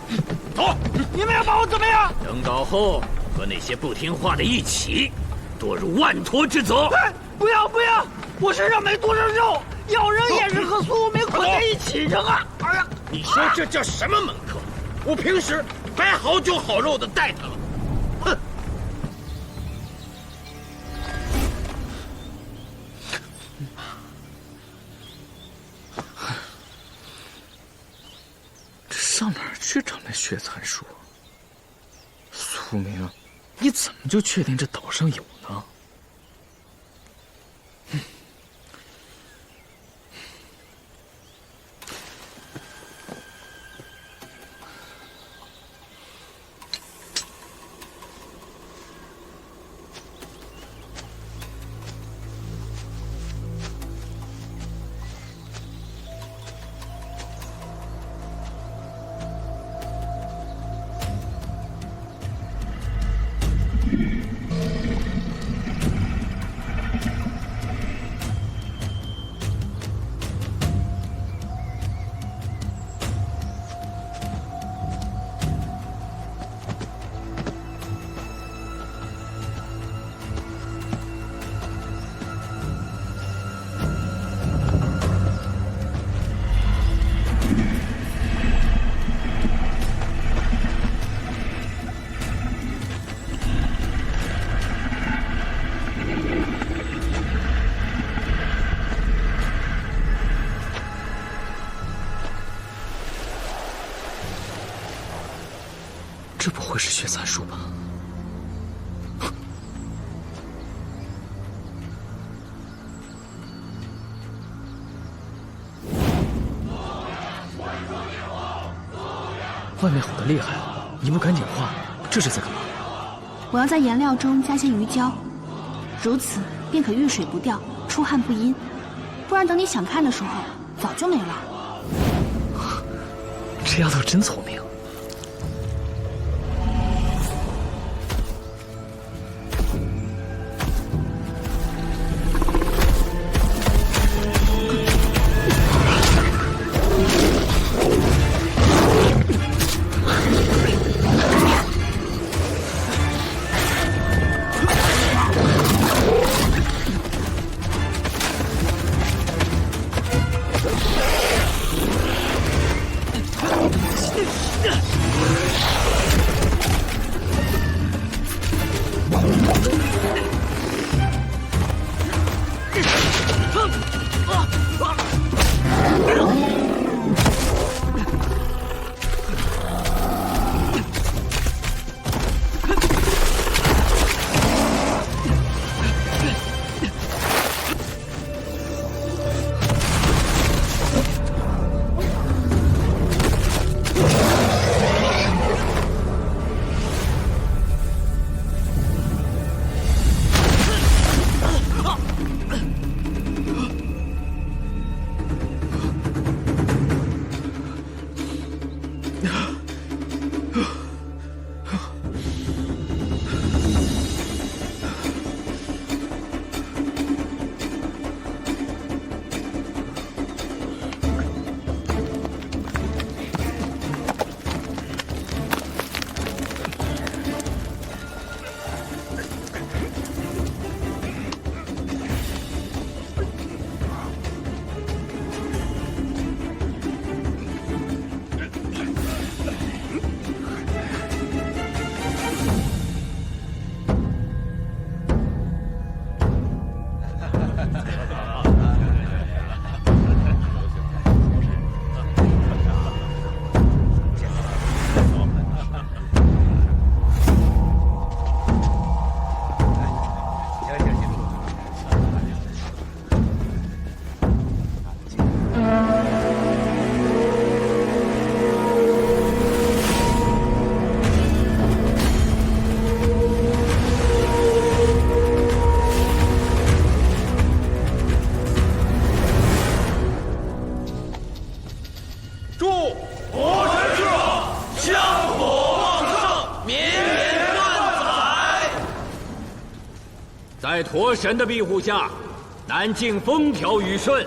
走！你们要把我怎么样？等岛后和那些不听话的一起，堕入万驼之泽。哎，不要不要！我身上没多少肉，咬人也是和苏无名捆在一起扔啊！哎呀，你说这叫什么门客？我平时还好酒好肉的待他了。哼！这上哪儿去找那血蚕树？苏明，你怎么就确定这岛上有呢？这不会是血蚕树吧？外面吼得厉害，你不赶紧换，这是在干嘛？我要在颜料中加些鱼胶，如此便可遇水不掉，出汗不阴。不然等你想看的时候，早就没了。这丫头真聪明。在驼神的庇护下，南境风调雨顺，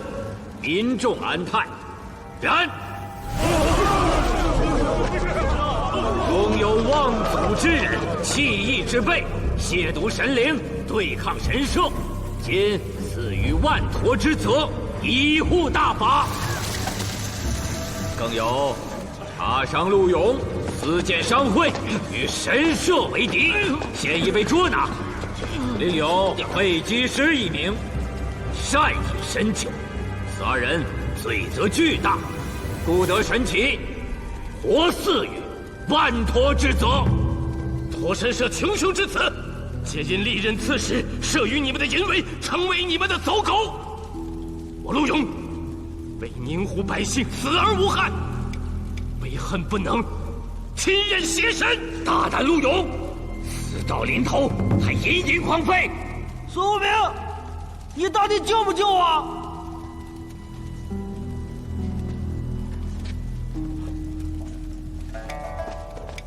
民众安泰。然，拥有妄祖之人、弃义之辈，亵渎神灵，对抗神社，今死赐予万陀之责，以护大法。更有插伤陆勇，私建商会，与神社为敌，现已被捉拿。另有魏机师一名，擅饮神酒，此二人罪责巨大，故得神起，活赐予万陀之责。陀神社穷凶之词，皆因历任刺史慑于你们的淫威，成为你们的走狗。我陆勇为宁湖百姓死而无憾，为恨不能，亲任邪神。大胆陆勇，死到临头还隐隐狂吠。孙无名，你到底救不救我？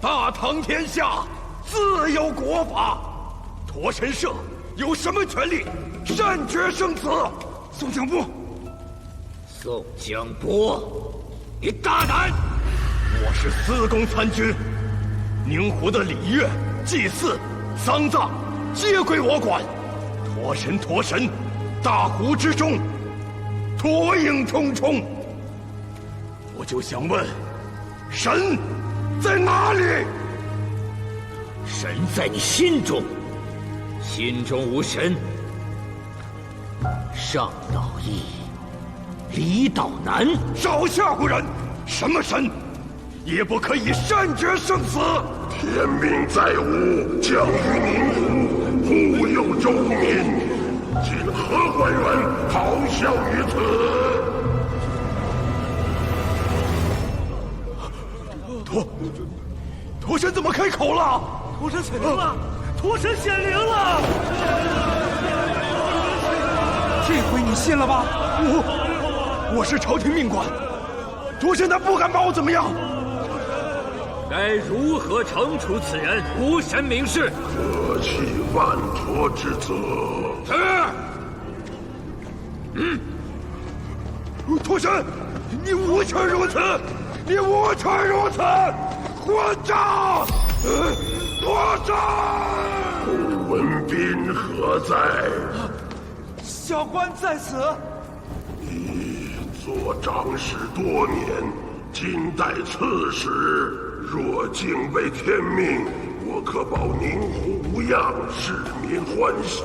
大唐天下自有国法，陀神社有什么权利擅决生死？宋江波，宋江波，你大胆！我是司功参军，宁湖的礼乐、祭祀、丧葬皆归我管。陀神，大湖之中，驼影重重。我就想问，神在哪里？神在你心中，心中无神。上道易，离道难。少吓唬人！什么神，也不可以擅决生死。天命在吾，将于宁湖，护佑周民，今何官员咆哮于此？陀神怎么开口了？陀神显灵了！陀神显灵了！这回你信了吧？我是朝廷命官，陀神他不敢把我怎么样。该如何惩处此人？无神明示，何其万陀之责！陀神，你无权如此！你无权如此！混账！陀神！顾文斌何在？小官在此。你做长史多年，今代刺史，若敬畏天命，我可保宁湖无恙，市民欢喜。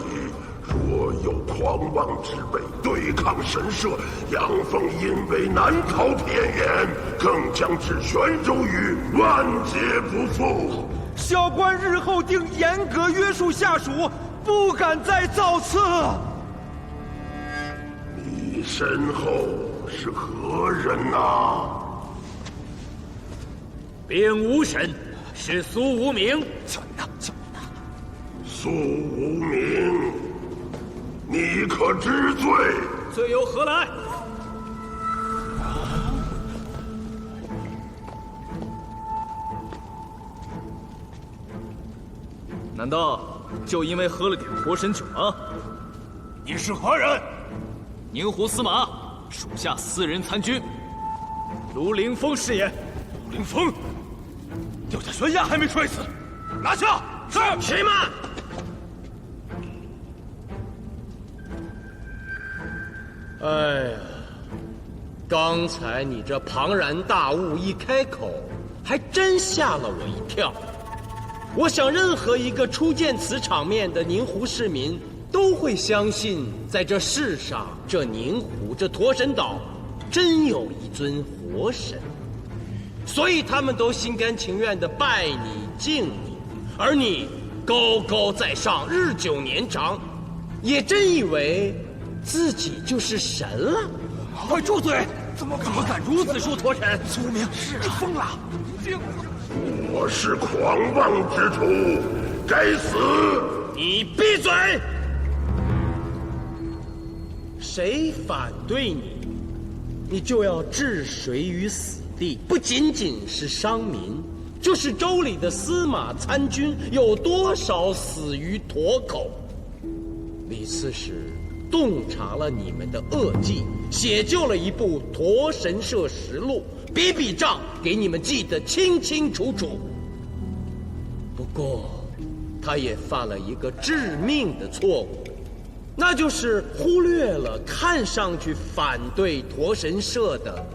若有狂妄之辈对抗神社，杨奉因为难逃天眼，更将置玄州于万劫不复。小官日后定严格约束下属，不敢再造次。你身后是何人呐？并无神，是苏无名。苏无名，你可知罪？罪有何来？难道就因为喝了点活神酒吗？你是何人？宁湖司马属下私人参军，卢凌风是也。卢凌风，掉下悬崖还没摔死，拿下！是。且慢！哎呀，刚才你这庞然大物一开口，还真吓了我一跳。我想，任何一个初见此场面的宁湖市民，都会相信，在这世上，这宁湖这驼神岛，真有一尊活神，所以他们都心甘情愿地拜你、敬你，而你高高在上，日久年长，也真以为自己就是神了。快住嘴！怎么敢如此说驼神？苏无名，你疯了！我是狂妄之徒，该死！你闭嘴！谁反对你，你就要置谁于死地。不仅仅是商民，就是州里的司马参军，有多少死于驼口？李刺史洞察了你们的恶计，写就了一部《驼神社实录》，笔笔账给你们记得清清楚楚。不过，他也犯了一个致命的错误，那就是忽略了看上去反对驼神社的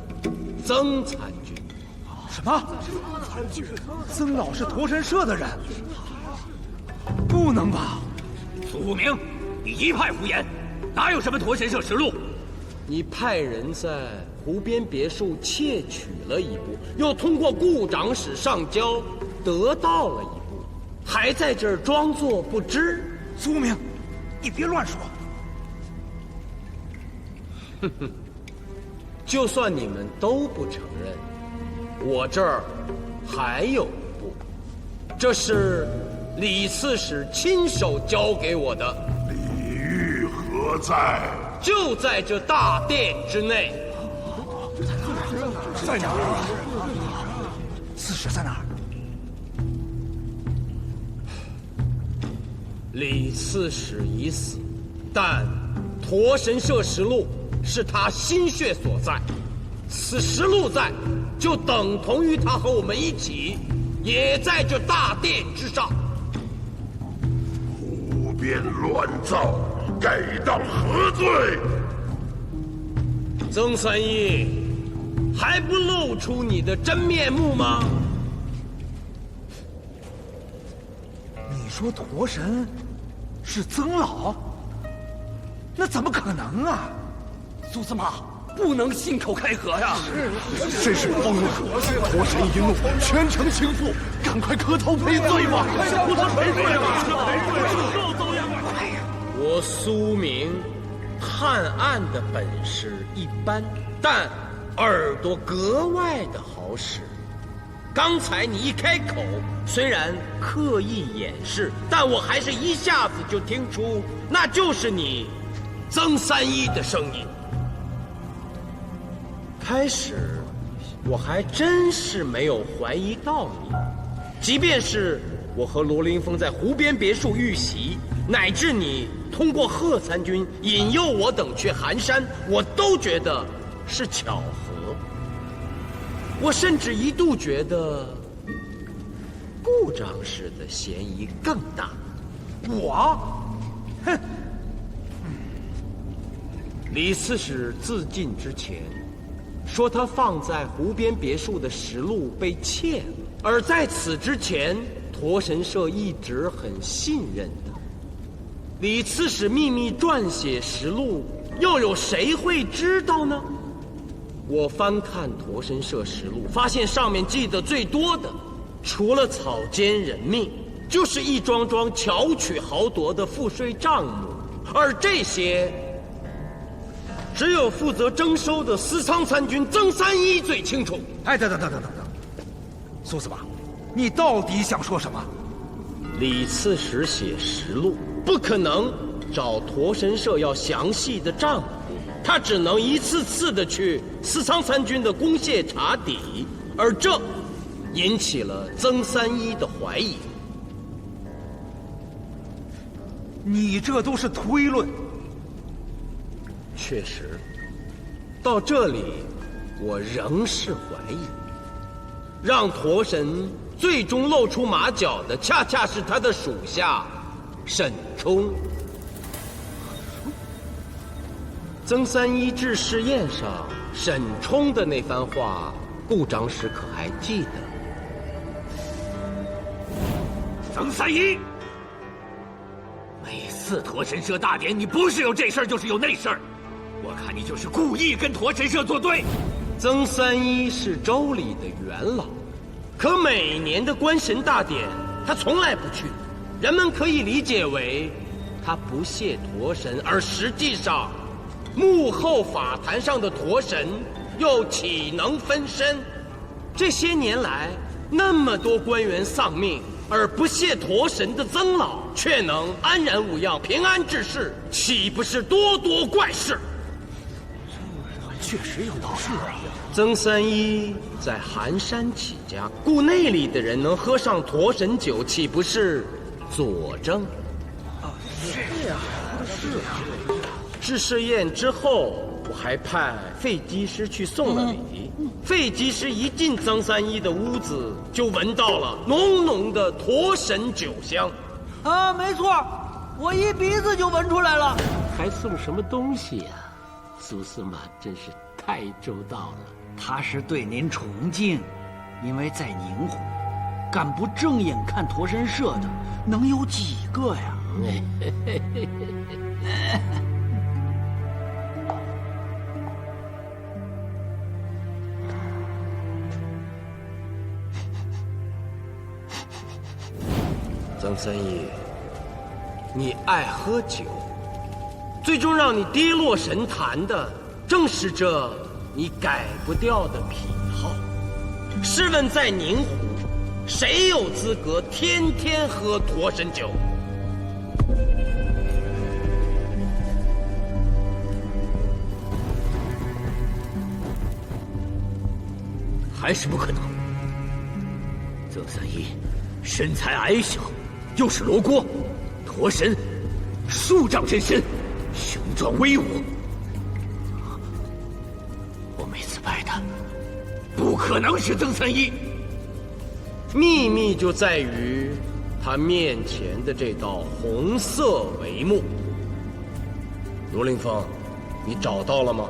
曾参军。什么？曾老是驼神社的人？不能吧？苏无名，你一派胡言，哪有什么驼神社实录？你派人在湖边别墅窃取了一部，又通过顾长史上交得到了一部，还在这儿装作不知。苏无名，你别乱说。哼哼，就算你们都不承认，我这儿还有一部，这是李刺史亲手交给我的。李煜何在？就在这大殿之内。在哪儿？刺史在哪儿？李刺史已死，但驼神社实录是他心血所在。此实录在，就等同于他和我们一起，也在这大殿之上。胡编乱造，该当何罪？曾三一，还不露出你的真面目吗？你说驼神是曾老？那怎么可能啊？苏司马，不能信口开河呀！真是风和，驼神一怒，全城倾覆，赶快磕头赔罪吧！赔罪我苏明探案的本事一般，但耳朵格外的好使。刚才你一开口，虽然刻意掩饰，但我还是一下子就听出，那就是你曾三一的声音。开始我还真是没有怀疑到你，即便是我和罗凌风在湖边别墅遇袭，乃至你通过贺参军引诱我等去寒山，我都觉得是巧合。我甚至一度觉得顾长史的嫌疑更大。我？哼！李刺史自尽之前说，他放在湖边别墅的实录被窃了，而在此之前，驼神社一直很信任他。李刺史秘密撰写实录，又有谁会知道呢？我翻看驼神社实录，发现上面记得最多的，除了草菅人命，就是一桩桩巧取豪夺的赋税账目，而这些只有负责征收的司仓参军曾三一最清楚。哎，等，苏司马，你到底想说什么？李刺史写实录，不可能找驼神社要详细的账目，他只能一次次的去司仓参军的公廨查底，而这引起了曾三一的怀疑。你这都是推论。确实，到这里我仍是怀疑，让驼神最终露出马脚的，恰恰是他的属下沈冲。曾三一致试验上沈冲的那番话，顾长史可还记得？曾三一，每次驼神社大典，你不是有这事儿，就是有那事儿。我看你就是故意跟驼神社作对。曾三一是州里的元老，可每年的官神大典他从来不去，人们可以理解为他不屑驼神，而实际上幕后法坛上的驼神又岂能分身？这些年来那么多官员丧命，而不屑驼神的曾老却能安然无恙，平安治世，岂不是多多怪事？确实有道理。曾三一在寒山起家，故内里的人能喝上驼神酒，岂不是佐证？是呀，是呀。致试宴之后，我还派费技师去送了礼。费技师一进曾三一的屋子，就闻到了浓浓的驼神酒香。啊，没错，我一鼻子就闻出来了。还送什么东西呀？苏司马真是太周到了。他是对您崇敬，因为在宁湖，敢不正眼看驼神社的能有几个呀？曾三爷，你爱喝酒，最终让你跌落神坛的，正是这你改不掉的癖好。试问在宁湖，谁有资格天天喝驼神酒？还是不可能。曾三爷身材矮小，又是罗锅，驼神数丈真身，雄壮威武。我每次拜他，不可能是曾三爷。秘密就在于他面前的这道红色帷幕。卢凌风，你找到了吗？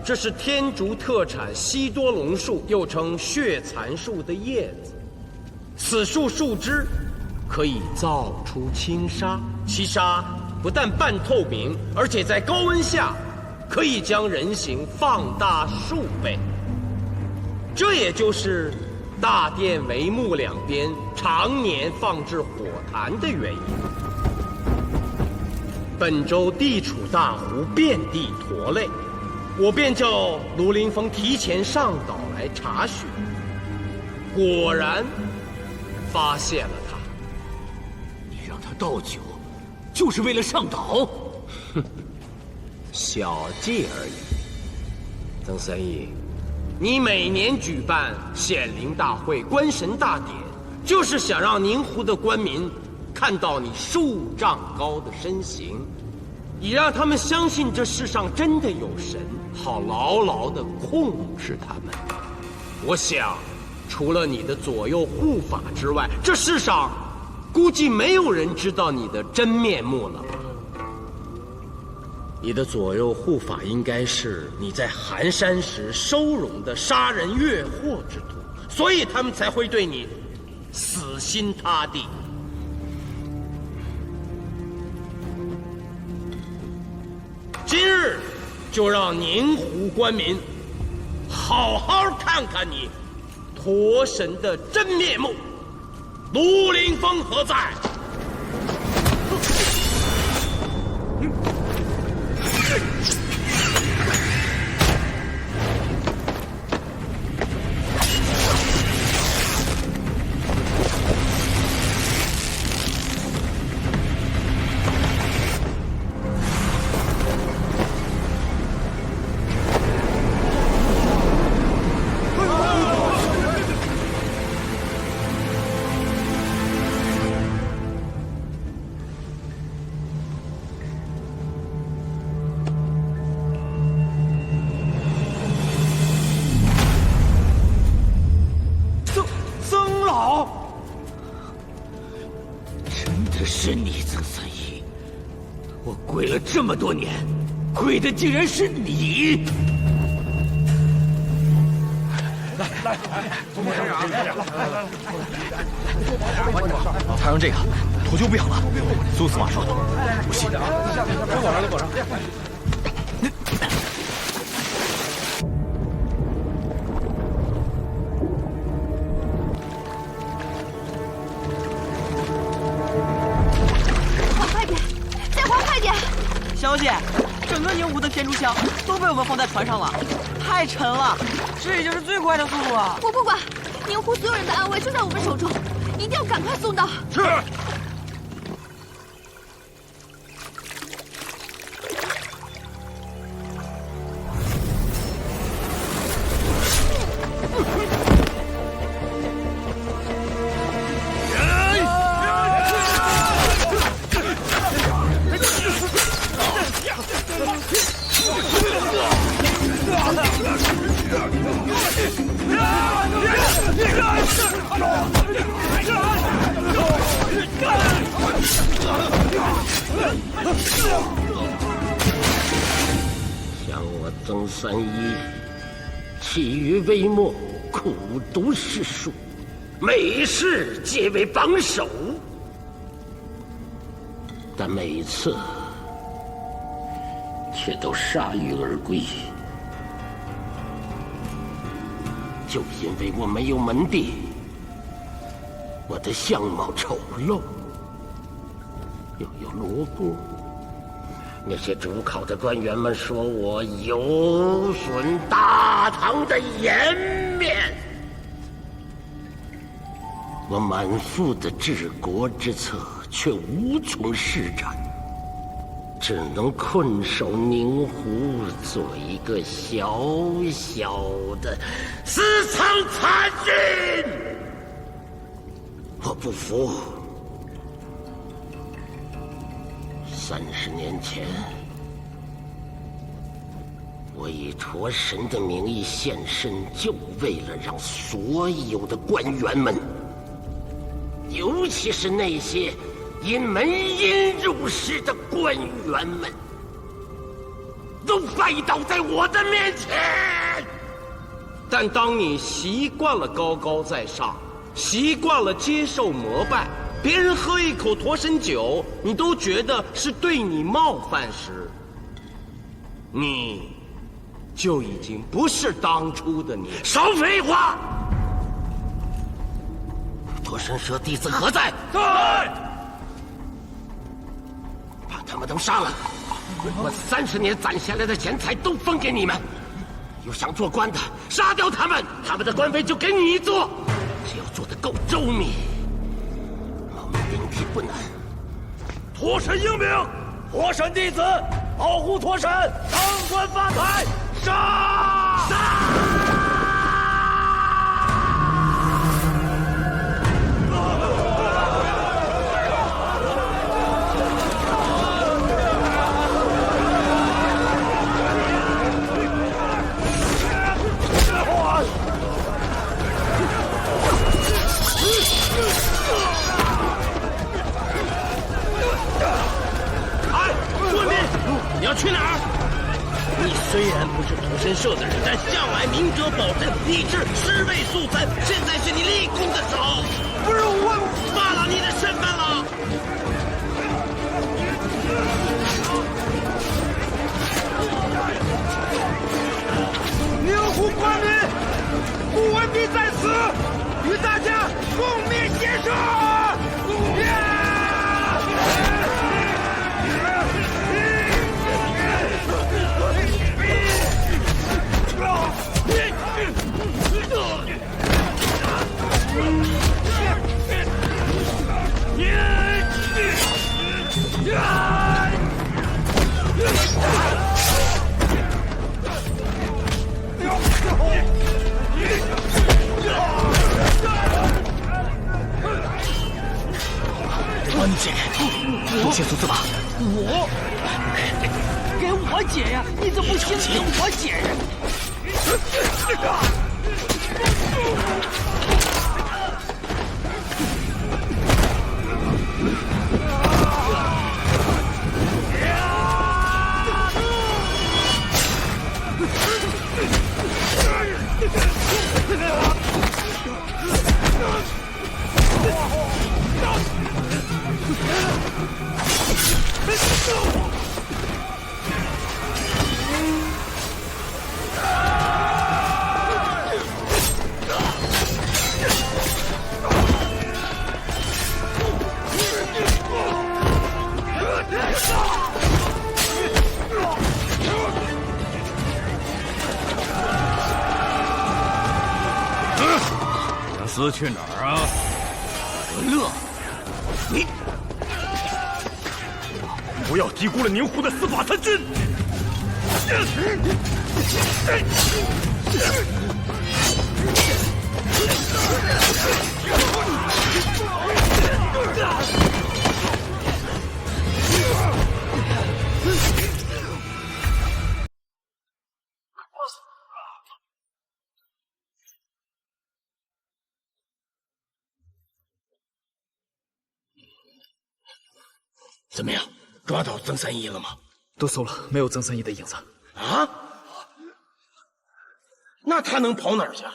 这是天竺特产西多龙树，又称血蚕树的叶子。此树树枝可以造出轻纱，其纱不但半透明，而且在高温下可以将人形放大数倍。这也就是大殿帷幕两边常年放置火坛的原因。本州地处大湖，遍地驼类。我便叫卢凌风提前上岛来查询，果然发现了他。你让他倒酒，就是为了上岛？哼，小计而已。曾三爷，你每年举办显灵大会、观神大典，就是想让宁湖的官民看到你数丈高的身形，以让他们相信这世上真的有神，好牢牢地控制他们。我想，除了你的左右护法之外，这世上估计没有人知道你的真面目了吧？你的左右护法应该是你在寒山时收容的杀人越货之徒，所以他们才会对你死心塌地。今日就让宁湖官民好好看看你驼神的真面目。卢凌风何在？是你，曾三爷！我跪了这么多年，跪的竟然是你！来，他用这个，头就不痒了。苏司马说的，不信。给我上。小姐，整个宁湖的天竺香都被我们放在船上了，太沉了，这已经是最快的速度了。我不管，宁湖所有人的安危就在我们手中，一定要赶快送到。是。想我曾三一，起于微末，苦读诗书，每事皆为榜首，但每次却都铩羽而归。就因为我没有门第，我的相貌丑陋，又有罗锅。那些主考的官员们说我有损大唐的颜面，我满腹的治国之策却无从施展，只能困守宁湖，做一个小小的私藏参军。我不服。30年前，我以驼神的名义现身，就为了让所有的官员们，尤其是那些因门荫入室的官员们，都拜倒在我的面前。但当你习惯了高高在上，习惯了接受膜拜，别人喝一口驼神酒，你都觉得是对你冒犯时，你就已经不是当初的你。少废话！驼神社弟子何在？在！把他们都杀了！我30年攒下来的钱财都分给你们。有想做官的，杀掉他们，他们的官位就给你做。只要做得够周密，我们顶替不难。驼神英明，驼神弟子保护驼神，当官发财，杀！你要去哪儿？你虽然不是驼神社的人，但向来明哲保身，以致尸位素餐。现在是你立功的时候，不是我罢了你的身份了。宁湖官民，顾文斌在此，与大家共灭邪社！帮你解开，不限速自拔。我，给我解呀！你怎么不先给我解呀？思去哪儿啊？文乐，你不要低估了宁湖的司法参军。怎么样，抓到曾三一了吗？都搜了，没有曾三一的影子。啊？那他能跑哪儿去？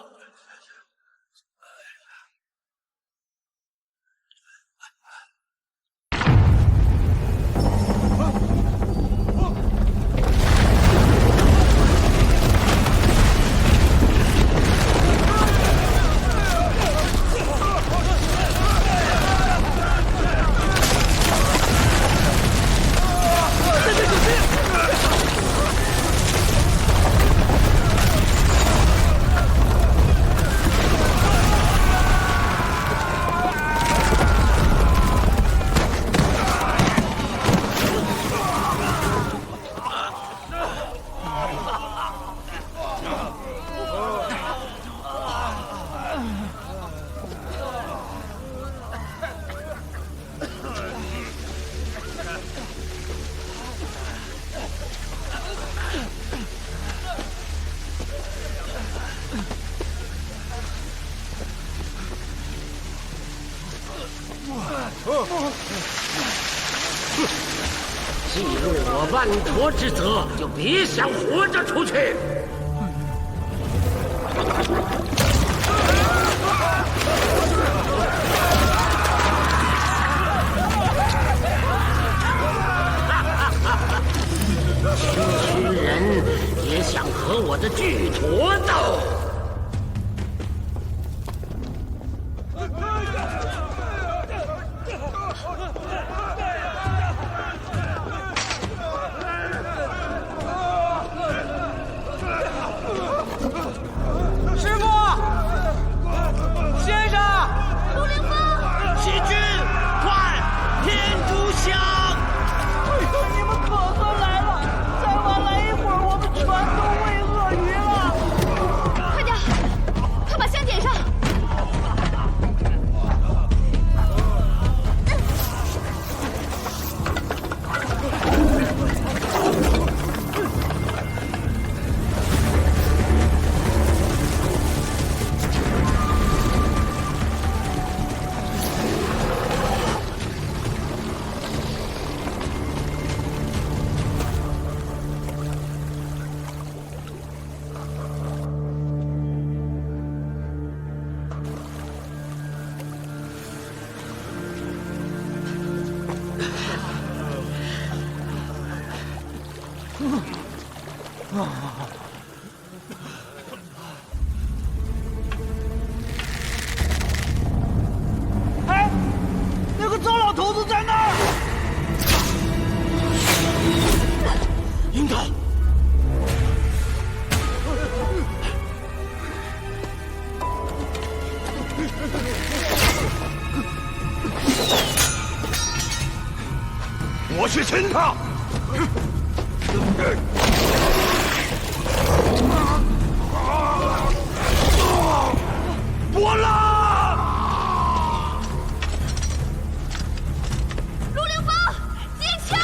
既入我万国之责，就别想活着出去。区区人也想和我的巨驼斗？师傅，先生，陆凌风，齐军，快，天竺响！哎呦，你们可算来了！再晚来一会儿，我们全都喂鳄鱼了。快点，快把香点上。哎，那个糟老头子在那儿！樱桃，我去擒他！波浪！陆凌风，接枪！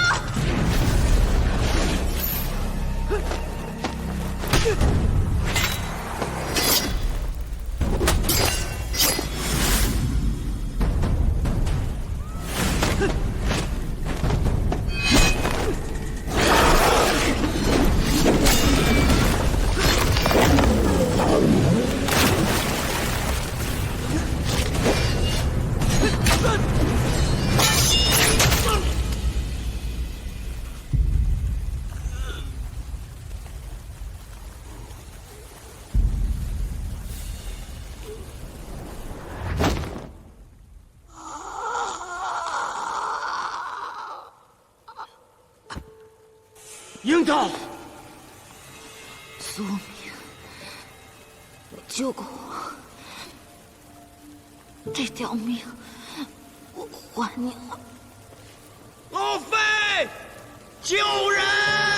樱桃，苏明，救过我，这条命我还你了。奥飞，救人！